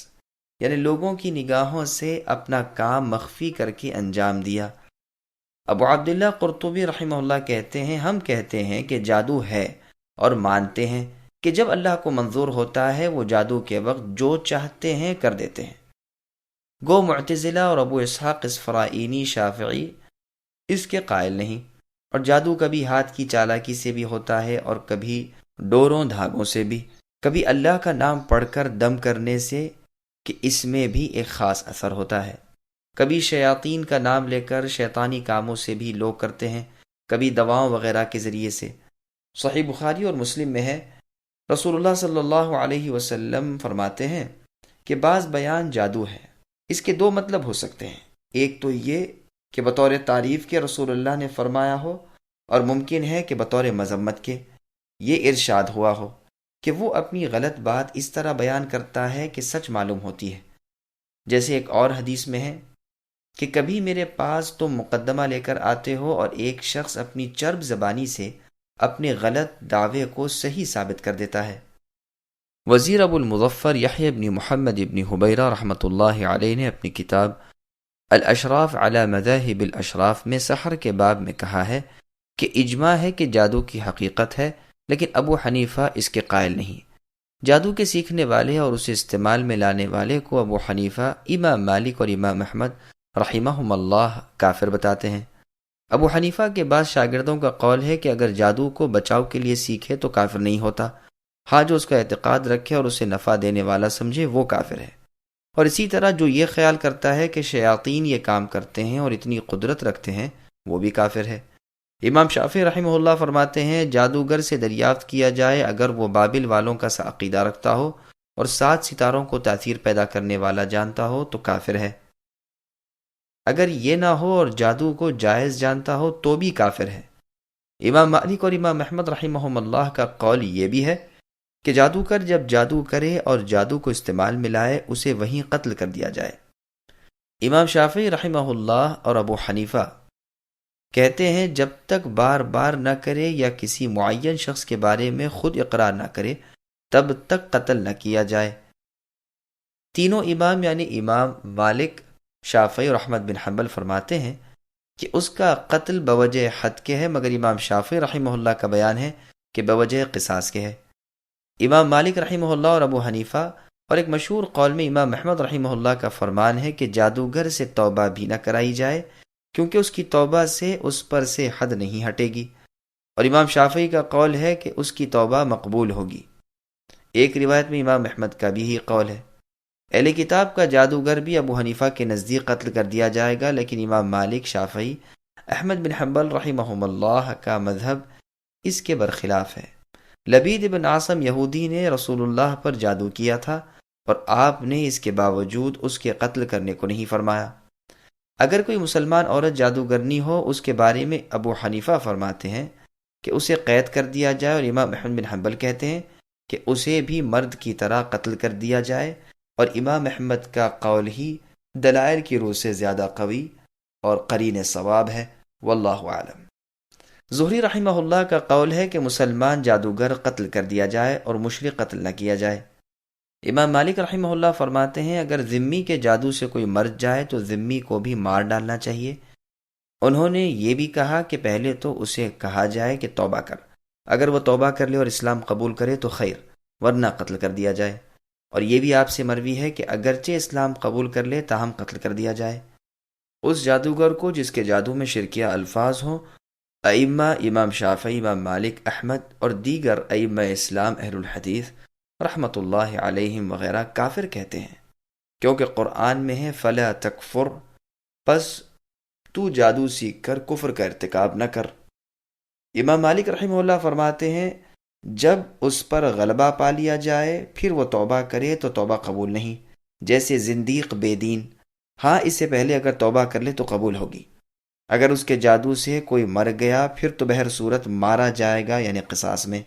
یعنی لوگوں کی نگاہوں سے اپنا کام مخفی کر کے انجام دیا۔ ابو عبداللہ قرطبی رحمہ اللہ کہتے ہیں، ہم کہتے ہیں کہ جادو ہے اور مانتے ہیں کہ جب اللہ کو منظور ہوتا ہے وہ جادو کے وقت جو چاہتے ہیں کر دیتے ہیں۔ گو معتزلہ اور ابو اسحاق اسفرائینی شافعی اس کے قائل نہیں، اور جادو کبھی ہاتھ کی چالاکی سے بھی ہوتا ہے اور کبھی ڈوروں دھاگوں سے بھی، کبھی اللہ کا نام پڑھ کر دم کرنے سے کہ اس میں بھی ایک خاص اثر ہوتا ہے، کبھی شیاطین کا نام لے کر شیطانی کاموں سے بھی لوگ کرتے ہیں، کبھی دواؤں وغیرہ کے ذریعے سے۔ صحیح بخاری اور مسلم میں ہے، رسول اللہ صلی اللہ علیہ وسلم فرماتے ہیں کہ بعض بیان جادو ہے، اس کے 2 مطلب ہو سکتے ہیں، ایک تو یہ کہ بطور تعریف کے رسول اللہ نے فرمایا ہو، اور ممکن ہے کہ بطور مذمت کے یہ ارشاد ہوا ہو کہ وہ اپنی غلط بات اس طرح بیان کرتا ہے کہ سچ معلوم ہوتی ہے، جیسے ایک اور حدیث میں ہے کہ کبھی میرے پاس تم مقدمہ لے کر آتے ہو اور ایک شخص اپنی چرب زبانی سے اپنے غلط دعوے کو صحیح ثابت کر دیتا ہے۔ وزیر ابو المظفر یحییٰ بن محمد بن حبیرہ رحمۃ اللہ علیہ نے اپنی کتاب الاشراف علی مذاہب الاشراف میں سحر کے باب میں کہا ہے کہ اجماع ہے کہ جادو کی حقیقت ہے، لیکن ابو حنیفہ اس کے قائل نہیں۔ جادو کے سیکھنے والے اور اسے استعمال میں لانے والے کو ابو حنیفہ، امام مالک اور امام احمد رحمہم اللہ کافر بتاتے ہیں۔ ابو حنیفہ کے بعض شاگردوں کا قول ہے کہ اگر جادو کو بچاؤ کے لیے سیکھے تو کافر نہیں ہوتا، ہاں جو اس کا اعتقاد رکھے اور اسے نفع دینے والا سمجھے وہ کافر ہے، اور اسی طرح جو یہ خیال کرتا ہے کہ شیاطین یہ کام کرتے ہیں اور اتنی قدرت رکھتے ہیں وہ بھی کافر ہے۔ امام شافعی رحمہ اللہ فرماتے ہیں جادوگر سے دریافت کیا جائے اگر وہ بابل والوں کا سا عقیدہ رکھتا ہو اور 7 ستاروں کو تاثیر پیدا کرنے والا جانتا ہو تو کافر ہے، اگر یہ نہ ہو اور جادو کو جائز جانتا ہو تو بھی کافر ہے۔ امام مالک اور امام احمد رحمہم اللہ کا قول یہ بھی ہے کہ جادوگر جب جادو کرے اور جادو کو استعمال میں لائے اسے وہیں قتل کر دیا جائے۔ امام شافعی رحمہ اللہ اور ابو حنیفہ کہتے ہیں جب تک بار بار نہ کرے یا کسی معین شخص کے بارے میں خود اقرار نہ کرے تب تک قتل نہ کیا جائے۔ تینوں امام یعنی امام مالک، شافعی اور احمد بن حنبل فرماتے ہیں کہ اس کا قتل بوجہ حد کے ہے، مگر امام شافعی رحمہ اللہ کا بیان ہے کہ بوجہ قصاص کے ہے۔ امام مالک رحمہ اللہ اور ابو حنیفہ اور ایک مشہور قول میں امام احمد رحمہ اللہ کا فرمان ہے کہ جادوگر سے توبہ بھی نہ کرائی جائے، کیونکہ اس کی توبہ سے اس پر سے حد نہیں ہٹے گی، اور امام شافعی کا قول ہے کہ اس کی توبہ مقبول ہوگی۔ ایک روایت میں امام احمد کا بھی ہی قول ہے۔ اہل کتاب کا جادوگر بھی ابو حنیفہ کے نزدیک قتل کر دیا جائے گا، لیکن امام مالک، شافعی، احمد بن حنبل رحمہم اللہ کا مذہب اس کے برخلاف ہے۔ لبید بن عاصم یہودی نے رسول اللہ پر جادو کیا تھا اور آپ نے اس کے باوجود اس کے قتل کرنے کو نہیں فرمایا۔ اگر کوئی مسلمان عورت جادوگرنی ہو، اس کے بارے میں ابو حنیفہ فرماتے ہیں کہ اسے قید کر دیا جائے، اور امام احمد بن حنبل کہتے ہیں کہ اسے بھی مرد کی طرح قتل کر دیا جائے، اور امام احمد کا قول ہی دلائل کی روح سے زیادہ قوی اور قرین صواب ہے، واللہ اعلم۔ زہری رحمہ اللہ کا قول ہے کہ مسلمان جادوگر قتل کر دیا جائے اور مشرک قتل نہ کیا جائے۔ امام مالک رحمہ اللہ فرماتے ہیں اگر ذمی کے جادو سے کوئی مر جائے تو ذمی کو بھی مار ڈالنا چاہیے۔ انہوں نے یہ بھی کہا کہ پہلے تو اسے کہا جائے کہ توبہ کر، اگر وہ توبہ کر لے اور اسلام قبول کرے تو خیر، ورنہ قتل کر دیا جائے۔ اور یہ بھی آپ سے مروی ہے کہ اگرچہ اسلام قبول کر لے تاہم قتل کر دیا جائے اس جادوگر کو جس کے جادو میں شرکیہ الفاظ ہوں۔ ائمہ امام شافعی، امام مالک، احمد اور دیگر ائمہ اسلام اہل الحدیث رحمۃ اللہ علیہم وغیرہ کافر کہتے ہیں، کیونکہ قرآن میں ہے فلا تکفر، پس تو جادو سیکھ کر کفر کا ارتکاب نہ کر۔ امام مالک رحمہ اللہ فرماتے ہیں جب اس پر غلبہ پا لیا جائے پھر وہ توبہ کرے تو توبہ قبول نہیں، جیسے زندیق بے دین، ہاں اس سے پہلے اگر توبہ کر لے تو قبول ہوگی۔ اگر اس کے جادو سے کوئی مر گیا پھر تو بہر صورت مارا جائے گا، یعنی قصاص میں۔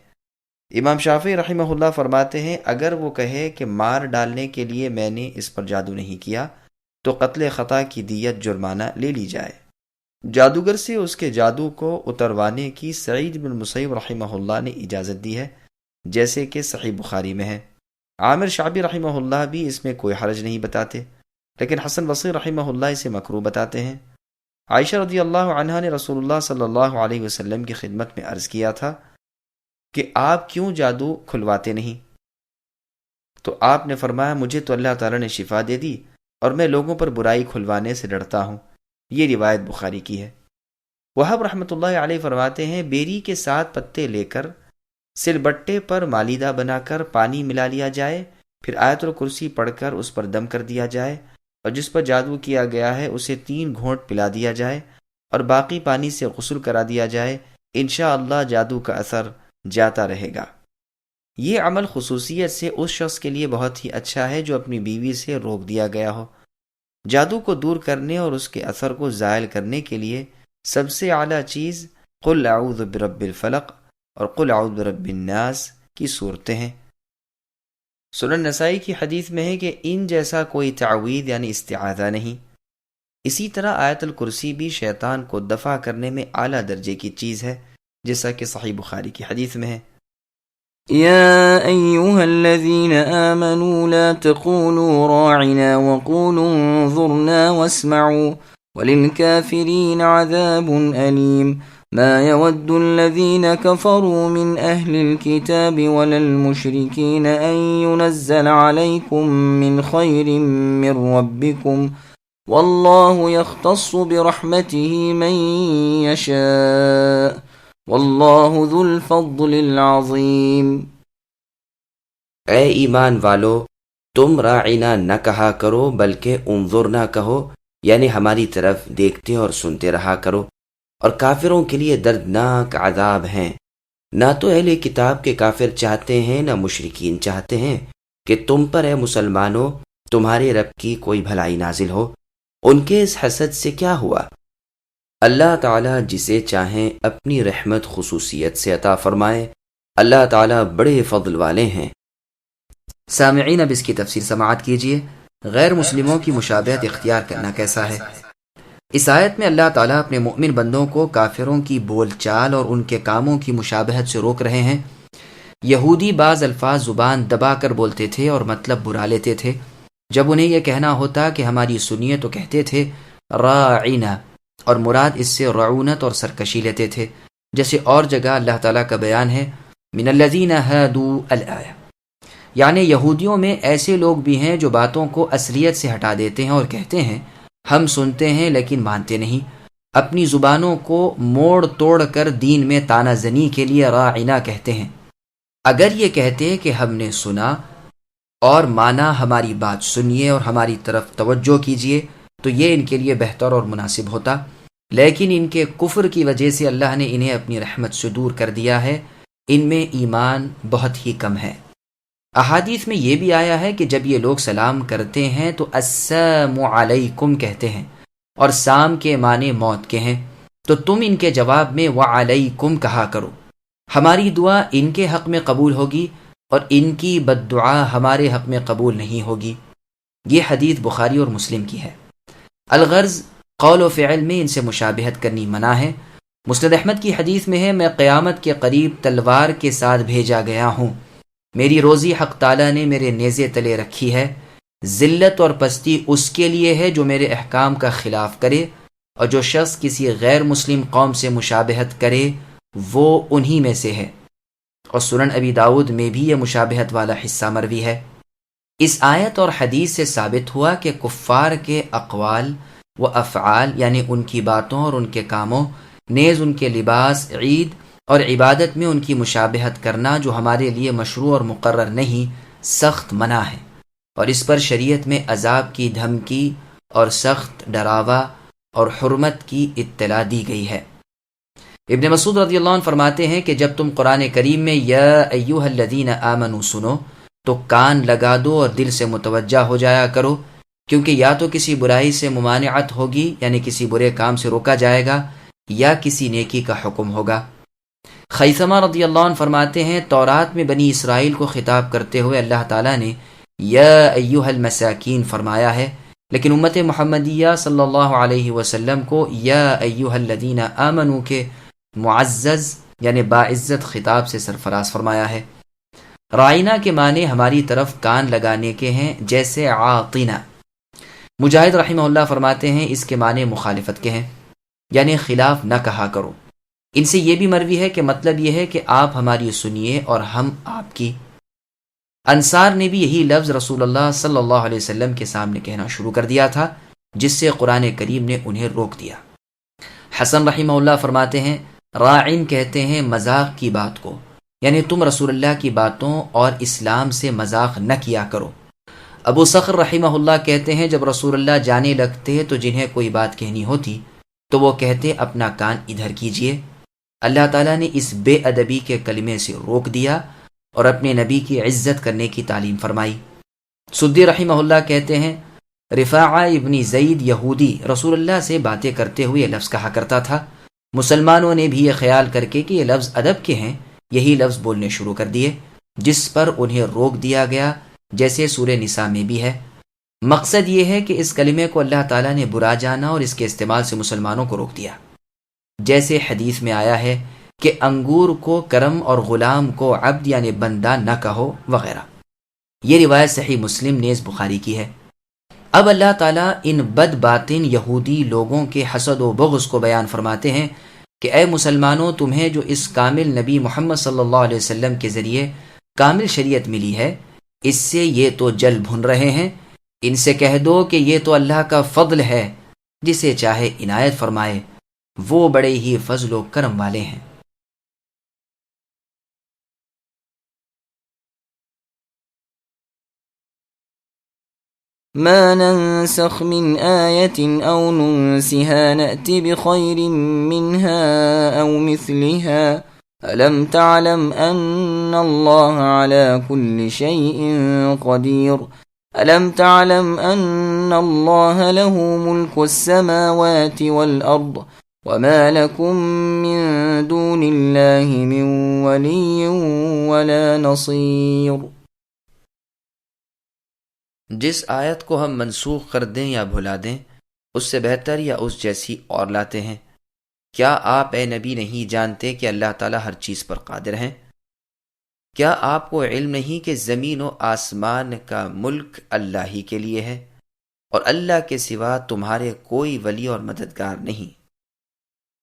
امام شافعی رحمہ اللہ فرماتے ہیں اگر وہ کہے کہ مار ڈالنے کے لیے میں نے اس پر جادو نہیں کیا تو قتل خطا کی دیت جرمانہ لے لی جائے۔ جادوگر سے اس کے جادو کو اتروانے کی سعید بن مسیب رحمہ اللہ نے اجازت دی ہے، جیسے کہ صحیح بخاری میں ہے۔ عامر شعبی رحمہ اللہ بھی اس میں کوئی حرج نہیں بتاتے، لیکن حسن بصری رحمہ اللہ اسے مکروہ بتاتے ہیں۔ عائشہ رضی اللہ عنہا نے رسول اللہ صلی اللہ علیہ وسلم کی خدمت میں عرض کیا تھا کہ آپ کیوں جادو کھلواتے نہیں؟ تو آپ نے فرمایا مجھے تو اللہ تعالیٰ نے شفا دے دی اور میں لوگوں پر برائی کھلوانے سے ڈرتا ہوں۔ یہ روایت بخاری کی ہے۔ وہب رحمۃ اللہ علیہ فرماتے ہیں بیری کے 7 پتے لے کر سل بٹے پر مالیدہ بنا کر پانی ملا لیا جائے، پھر آیت الکرسی پڑھ کر اس پر دم کر دیا جائے، اور جس پر جادو کیا گیا ہے اسے 3 گھونٹ پلا دیا جائے اور باقی پانی سے غسل کرا دیا جائے، انشاءاللہ جادو کا اثر جاتا رہے گا۔ یہ عمل خصوصیت سے اس شخص کے لیے بہت ہی اچھا ہے جو اپنی بیوی سے روک دیا گیا ہو۔ جادو کو دور کرنے اور اس کے اثر کو زائل کرنے کے لیے سب سے اعلیٰ چیز قل اعوذ برب الفلق اور قل اعوذ برب الناس کی صورتیں ہیں۔ سنن نسائی کی حدیث میں ہے کہ ان جیسا کوئی تعویذ یعنی استعاذہ نہیں۔ اسی طرح آیت الکرسی بھی شیطان کو دفع کرنے میں اعلیٰ درجے کی چیز ہے، جیسا کہ صحیح بخاری کی حدیث میں ہے۔ يا أيها الذين آمنوا لا تقولوا راعنا وقولوا انظرنا واسمعوا وللكافرين عذاب أليم ما يود الذين كفروا من أهل الكتاب ولا المشركين أن ينزل عليكم من خير من ربكم والله يختص برحمته من يشاء واللہ ذو الفضل العظیم۔ اے ایمان والو، تم راعنا نہ کہا کرو بلکہ انظرنا کہو، یعنی ہماری طرف دیکھتے اور سنتے رہا کرو، اور کافروں کے لیے دردناک عذاب ہیں۔ نہ تو اہل کتاب کے کافر چاہتے ہیں نہ مشرکین چاہتے ہیں کہ تم پر اے مسلمانوں تمہارے رب کی کوئی بھلائی نازل ہو۔ ان کے اس حسد سے کیا ہوا؟ اللہ تعالیٰ جسے چاہیں اپنی رحمت خصوصیت سے عطا فرمائے، اللہ تعالیٰ بڑے فضل والے ہیں۔ سامعین اب اس کی تفسیر سماعت کیجیے۔ غیر مسلموں کی مشابہت اختیار کرنا کیسا ہے؟ اس آیت میں اللہ تعالیٰ اپنے مؤمن بندوں کو کافروں کی بول چال اور ان کے کاموں کی مشابہت سے روک رہے ہیں۔ یہودی بعض الفاظ زبان دبا کر بولتے تھے اور مطلب برا لیتے تھے۔ جب انہیں یہ کہنا ہوتا کہ ہماری سنیے تو کہتے تھے راعنا، اور مراد اس سے رعونت اور سرکشی لیتے تھے، جیسے اور جگہ اللہ تعالیٰ کا بیان ہے من الذین ہادوا الآیہ، یعنی یہودیوں میں ایسے لوگ بھی ہیں جو باتوں کو اصلیت سے ہٹا دیتے ہیں اور کہتے ہیں ہم سنتے ہیں لیکن مانتے نہیں، اپنی زبانوں کو موڑ توڑ کر دین میں تانہ زنی کے لیے راعنا کہتے ہیں۔ اگر یہ کہتے کہ ہم نے سنا اور مانا، ہماری بات سنیے اور ہماری طرف توجہ کیجیے، تو یہ ان کے لیے بہتر اور مناسب ہوتا، لیکن ان کے کفر کی وجہ سے اللہ نے انہیں اپنی رحمت سے دور کر دیا ہے، ان میں ایمان بہت ہی کم ہے۔ احادیث میں یہ بھی آیا ہے کہ جب یہ لوگ سلام کرتے ہیں تو السلام علیکم کہتے ہیں، اور سام کے معنی موت کے ہیں، تو تم ان کے جواب میں وعلیکم کہا کرو، ہماری دعا ان کے حق میں قبول ہوگی اور ان کی بد دعا ہمارے حق میں قبول نہیں ہوگی۔ یہ حدیث بخاری اور مسلم کی ہے۔ الغرض قول و فعل میں ان سے مشابہت کرنی منع ہے۔ مسند احمد کی حدیث میں ہے میں قیامت کے قریب تلوار کے ساتھ بھیجا گیا ہوں، میری روزی حق تعالیٰ نے میرے نیزے تلے رکھی ہے، ذلت اور پستی اس کے لیے ہے جو میرے احکام کا خلاف کرے، اور جو شخص کسی غیر مسلم قوم سے مشابہت کرے وہ انہی میں سے ہے۔ اور سنن ابی داؤد میں بھی یہ مشابہت والا حصہ مروی ہے۔ اس آیت اور حدیث سے ثابت ہوا کہ کفار کے اقوال و افعال، یعنی ان کی باتوں اور ان کے کاموں، نیز ان کے لباس، عید اور عبادت میں ان کی مشابہت کرنا جو ہمارے لیے مشروع اور مقرر نہیں، سخت منع ہے، اور اس پر شریعت میں عذاب کی دھمکی اور سخت ڈراوا اور حرمت کی اطلاع دی گئی ہے۔ ابن مسعود رضی اللہ عنہ فرماتے ہیں کہ جب تم قرآن کریم میں یا ایھا الذین آمنوا سنو تو کان لگا دو اور دل سے متوجہ ہو جایا کرو، کیونکہ یا تو کسی برائی سے ممانعت ہوگی، یعنی کسی برے کام سے روکا جائے گا، یا کسی نیکی کا حکم ہوگا۔ خیثمہ رضی اللہ عنہ فرماتے ہیں تورات میں بنی اسرائیل کو خطاب کرتے ہوئے اللہ تعالیٰ نے یا ایھا المساکین فرمایا ہے، لیکن امت محمدیہ صلی اللہ علیہ وسلم کو یا ایھا الذین آمنوا کے معزز یعنی باعزت خطاب سے سرفراز فرمایا ہے۔ رائنا کے معنی ہماری طرف کان لگانے کے ہیں، جیسے عاطنا۔ مجاہد رحمہ اللہ فرماتے ہیں اس کے معنی مخالفت کے ہیں، یعنی خلاف نہ کہا کرو۔ ان سے یہ بھی مروی ہے کہ مطلب یہ ہے کہ آپ ہماری سنیے اور ہم آپ کی۔ انصار نے بھی یہی لفظ رسول اللہ صلی اللہ علیہ وسلم کے سامنے کہنا شروع کر دیا تھا، جس سے قرآن کریم نے انہیں روک دیا۔ حسن رحمہ اللہ فرماتے ہیں راعن کہتے ہیں مذاق کی بات کو، یعنی تم رسول اللہ کی باتوں اور اسلام سے مذاق نہ کیا کرو۔ ابو صخر رحمہ اللہ کہتے ہیں جب رسول اللہ جانے لگتے تو جنہیں کوئی بات کہنی ہوتی تو وہ کہتے اپنا کان ادھر کیجئے۔ اللہ تعالیٰ نے اس بے ادبی کے کلمے سے روک دیا اور اپنے نبی کی عزت کرنے کی تعلیم فرمائی۔ سدی رحمہ اللہ کہتے ہیں رفاعہ ابن زید یہودی رسول اللہ سے باتیں کرتے ہوئے لفظ کہا کرتا تھا، مسلمانوں نے بھی یہ خیال کر کے کہ یہ لفظ ادب کے ہیں، یہی لفظ بولنے شروع کر دیے، جس پر انہیں روک دیا گیا، جیسے سورہ نساء میں بھی ہے۔ مقصد یہ ہے کہ اس کلمے کو اللہ تعالیٰ نے برا جانا اور اس کے استعمال سے مسلمانوں کو روک دیا، جیسے حدیث میں آیا ہے کہ انگور کو کرم اور غلام کو عبد یعنی بندہ نہ کہو وغیرہ۔ یہ روایت صحیح مسلم نیز بخاری کی ہے۔ اب اللہ تعالیٰ ان بد باطن یہودی لوگوں کے حسد و بغض کو بیان فرماتے ہیں کہ اے مسلمانوں، تمہیں جو اس کامل نبی محمد صلی اللہ علیہ وسلم کے ذریعے کامل شریعت ملی ہے، اس سے یہ تو جل بھن رہے ہیں، ان سے کہہ دو کہ یہ تو اللہ کا فضل ہے، جسے چاہے عنایت فرمائے، وہ بڑے ہی فضل و کرم والے ہیں۔ ما ننسخ من آية أو ننسها نأت بخير منها أو مثلها ألم تعلم أن الله على كل شيء قدير ألم تعلم أن الله له ملك السماوات والأرض وما لكم من دون الله من ولي ولا نصير۔ جس آیت کو ہم منسوخ کر دیں یا بھلا دیں، اس سے بہتر یا اس جیسی اور لاتے ہیں۔ کیا آپ اے نبی نہیں جانتے کہ اللہ تعالیٰ ہر چیز پر قادر ہیں؟ کیا آپ کو علم نہیں کہ زمین و آسمان کا ملک اللہ ہی کے لیے ہے، اور اللہ کے سوا تمہارے کوئی ولی اور مددگار نہیں؟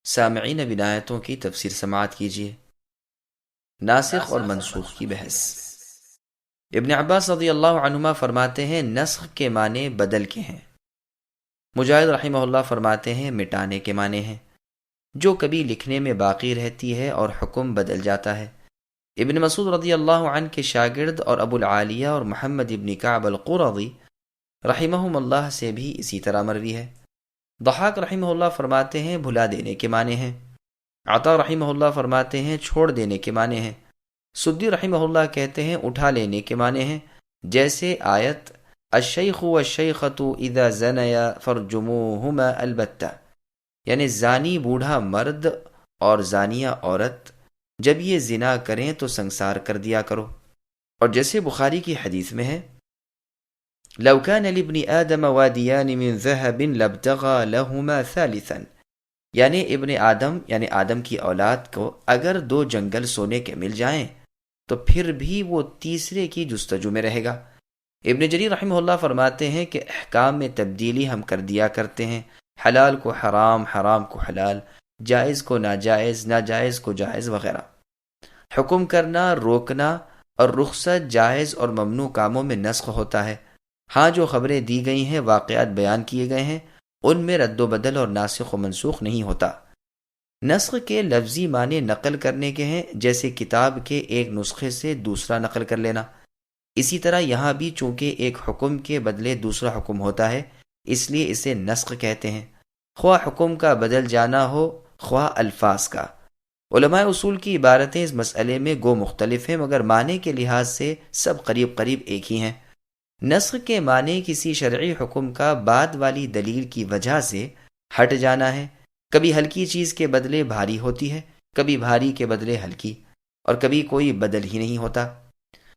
سامعین اب آیتوں کی تفسیر سماعت کیجیے۔ ناسخ اور منسوخ کی بحث۔ ابن عباس رضی اللہ عنہما فرماتے ہیں نسخ کے معنی بدل کے ہیں۔ مجاہد رحمہ اللہ فرماتے ہیں مٹانے کے معنی ہیں، جو کبھی لکھنے میں باقی رہتی ہے اور حکم بدل جاتا ہے۔ ابن مسعود رضی اللہ عنہ کے شاگرد اور ابو العالیہ اور محمد ابن کعب القرظی رحمہم اللہ سے بھی اسی طرح مروی ہے۔ ضحاک رحمہ اللہ فرماتے ہیں بھلا دینے کے معنی ہیں۔ عطا رحمہ اللہ فرماتے ہیں چھوڑ دینے کے معنی ہیں۔ سدی رحمہ اللہ کہتے ہیں اٹھا لینے کے معنی ہیں، جیسے آیت الشیخ والشیخۃ اذا زنیا فرجموہما البتہ، یعنی زانی بوڑھا مرد اور زانیہ عورت جب یہ زنا کریں تو سنسار کر دیا کرو، اور جیسے بخاری کی حدیث میں ہے لو كان لابن آدم وادیان من ذهب لابتغى لهما ثالثا، یعنی ابن آدم یعنی آدم کی اولاد کو اگر 2 جنگل سونے کے مل جائیں تو پھر بھی وہ تیسرے کی جستجو میں رہے گا۔ ابن جریر رحمہ اللہ فرماتے ہیں کہ احکام میں تبدیلی ہم کر دیا کرتے ہیں، حلال کو حرام، حرام کو حلال، جائز کو ناجائز، ناجائز کو جائز وغیرہ۔ حکم کرنا، روکنا اور رخصت جائز اور ممنوع کاموں میں نسخ ہوتا ہے۔ ہاں جو خبریں دی گئی ہیں، واقعات بیان کیے گئے ہیں، ان میں رد و بدل اور ناسخ و منسوخ نہیں ہوتا۔ نسخ کے لفظی معنی نقل کرنے کے ہیں، جیسے کتاب کے ایک نسخے سے دوسرا نقل کر لینا۔ اسی طرح یہاں بھی چونکہ ایک حکم کے بدلے دوسرا حکم ہوتا ہے، اس لیے اسے نسخ کہتے ہیں، خواہ حکم کا بدل جانا ہو خواہ الفاظ کا۔ علماء اصول کی عبارتیں اس مسئلے میں گو مختلف ہیں، مگر معنی کے لحاظ سے سب قریب قریب ایک ہی ہیں۔ نسخ کے معنی کسی شرعی حکم کا بعد والی دلیل کی وجہ سے ہٹ جانا ہے۔ کبھی ہلکی چیز کے بدلے بھاری ہوتی ہے، کبھی بھاری کے بدلے ہلکی، اور کبھی کوئی بدل ہی نہیں ہوتا۔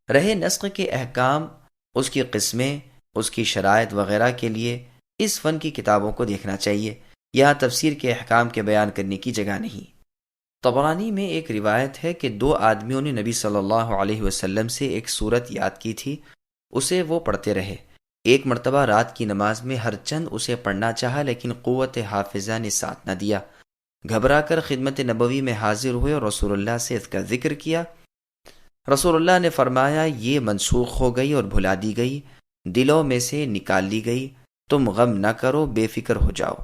رہے نسخ کے احکام، اس کی قسمیں، اس کی شرائط وغیرہ کے لیے اس فن کی کتابوں کو دیکھنا چاہیے، یہاں تفسیر کے احکام کے بیان کرنے کی جگہ نہیں۔ طبرانی میں ایک روایت ہے کہ 2 آدمیوں نے نبی صلی اللہ علیہ وسلم سے ایک سورت یاد کی تھی، اسے وہ پڑھتے رہے۔ ایک مرتبہ رات کی نماز میں ہر چند اسے پڑھنا چاہا، لیکن قوت حافظہ نے ساتھ نہ دیا۔ گھبرا کر خدمت نبوی میں حاضر ہوئے اور رسول اللہ سے اس کا ذکر کیا۔ رسول اللہ نے فرمایا یہ منسوخ ہو گئی اور بھلا دی گئی، دلوں میں سے نکال لی گئی، تم غم نہ کرو، بے فکر ہو جاؤ۔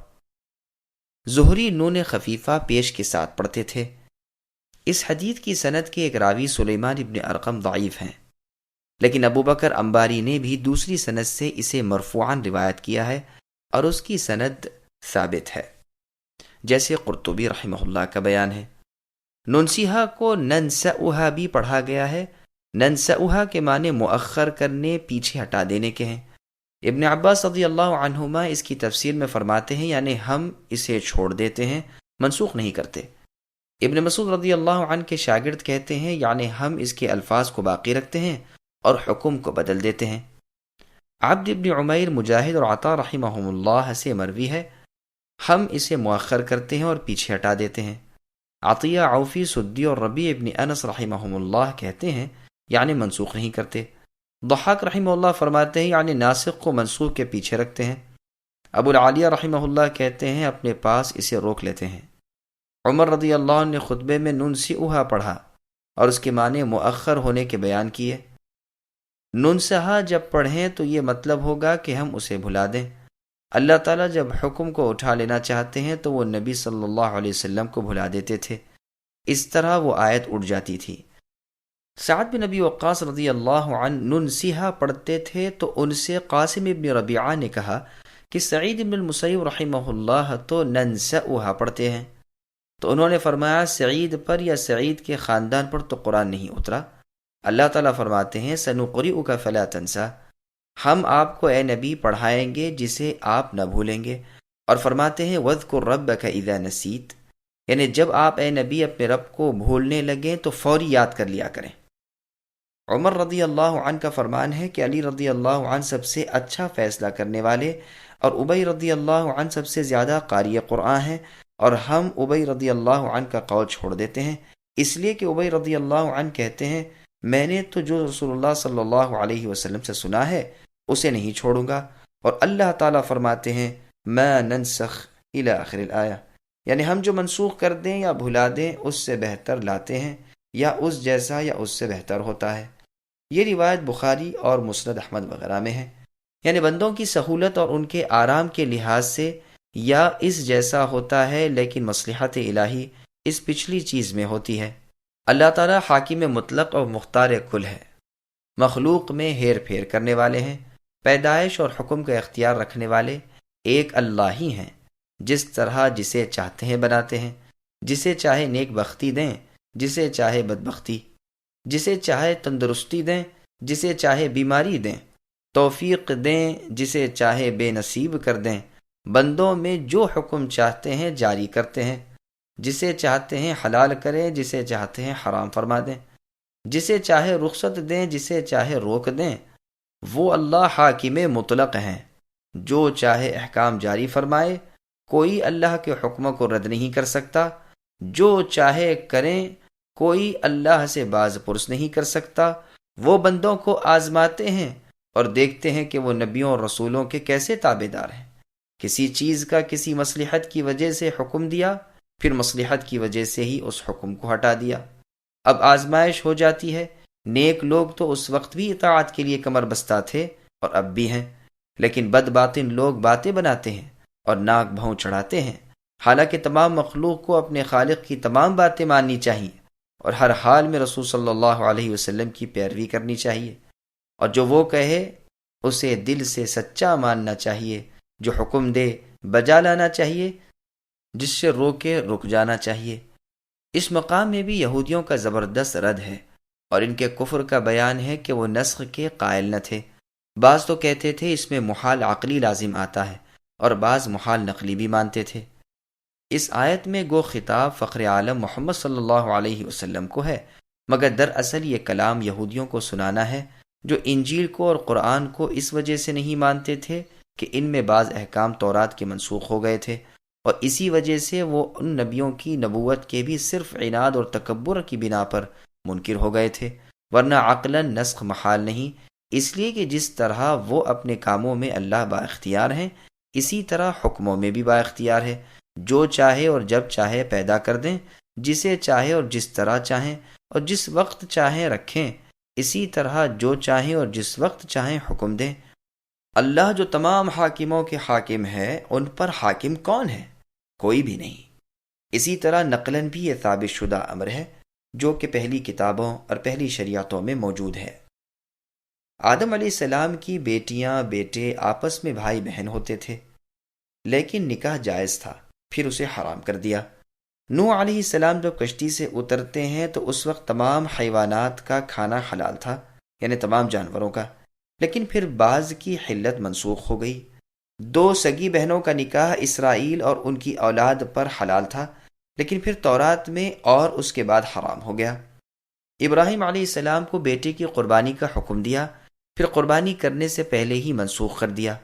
زہری نون خفیفہ پیش کے ساتھ پڑھتے تھے۔ اس حدیث کی سند کے ایک راوی سلیمان ابن ارقم ضعیف ہیں، لیکن ابو بکر انباری نے بھی دوسری سند سے اسے مرفوعاً روایت کیا ہے اور اس کی سند ثابت ہے، جیسے قرطبی رحمہ اللہ کا بیان ہے۔ ننسیہا کو ننسعہا بھی پڑھا گیا ہے۔ ننسعہا کے معنی مؤخر کرنے، پیچھے ہٹا دینے کے ہیں۔ ابن عباس رضی اللہ عنہما اس کی تفسیر میں فرماتے ہیں یعنی ہم اسے چھوڑ دیتے ہیں، منسوخ نہیں کرتے۔ ابن مسعود رضی اللہ عنہ کے شاگرد کہتے ہیں یعنی ہم اس کے الفاظ کو باقی رکھتے ہیں اور حکم کو بدل دیتے ہیں۔ عبد ابن عمیر، مجاہد اور عطا رحمہم اللہ سے مروی ہے ہم اسے مؤخر کرتے ہیں اور پیچھے ہٹا دیتے ہیں۔ عطیہ، عوفی، سدی اور ربیع ابن انس رحمہم اللہ کہتے ہیں یعنی منسوخ نہیں کرتے۔ ضحاک رحمہ اللہ فرماتے ہیں یعنی ناسخ کو منسوخ کے پیچھے رکھتے ہیں۔ ابو العالیہ رحمہ اللہ کہتے ہیں اپنے پاس اسے روک لیتے ہیں۔ عمر رضی اللہ عنہ نے خطبے میں ننسئھا پڑھا اور اس کے معنی مؤخر ہونے کے بیان کیے۔ ننسہا جب پڑھیں تو یہ مطلب ہوگا کہ ہم اسے بھلا دیں۔ اللہ تعالیٰ جب حکم کو اٹھا لینا چاہتے ہیں تو وہ نبی صلی اللہ علیہ وسلم کو بھلا دیتے تھے، اس طرح وہ آیت اٹھ جاتی تھی۔ سعد بن ابی وقاص رضی اللہ عنہ ننسہا پڑھتے تھے تو ان سے قاسم ابن ربیعہ نے کہا کہ سعید بن المسیب رحمہ اللہ تو ننسئھا پڑھتے ہیں، تو انہوں نے فرمایا سعید پر یا سعید کے خاندان پر تو قرآن نہیں اترا۔ اللہ تعالیٰ فرماتے ہیں سنقرئک فلا تنسیٰ، ہم آپ کو اے نبی پڑھائیں گے جسے آپ نہ بھولیں گے، اور فرماتے ہیں وَاذْكُرْ رَبَّكَ اِذَا نَسِيتَ، یعنی جب آپ اے نبی اپنے رب کو بھولنے لگیں تو فوری یاد کر لیا کریں۔ عمر رضی اللہ عنہ کا فرمان ہے کہ علی رضی اللہ عنہ سب سے اچھا فیصلہ کرنے والے اور ابی رضی اللہ عنہ سب سے زیادہ قاری قرآن ہیں، اور ہم ابی رضی اللہ عنہ کا قول چھوڑ دیتے ہیں، اس لیے کہ ابی رضی اللہ عنہ کہتے ہیں میں نے تو جو رسول اللہ صلی اللہ علیہ وسلم سے سنا ہے اسے نہیں چھوڑوں گا، اور اللہ تعالیٰ فرماتے ہیں ما ننسخ الی آخر الآیہ، یعنی ہم جو منسوخ کر دیں یا بھلا دیں اس سے بہتر لاتے ہیں، یا اس جیسا یا اس سے بہتر ہوتا ہے۔ یہ روایت بخاری اور مسند احمد وغیرہ میں ہے۔ یعنی بندوں کی سہولت اور ان کے آرام کے لحاظ سے یا اس جیسا ہوتا ہے، لیکن مصلحت الہی اس پچھلی چیز میں ہوتی ہے۔ اللہ تعالیٰ حاکم مطلق اور مختار کل ہے، مخلوق میں ہیر پھیر کرنے والے ہیں، پیدائش اور حکم کا اختیار رکھنے والے ایک اللہ ہی ہیں، جس طرح جسے چاہتے ہیں بناتے ہیں، جسے چاہے نیک بختی دیں، جسے چاہے بدبختی، جسے چاہے تندرستی دیں، جسے چاہے بیماری دیں، توفیق دیں، جسے چاہے بے نصیب کر دیں، بندوں میں جو حکم چاہتے ہیں جاری کرتے ہیں، جسے چاہتے ہیں حلال کریں، جسے چاہتے ہیں حرام فرما دیں، جسے چاہے رخصت دیں، جسے چاہے روک دیں۔ وہ اللہ حاکم مطلق ہیں، جو چاہے احکام جاری فرمائے، کوئی اللہ کے حکموں کو رد نہیں کر سکتا، جو چاہے کریں، کوئی اللہ سے باز پرس نہیں کر سکتا۔ وہ بندوں کو آزماتے ہیں اور دیکھتے ہیں کہ وہ نبیوں اور رسولوں کے کیسے تابع دار ہیں۔ کسی چیز کا کسی مصلحت کی وجہ سے حکم دیا، پھر مصلحت کی وجہ سے ہی اس حکم کو ہٹا دیا۔ اب آزمائش ہو جاتی ہے۔ نیک لوگ تو اس وقت بھی اطاعت کے لیے کمر بستہ تھے اور اب بھی ہیں، لیکن بد باطن لوگ باتیں بناتے ہیں اور ناک بھوں چڑھاتے ہیں، حالانکہ تمام مخلوق کو اپنے خالق کی تمام باتیں ماننی چاہیے اور ہر حال میں رسول صلی اللہ علیہ وسلم کی پیروی کرنی چاہیے، اور جو وہ کہے اسے دل سے سچا ماننا چاہیے، جو حکم دے بجا لانا چاہیے، جس سے روکے رک جانا چاہیے۔ اس مقام میں بھی یہودیوں کا زبردست رد ہے، اور ان کے کفر کا بیان ہے کہ وہ نسخ کے قائل نہ تھے۔ بعض تو کہتے تھے اس میں محال عقلی لازم آتا ہے، اور بعض محال نقلی بھی مانتے تھے۔ اس آیت میں گو خطاب فخر عالم محمد صلی اللہ علیہ وسلم کو ہے، مگر دراصل یہ کلام یہودیوں کو سنانا ہے، جو انجیل کو اور قرآن کو اس وجہ سے نہیں مانتے تھے کہ ان میں بعض احکام تورات کے منسوخ ہو گئے تھے، اور اسی وجہ سے وہ ان نبیوں کی نبوت کے بھی صرف عناد اور تکبر کی بنا پر منکر ہو گئے تھے، ورنہ عقلاً نسخ محال نہیں، اس لیے کہ جس طرح وہ اپنے کاموں میں اللہ با اختیار ہیں، اسی طرح حکموں میں بھی با اختیار ہے۔ جو چاہے اور جب چاہے پیدا کر دیں، جسے چاہے اور جس طرح چاہیں اور جس وقت چاہیں رکھیں، اسی طرح جو چاہیں اور جس وقت چاہیں حکم دیں۔ اللہ جو تمام حاکموں کے حاکم ہے، ان پر حاکم کون ہے؟ کوئی بھی نہیں۔ اسی طرح نقلاً بھی یہ ثابت شدہ امر ہے جو کہ پہلی کتابوں اور پہلی شریعتوں میں موجود ہے۔ آدم علیہ السلام کی بیٹیاں بیٹے آپس میں بھائی بہن ہوتے تھے، لیکن نکاح جائز تھا، پھر اسے حرام کر دیا۔ نوح علیہ السلام جب کشتی سے اترتے ہیں تو اس وقت تمام حیوانات کا کھانا حلال تھا، یعنی تمام جانوروں کا، لیکن پھر بعض کی حلت منسوخ ہو گئی۔ 2 سگی بہنوں کا نکاح اسرائیل اور ان کی اولاد پر حلال تھا، لیکن پھر تورات میں اور اس کے بعد حرام ہو گیا۔ ابراہیم علیہ السلام کو بیٹے کی قربانی کا حکم دیا، پھر قربانی کرنے سے پہلے ہی منسوخ کر دیا۔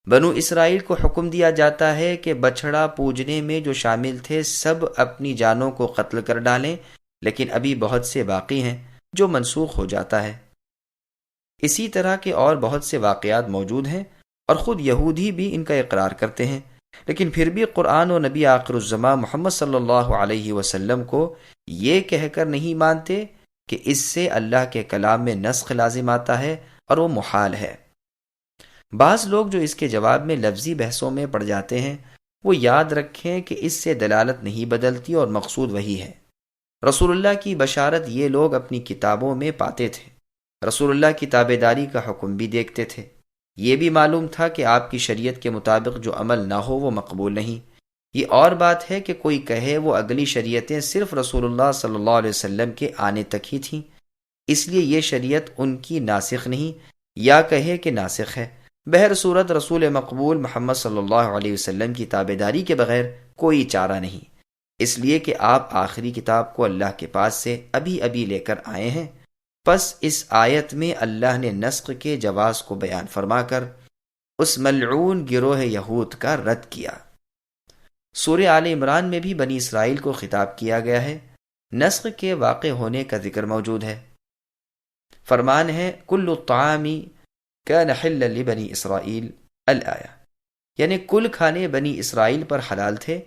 بنو اسرائیل کو حکم دیا جاتا ہے کہ بچھڑا پوجنے میں جو شامل تھے سب اپنی جانوں کو قتل کر ڈالیں، لیکن ابھی بہت سے باقی ہیں جو منسوخ ہو جاتا ہے۔ اسی طرح کے اور بہت سے واقعات موجود ہیں، اور خود یہودی بھی ان کا اقرار کرتے ہیں، لیکن پھر بھی قرآن و نبی آخر الزماں محمد صلی اللہ علیہ وسلم کو یہ کہہ کر نہیں مانتے کہ اس سے اللہ کے کلام میں نسخ لازم آتا ہے اور وہ محال ہے۔ بعض لوگ جو اس کے جواب میں لفظی بحثوں میں پڑ جاتے ہیں، وہ یاد رکھیں کہ اس سے دلالت نہیں بدلتی اور مقصود وہی ہے۔ رسول اللہ کی بشارت یہ لوگ اپنی کتابوں میں پاتے تھے، رسول اللہ کی تابع داری کا حکم بھی دیکھتے تھے، یہ بھی معلوم تھا کہ آپ کی شریعت کے مطابق جو عمل نہ ہو وہ مقبول نہیں۔ یہ اور بات ہے کہ کوئی کہے وہ اگلی شریعتیں صرف رسول اللہ صلی اللہ علیہ وسلم کے آنے تک ہی تھیں، اس لیے یہ شریعت ان کی ناسخ نہیں، یا کہے کہ ناسخ ہے۔ بہر صورت رسول مقبول محمد صلی اللہ علیہ وسلم کی تابع داری کے بغیر کوئی چارہ نہیں، اس لیے کہ آپ آخری کتاب کو اللہ کے پاس سے ابھی ابھی لے کر آئے ہیں۔ پس اس آیت میں اللہ نے نسخ کے جواز کو بیان فرما کر اس ملعون گروہ یہود کا رد کیا۔ سورہ آل عمران میں بھی بنی اسرائیل کو خطاب کیا گیا ہے۔ نسخ کے واقع ہونے کا ذکر موجود ہے۔ فرمان ہے کل الطعام کان حلا لبنی اسرائیل الآیہ، یعنی کل کھانے بنی اسرائیل پر حلال تھے،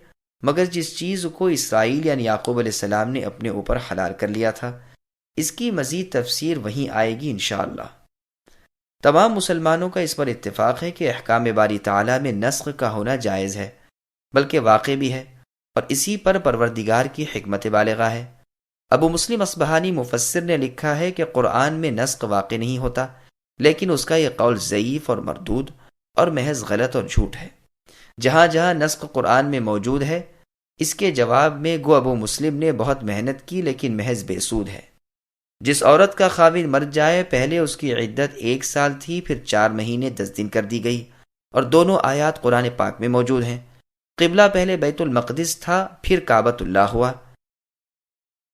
مگر جس چیز کو اسرائیل یعنی یعقوب علیہ السلام نے اپنے اوپر حلال کر لیا تھا۔ اس کی مزید تفسیر وہیں آئے گی انشاءاللہ۔ تمام مسلمانوں کا اس پر اتفاق ہے کہ احکام باری تعالیٰ میں نسخ کا ہونا جائز ہے، بلکہ واقع بھی ہے، اور اسی پر پروردگار کی حکمت بالغہ ہے۔ ابو مسلم اصبہانی مفسر نے لکھا ہے کہ قرآن میں نسخ واقع نہیں ہوتا، لیکن اس کا یہ قول ضعیف اور مردود اور محض غلط اور جھوٹ ہے۔ جہاں جہاں نسخ قرآن میں موجود ہے، اس کے جواب میں گو ابو مسلم نے بہت محنت کی، لیکن محض بے سود ہے۔ جس عورت کا خاوند مر جائے، پہلے اس کی عدت 1 سال تھی، پھر 4 مہینے 10 دن کر دی گئی، اور دونوں آیات قرآن پاک میں موجود ہیں۔ قبلہ پہلے بیت المقدس تھا، پھر کعبۃ اللہ ہوا۔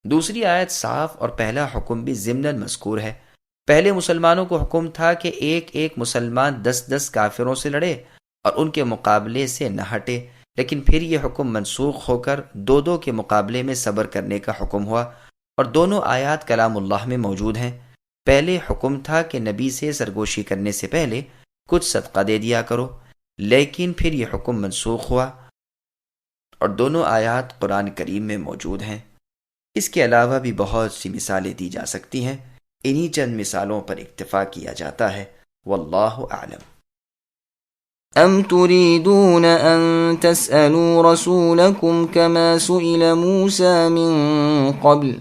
دوسری آیت صاف اور پہلا حکم بھی ضمناً مذکور ہے۔ پہلے مسلمانوں کو حکم تھا کہ ایک ایک مسلمان 10 کافروں سے لڑے اور ان کے مقابلے سے نہ ہٹے، لیکن پھر یہ حکم منسوخ ہو کر 2 کے مقابلے میں صبر کرنے کا حکم ہوا، اور دونوں آیات کلام اللہ میں موجود ہیں۔ پہلے حکم تھا کہ نبی سے سرگوشی کرنے سے پہلے کچھ صدقہ دے دیا کرو، لیکن پھر یہ حکم منسوخ ہوا، اور دونوں آیات قرآن کریم میں موجود ہیں۔ اس کے علاوہ بھی بہت سی مثالیں دی جا سکتی ہیں، انہی چند مثالوں پر اکتفا کیا جاتا ہے۔ واللہ اعلم۔ أَمْ تُرِيدُونَ أَن تَسْأَلُوا رَسُولَكُمْ كَمَا سُئِلَ مُوسَى مِن قَبْلُ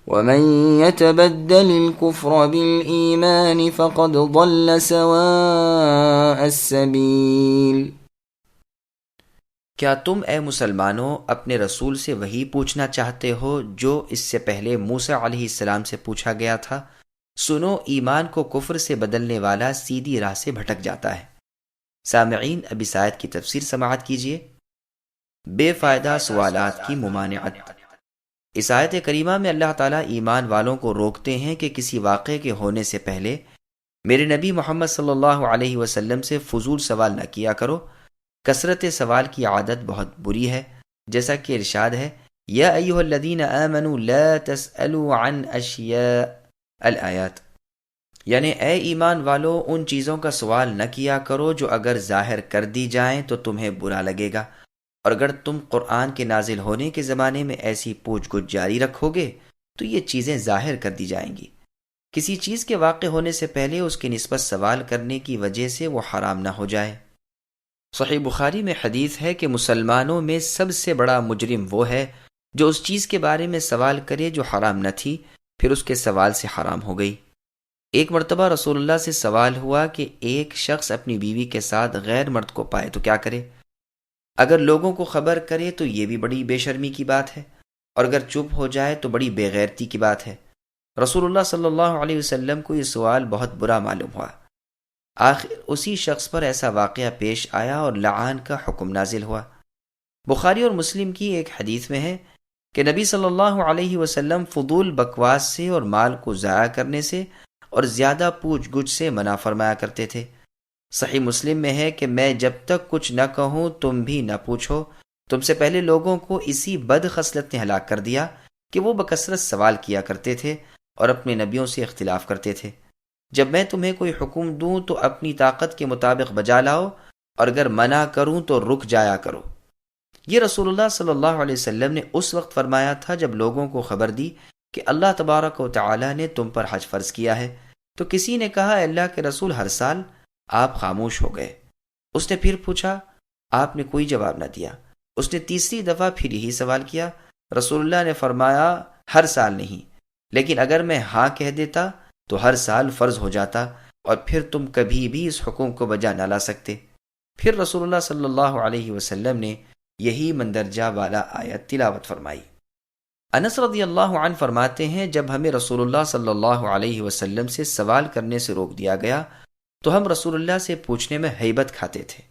وَمَن يَتَبَدَّلِ الْكُفْرَ بِالْإِيمَانِ فَقَدْ ضَلَّ سَوَاءَ السَّبِيلِ۔ کیا تم اے مسلمانوں اپنے رسول سے وہی پوچھنا چاہتے ہو جو اس سے پہلے موسیٰ علیہ السلام سے پوچھا گیا تھا؟ سنو، ایمان کو کفر سے بدلنے والا سیدھی راہ سے بھٹک جاتا ہے۔ سامعین، اب اس آیت کی تفسیر سماعت کیجیے۔ بے فائدہ سوالات کی ممانعت۔ اس آیت کریمہ میں اللہ تعالیٰ ایمان والوں کو روکتے ہیں کہ کسی واقعے کے ہونے سے پہلے میرے نبی محمد صلی اللہ علیہ وسلم سے فضول سوال نہ کیا کرو۔ کثرت سوال کی عادت بہت بری ہے، جیسا کہ ارشاد ہے، یا ایھا الذین آمنوا لا تسألوا عن اشیاء الآیات، یعنی اے ایمان والو ان چیزوں کا سوال نہ کیا کرو جو اگر ظاہر کر دی جائیں تو تمہیں برا لگے گا، اور اگر تم قرآن کے نازل ہونے کے زمانے میں ایسی پوچھ گچھ جاری رکھو گے تو یہ چیزیں ظاہر کر دی جائیں گی۔ کسی چیز کے واقع ہونے سے پہلے اس کی نسبت سوال کرنے کی وجہ سے وہ حرام نہ ہو جائے۔ صحیح بخاری میں حدیث ہے کہ مسلمانوں میں سب سے بڑا مجرم وہ ہے جو اس چیز کے بارے میں سوال کرے جو حرام نہ تھی، پھر اس کے سوال سے حرام ہو گئی۔ ایک مرتبہ رسول اللہ سے سوال ہوا کہ ایک شخص اپنی بیوی کے ساتھ غیر مرد کو پائے تو کیا کرے؟ اگر لوگوں کو خبر کرے تو یہ بھی بڑی بے شرمی کی بات ہے، اور اگر چپ ہو جائے تو بڑی بے غیرتی کی بات ہے۔ رسول اللہ صلی اللہ علیہ وسلم کو یہ سوال بہت برا معلوم ہوا۔ آخر اسی شخص پر ایسا واقعہ پیش آیا اور لعان کا حکم نازل ہوا۔ بخاری اور مسلم کی ایک حدیث میں ہے کہ نبی صلی اللہ علیہ وسلم فضول بکواس سے اور مال کو ضائع کرنے سے اور زیادہ پوچھ گچھ سے منع فرمایا کرتے تھے۔ صحیح مسلم میں ہے کہ میں جب تک کچھ نہ کہوں تم بھی نہ پوچھو۔ تم سے پہلے لوگوں کو اسی بد خصلت نے ہلاک کر دیا کہ وہ بکثرت سوال کیا کرتے تھے اور اپنے نبیوں سے اختلاف کرتے تھے۔ جب میں تمہیں کوئی حکم دوں تو اپنی طاقت کے مطابق بجا لاؤ، اور اگر منع کروں تو رک جایا کرو۔ یہ رسول اللہ صلی اللہ علیہ وسلم نے اس وقت فرمایا تھا جب لوگوں کو خبر دی کہ اللہ تبارک و تعالی نے تم پر حج فرض کیا ہے۔ تو کسی نے کہا، اے اللہ کے رسول، ہر سال؟ آپ خاموش ہو گئے۔ اس نے پھر پوچھا، آپ نے کوئی جواب نہ دیا۔ اس نے تیسری دفعہ پھر یہی سوال کیا۔ رسول اللہ نے فرمایا، ہر سال نہیں، لیکن اگر میں ہاں کہہ دیتا تو ہر سال فرض ہو جاتا، اور پھر تم کبھی بھی اس حکم کو بجا نہ لا سکتے۔ پھر رسول اللہ صلی اللہ علیہ وسلم نے یہی مندرجہ والا آیت تلاوت فرمائی۔ انس رضی اللہ عنہ فرماتے ہیں، جب ہمیں رسول اللہ صلی اللہ علیہ وسلم سے سوال کرنے سے روک دیا گیا تو ہم رسول اللہ سے پوچھنے میں ہیبت کھاتے تھے،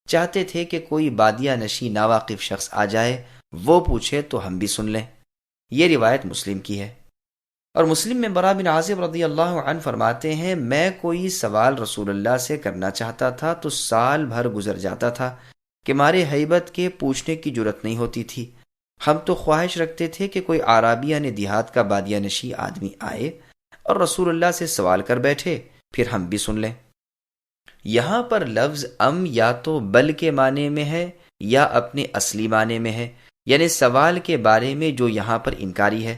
چاہتے تھے کہ کوئی بادیہ نشی ناواقف شخص آ جائے، وہ پوچھے تو ہم بھی سن لیں۔ یہ روایت مسلم کی ہے۔ اور مسلم میں برا بن عازب رضی اللہ عنہ فرماتے ہیں، میں کوئی سوال رسول اللہ سے کرنا چاہتا تھا تو سال بھر گزر جاتا تھا کہ مارے ہیبت کے پوچھنے کی جرت نہیں ہوتی تھی۔ ہم تو خواہش رکھتے تھے کہ کوئی عرابی یعنی دیہات کا بادیہ نشی آدمی آئے اور رسول اللہ سے سوال کر بیٹھے، پھر ہم بھی سن لیں۔ یہاں پر لفظ ام یا تو بل کے معنی میں ہے یا اپنے اصلی معنی میں ہے، یعنی سوال کے بارے میں جو یہاں پر انکاری ہے۔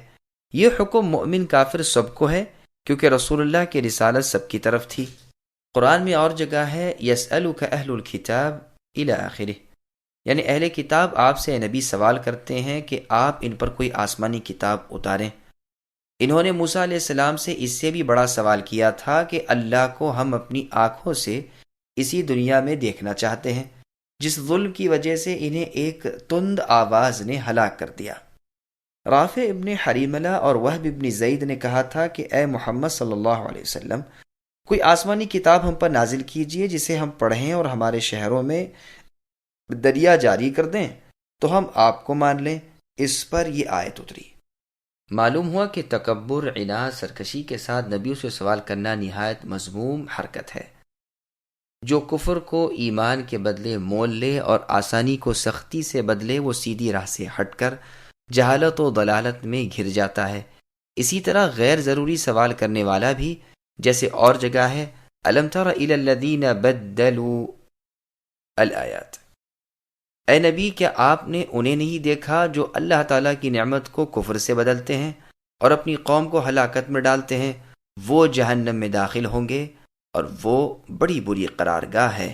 یہ حکم مومن کافر سب کو ہے، کیونکہ رسول اللہ کی رسالت سب کی طرف تھی۔ قرآن میں اور جگہ ہے یسألک اہل الکتاب الی آخرہ، یعنی اہل کتاب آپ سے نبی سوال کرتے ہیں کہ آپ ان پر کوئی آسمانی کتاب اتاریں۔ انہوں نے موسیٰ علیہ السلام سے اس سے بھی بڑا سوال کیا تھا کہ اللہ کو ہم اپنی آنکھوں سے اسی دنیا میں دیکھنا چاہتے ہیں، جس ظلم کی وجہ سے انہیں ایک تند آواز نے ہلاک کر دیا۔ رافع ابن حریملہ اور وہب ابن زید نے کہا تھا کہ اے محمد صلی اللہ علیہ وسلم، کوئی آسمانی کتاب ہم پر نازل کیجئے جسے ہم پڑھیں اور ہمارے شہروں میں دریا جاری کر دیں تو ہم آپ کو مان لیں۔ اس پر یہ آیت اتری۔ معلوم ہوا کہ تکبر، عناد، سرکشی کے ساتھ نبیوں سے سوال کرنا نہایت مذموم حرکت ہے۔ جو کفر کو ایمان کے بدلے مول لے اور آسانی کو سختی سے بدلے، وہ سیدھی راہ سے ہٹ کر جہالت و ضلالت میں گر جاتا ہے۔ اسی طرح غیر ضروری سوال کرنے والا بھی، جیسے اور جگہ ہے الم تر الی الذین بدلوا الآیات، اے نبی کیا آپ نے انہیں نہیں دیکھا جو اللہ تعالیٰ کی نعمت کو کفر سے بدلتے ہیں اور اپنی قوم کو ہلاکت میں ڈالتے ہیں؟ وہ جہنم میں داخل ہوں گے اور وہ بڑی بری قرارگاہ ہے۔